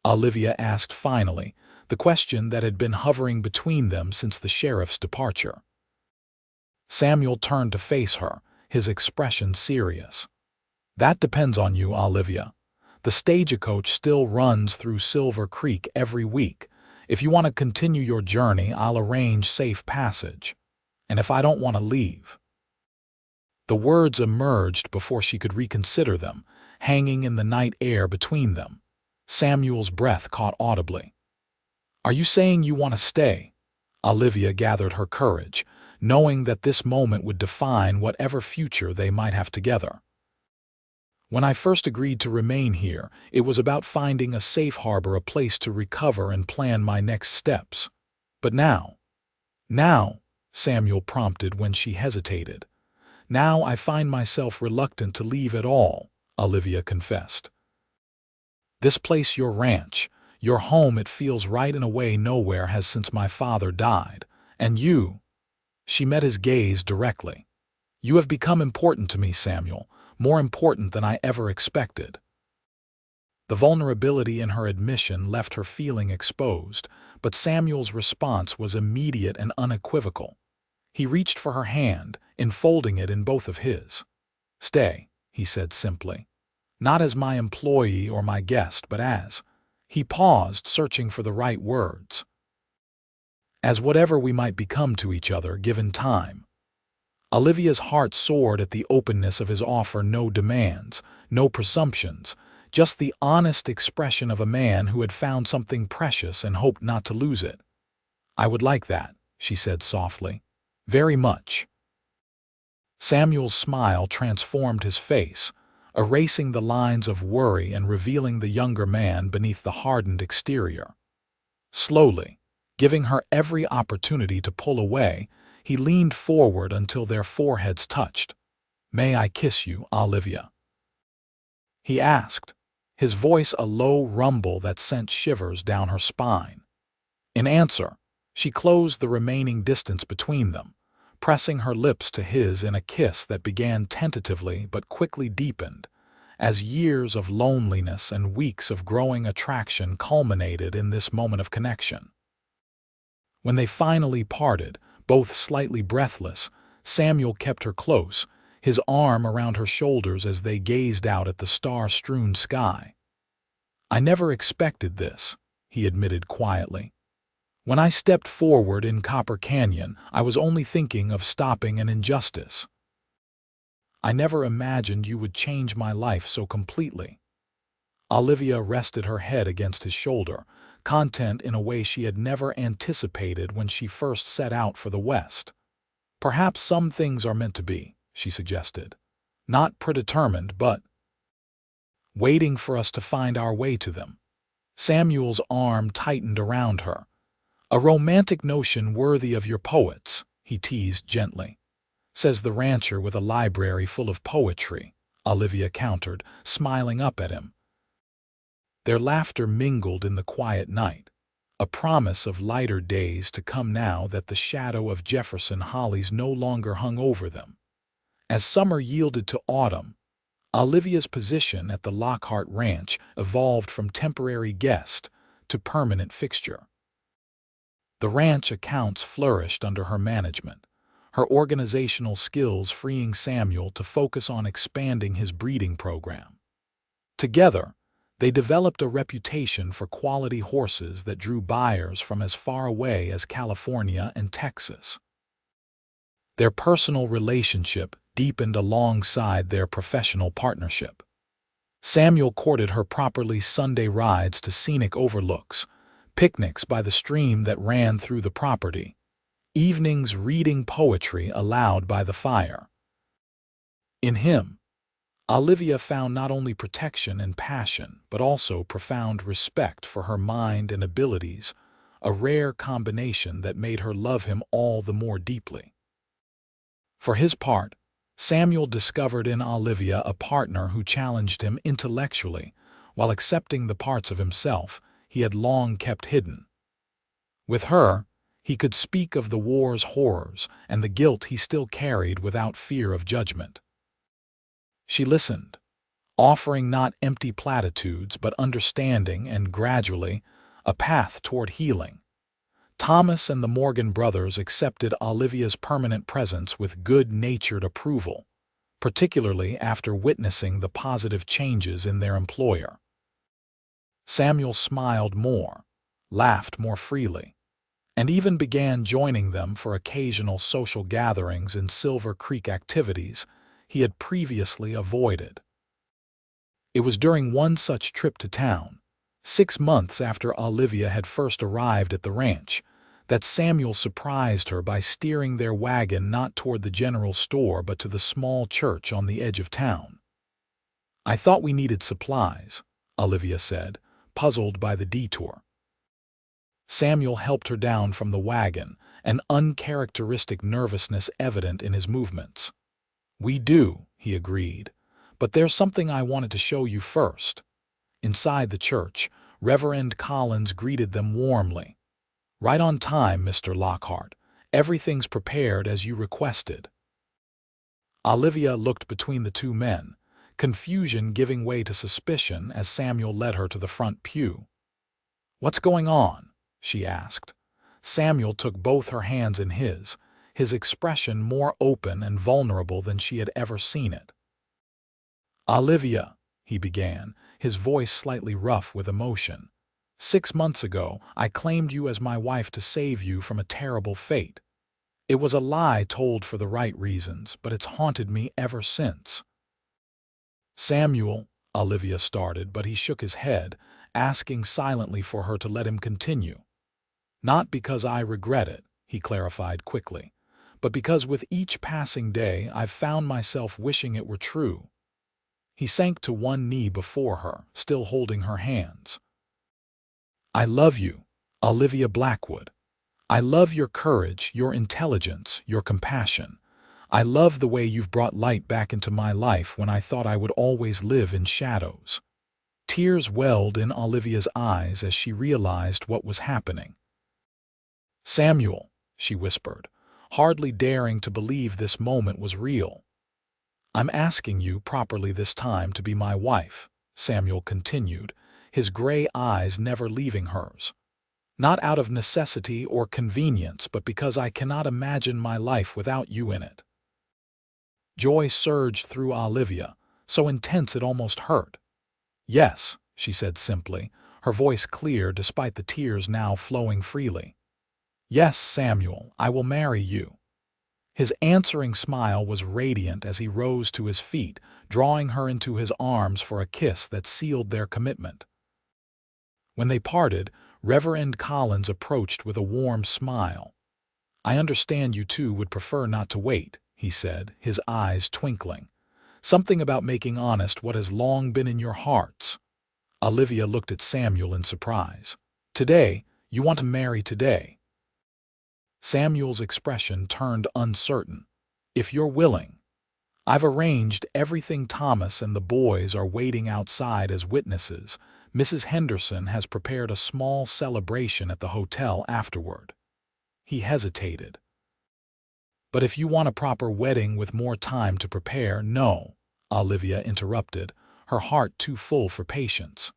Olivia asked finally, the question that had been hovering between them since the sheriff's departure. Samuel turned to face her, his expression serious. "That depends on you, Olivia. The stagecoach still runs through Silver Creek every week. If you want to continue your journey, I'll arrange safe passage. And if I don't want to leave—" The words emerged before she could reconsider them, hanging in the night air between them. Samuel's breath caught audibly. "Are you saying you want to stay?" Olivia gathered her courage, knowing that this moment would define whatever future they might have together. "When I first agreed to remain here, it was about finding a safe harbor, a place to recover and plan my next steps. But now—" "Now," Samuel prompted when she hesitated. "Now I find myself reluctant to leave at all," Olivia confessed. "This place, your ranch, your home, it feels right in a way nowhere has since my father died. And you—" She met his gaze directly. "You have become important to me, Samuel, more important than I ever expected." The vulnerability in her admission left her feeling exposed, but Samuel's response was immediate and unequivocal. He reached for her hand, enfolding it in both of his. "Stay," he said simply. "Not as my employee or my guest, but as—" He paused, searching for the right words. "As whatever we might become to each other, given time." Olivia's heart soared at the openness of his offer. No demands, no presumptions, just the honest expression of a man who had found something precious and hoped not to lose it. "I would like that," she said softly. "Very much." Samuel's smile transformed his face, erasing the lines of worry and revealing the younger man beneath the hardened exterior. Slowly, giving her every opportunity to pull away, he leaned forward until their foreheads touched. "May I kiss you, Olivia?" he asked, his voice a low rumble that sent shivers down her spine. In answer, she closed the remaining distance between them, pressing her lips to his in a kiss that began tentatively but quickly deepened, as years of loneliness and weeks of growing attraction culminated in this moment of connection. When they finally parted, both slightly breathless, Samuel kept her close, his arm around her shoulders as they gazed out at the star-strewn sky. "I never expected this," he admitted quietly. "When I stepped forward in Copper Canyon, I was only thinking of stopping an injustice. I never imagined you would change my life so completely." Olivia rested her head against his shoulder, content in a way she had never anticipated when she first set out for the West. "Perhaps some things are meant to be," she suggested. "Not predetermined, but waiting for us to find our way to them." Samuel's arm tightened around her. "A romantic notion worthy of your poets," he teased gently. "Says the rancher with a library full of poetry," Olivia countered, smiling up at him. Their laughter mingled in the quiet night, a promise of lighter days to come now that the shadow of Jefferson hollies no longer hung over them. As summer yielded to autumn, Olivia's position at the Lockhart ranch evolved from temporary guest to permanent fixture. The ranch accounts flourished under her management, her organizational skills freeing Samuel to focus on expanding his breeding program. Together, they developed a reputation for quality horses that drew buyers from as far away as California and Texas. Their personal relationship deepened alongside their professional partnership. Samuel courted her properly Sunday rides to scenic overlooks, picnics by the stream that ran through the property, evenings reading poetry aloud by the fire. In him, Olivia found not only protection and passion, but also profound respect for her mind and abilities, a rare combination that made her love him all the more deeply. For his part, Samuel discovered in Olivia a partner who challenged him intellectually while accepting the parts of himself he had long kept hidden. With her, he could speak of the war's horrors and the guilt he still carried without fear of judgment. She listened, offering not empty platitudes but understanding and, gradually, a path toward healing. Thomas and the Morgan brothers accepted Olivia's permanent presence with good-natured approval, particularly after witnessing the positive changes in their employer. Samuel smiled more, laughed more freely, and even began joining them for occasional social gatherings and Silver Creek activities he had previously avoided. It was during one such trip to town, 6 months after Olivia had first arrived at the ranch, that Samuel surprised her by steering their wagon not toward the general store but to the small church on the edge of town. "I thought we needed supplies," Olivia said, puzzled by the detour. Samuel helped her down from the wagon, an uncharacteristic nervousness evident in his movements. "We do," he agreed, "but there's something I wanted to show you first." Inside the church, Reverend Collins greeted them warmly. "Right on time, Mr. Lockhart. Everything's prepared as you requested." Olivia looked between the two men, confusion giving way to suspicion as Samuel led her to the front pew. "What's going on?" she asked. Samuel took both her hands in his expression more open and vulnerable than she had ever seen it. "Olivia," he began, his voice slightly rough with emotion, "6 months ago, I claimed you as my wife to save you from a terrible fate. It was a lie told for the right reasons, but it's haunted me ever since." "Samuel," Olivia started, but he shook his head, asking silently for her to let him continue. "Not because I regret it," he clarified quickly, "but because with each passing day I've found myself wishing it were true." He sank to one knee before her, still holding her hands. "I love you, Olivia Blackwood. I love your courage, your intelligence, your compassion. I love the way you've brought light back into my life when I thought I would always live in shadows." Tears welled in Olivia's eyes as she realized what was happening. "Samuel," she whispered, hardly daring to believe this moment was real. "I'm asking you properly this time to be my wife," Samuel continued, his gray eyes never leaving hers. "Not out of necessity or convenience, but because I cannot imagine my life without you in it." Joy surged through Olivia, so intense it almost hurt. "Yes," she said simply, her voice clear despite the tears now flowing freely. "Yes, Samuel, I will marry you." His answering smile was radiant as he rose to his feet, drawing her into his arms for a kiss that sealed their commitment. When they parted, Reverend Collins approached with a warm smile. "I understand you two would prefer not to wait," he said, his eyes twinkling. "Something about making honest what has long been in your hearts." Olivia looked at Samuel in surprise. "Today? You want to marry today?" Samuel's expression turned uncertain. "If you're willing. I've arranged everything. Thomas and the boys are waiting outside as witnesses. Mrs. Henderson has prepared a small celebration at the hotel afterward." He hesitated. "But if you want a proper wedding with more time to prepare—" "No," Olivia interrupted, her heart too full for patience.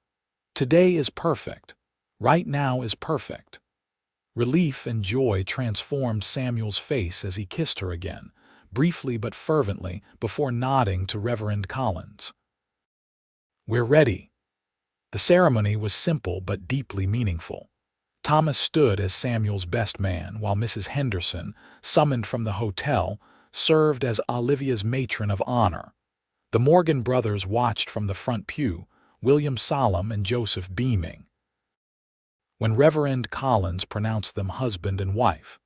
"Today is perfect. Right now is perfect." Relief and joy transformed Samuel's face as he kissed her again, briefly but fervently, before nodding to Reverend Collins. "We're ready." The ceremony was simple but deeply meaningful. Thomas stood as Samuel's best man, while Mrs. Henderson, summoned from the hotel, served as Olivia's matron of honor. The Morgan brothers watched from the front pew, William solemn and Joseph beaming. When Reverend Collins pronounced them husband and wife,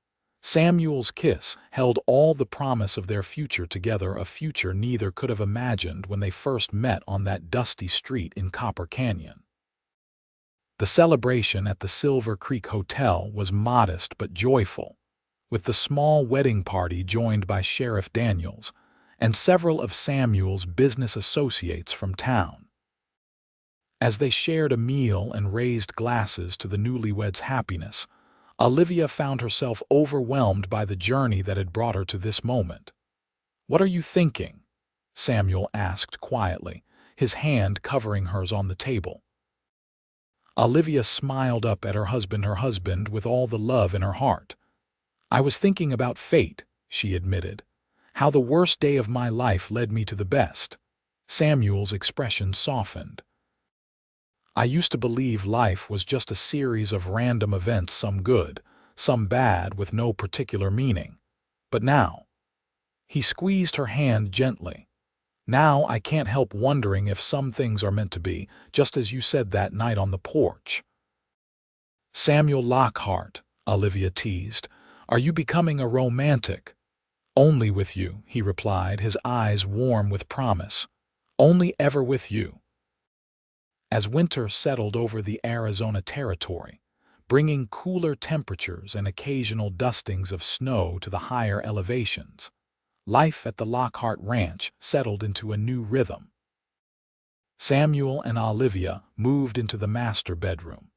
Samuel's kiss held all the promise of their future together, a future neither could have imagined when they first met on that dusty street in Copper Canyon. The celebration at the Silver Creek Hotel was modest but joyful, with the small wedding party joined by Sheriff Daniels and several of Samuel's business associates from town. As they shared a meal and raised glasses to the newlyweds' happiness, Olivia found herself overwhelmed by the journey that had brought her to this moment. "What are you thinking?" Samuel asked quietly, his hand covering hers on the table. Olivia smiled up at her husband with all the love in her heart. "I was thinking about fate," she admitted. "How the worst day of my life led me to the best." Samuel's expression softened. "I used to believe life was just a series of random events, some good, some bad, with no particular meaning. But now—" he squeezed her hand gently. "Now I can't help wondering if some things are meant to be, just as you said that night on the porch." "Samuel Lockhart," Olivia teased, "are you becoming a romantic?" "Only with you," he replied, his eyes warm with promise. "Only ever with you." As winter settled over the Arizona territory, bringing cooler temperatures and occasional dustings of snow to the higher elevations, life at the Lockhart Ranch settled into a new rhythm. Samuel and Olivia moved into the master bedroom,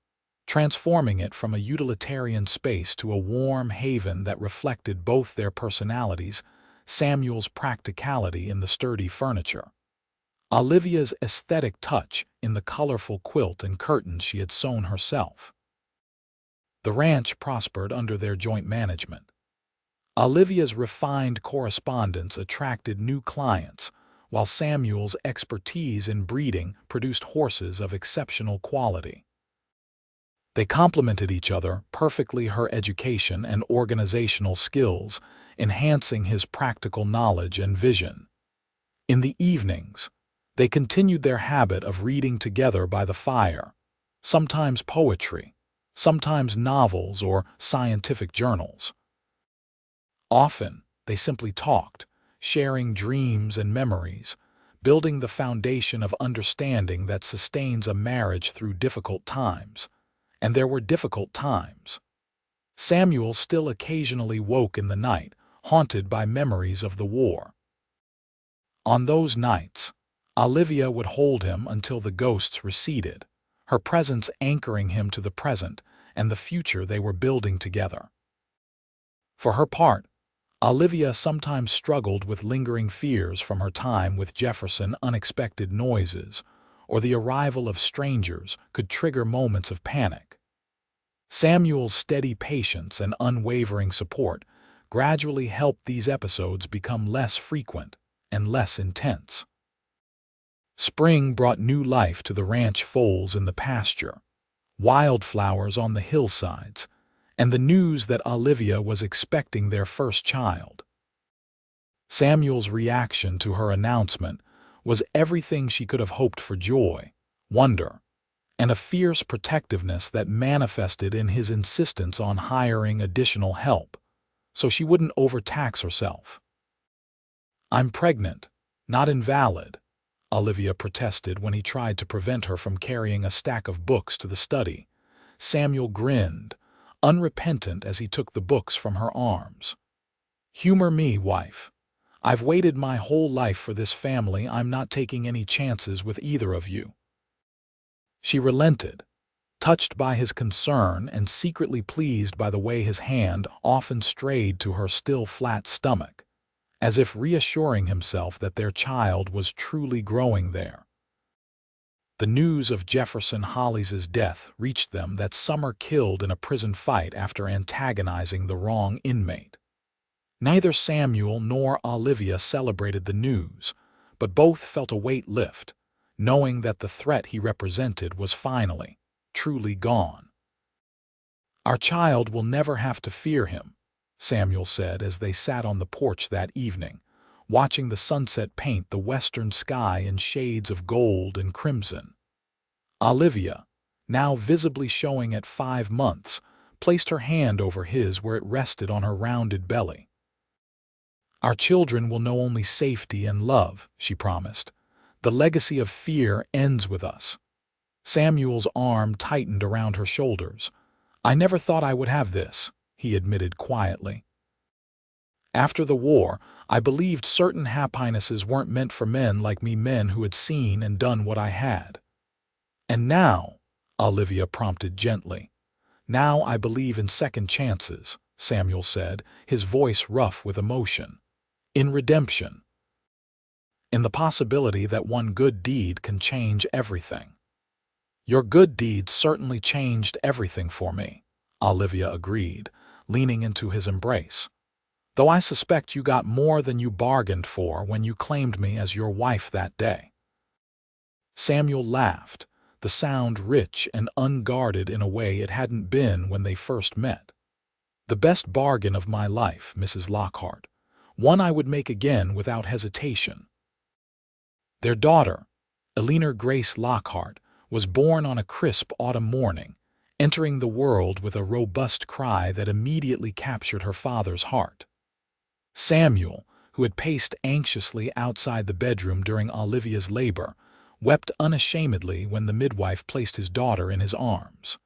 transforming it from a utilitarian space to a warm haven that reflected both their personalities, Samuel's practicality in the sturdy furniture, Olivia's aesthetic touch in the colorful quilt and curtains she had sewn herself. The ranch prospered under their joint management. Olivia's refined correspondence attracted new clients, while Samuel's expertise in breeding produced horses of exceptional quality. They complemented each other perfectly, her education and organizational skills enhancing his practical knowledge and vision. In the evenings, they continued their habit of reading together by the fire, sometimes poetry, sometimes novels or scientific journals. Often, they simply talked, sharing dreams and memories, building the foundation of understanding that sustains a marriage through difficult times. And there were difficult times. Samuel still occasionally woke in the night, haunted by memories of the war. On those nights, Olivia would hold him until the ghosts receded, her presence anchoring him to the present and the future they were building together. For her part, Olivia sometimes struggled with lingering fears from her time with Jefferson. Unexpected noises, or the arrival of strangers, could trigger moments of panic. Samuel's steady patience and unwavering support gradually helped these episodes become less frequent and less intense. Spring brought new life to the ranch foals in the pasture, wildflowers on the hillsides, and the news that Olivia was expecting their first child. Samuel's reaction to her announcement was everything she could have hoped for: joy, wonder, and a fierce protectiveness that manifested in his insistence on hiring additional help, so she wouldn't overtax herself. "I'm pregnant, not invalid," Olivia protested when he tried to prevent her from carrying a stack of books to the study. Samuel grinned, unrepentant, as he took the books from her arms. "Humor me, wife. I've waited my whole life for this family. I'm not taking any chances with either of you." She relented, touched by his concern and secretly pleased by the way his hand often strayed to her still flat stomach, as if reassuring himself that their child was truly growing there. The news of Jefferson Hollis's death reached them that summer, killed in a prison fight after antagonizing the wrong inmate. Neither Samuel nor Olivia celebrated the news, but both felt a weight lift, knowing that the threat he represented was finally, truly gone. "Our child will never have to fear him," Samuel said as they sat on the porch that evening, watching the sunset paint the western sky in shades of gold and crimson. Olivia, now visibly showing at 5 months, placed her hand over his where it rested on her rounded belly. "Our children will know only safety and love," she promised. "The legacy of fear ends with us." Samuel's arm tightened around her shoulders. "I never thought I would have this," he admitted quietly. "After the war, I believed certain happinesses weren't meant for men like me, men who had seen and done what I had. And now," Olivia prompted gently. "Now I believe in second chances," Samuel said, his voice rough with emotion. "In redemption. In the possibility that one good deed can change everything." "Your good deeds certainly changed everything for me," Olivia agreed, leaning into his embrace. "Though I suspect you got more than you bargained for when you claimed me as your wife that day." Samuel laughed, the sound rich and unguarded in a way it hadn't been when they first met. "The best bargain of my life, Mrs. Lockhart. One I would make again without hesitation." Their daughter, Eleanor Grace Lockhart, was born on a crisp autumn morning, entering the world with a robust cry that immediately captured her father's heart. Samuel, who had paced anxiously outside the bedroom during Olivia's labor, wept unashamedly when the midwife placed his daughter in his arms.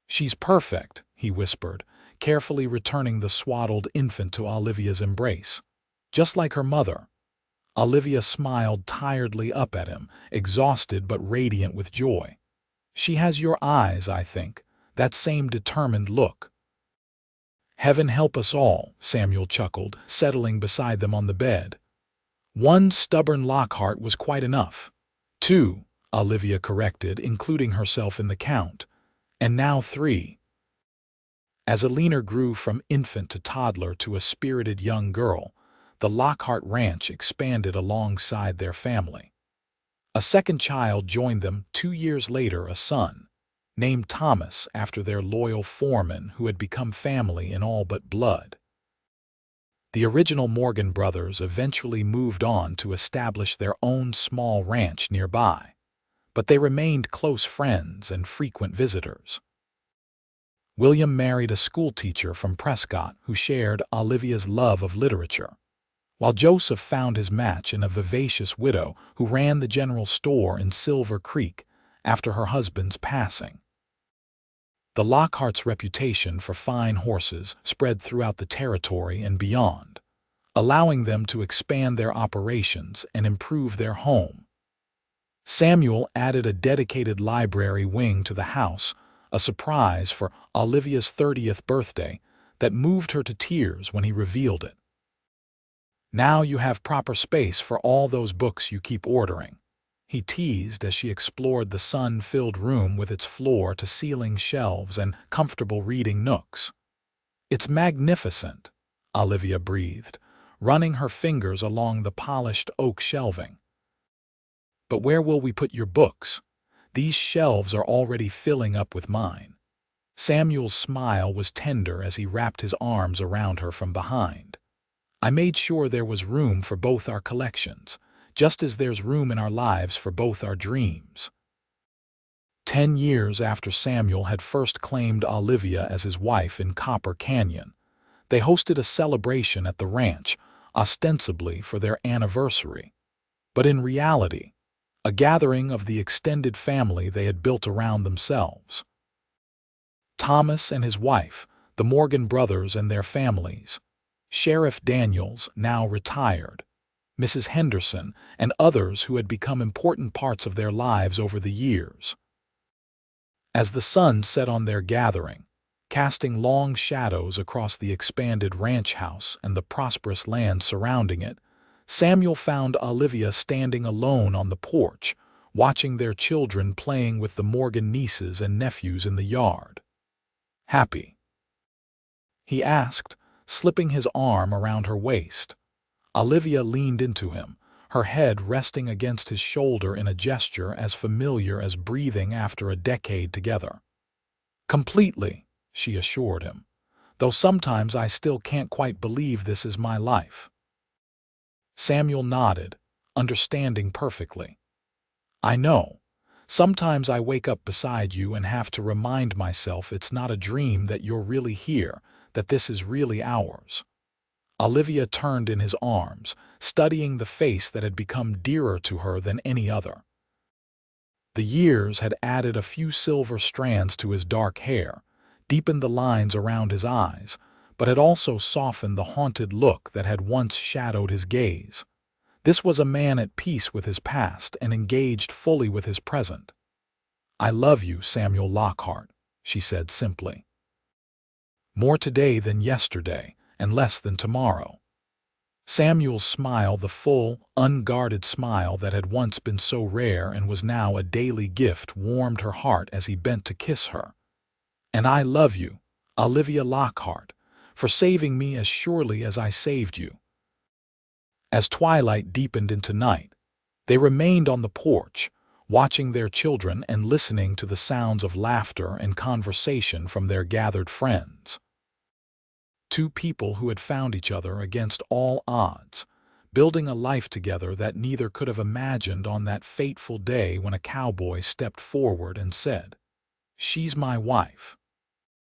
"She's perfect," he whispered, carefully returning the swaddled infant to Olivia's embrace. "Just like her mother." Olivia smiled tiredly up at him, exhausted but radiant with joy. "She has your eyes, I think, that same determined look." "Heaven help us all," Samuel chuckled, settling beside them on the bed. "One stubborn Lockhart was quite enough." "Two," Olivia corrected, including herself in the count. "And now 3. As Eleanor grew from infant to toddler to a spirited young girl, the Lockhart Ranch expanded alongside their family. A second child joined them 2 years later, a son, named Thomas after their loyal foreman who had become family in all but blood. The original Morgan brothers eventually moved on to establish their own small ranch nearby, but they remained close friends and frequent visitors. William married a schoolteacher from Prescott who shared Olivia's love of literature, while Joseph found his match in a vivacious widow who ran the general store in Silver Creek after her husband's passing. The Lockharts' reputation for fine horses spread throughout the territory and beyond, allowing them to expand their operations and improve their home. Samuel added a dedicated library wing to the house, a surprise for Olivia's 30th birthday that moved her to tears when he revealed it. "Now you have proper space for all those books you keep ordering," he teased as she explored the sun-filled room with its floor-to-ceiling shelves and comfortable reading nooks. "It's magnificent," Olivia breathed, running her fingers along the polished oak shelving. "But where will we put your books? These shelves are already filling up with mine." Samuel's smile was tender as he wrapped his arms around her from behind. "I made sure there was room for both our collections, just as there's room in our lives for both our dreams." 10 years after Samuel had first claimed Olivia as his wife in Copper Canyon, they hosted a celebration at the ranch, ostensibly for their anniversary, but in reality, a gathering of the extended family they had built around themselves. Thomas and his wife, the Morgan brothers and their families, Sheriff Daniels, now retired, Mrs. Henderson, and others who had become important parts of their lives over the years. As the sun set on their gathering, casting long shadows across the expanded ranch house and the prosperous land surrounding it, Samuel found Olivia standing alone on the porch, watching their children playing with the Morgan nieces and nephews in the yard. "Happy?" he asked, slipping his arm around her waist. Olivia leaned into him, her head resting against his shoulder in a gesture as familiar as breathing after a decade together. "Completely," she assured him, "though sometimes I still can't quite believe this is my life." Samuel nodded, understanding perfectly. "I know. Sometimes I wake up beside you and have to remind myself it's not a dream, that you're really here, that this is really ours." Olivia turned in his arms, studying the face that had become dearer to her than any other. The years had added a few silver strands to his dark hair, deepened the lines around his eyes, but had also softened the haunted look that had once shadowed his gaze. This was a man at peace with his past and engaged fully with his present. "I love you, Samuel Lockhart," she said simply. "More today than yesterday, and less than tomorrow." Samuel's smile, the full, unguarded smile that had once been so rare and was now a daily gift, warmed her heart as he bent to kiss her. "And I love you, Olivia Lockhart, for saving me as surely as I saved you." As twilight deepened into night, they remained on the porch, watching their children and listening to the sounds of laughter and conversation from their gathered friends. Two people who had found each other against all odds, building a life together that neither could have imagined on that fateful day when a cowboy stepped forward and said, "She's my wife."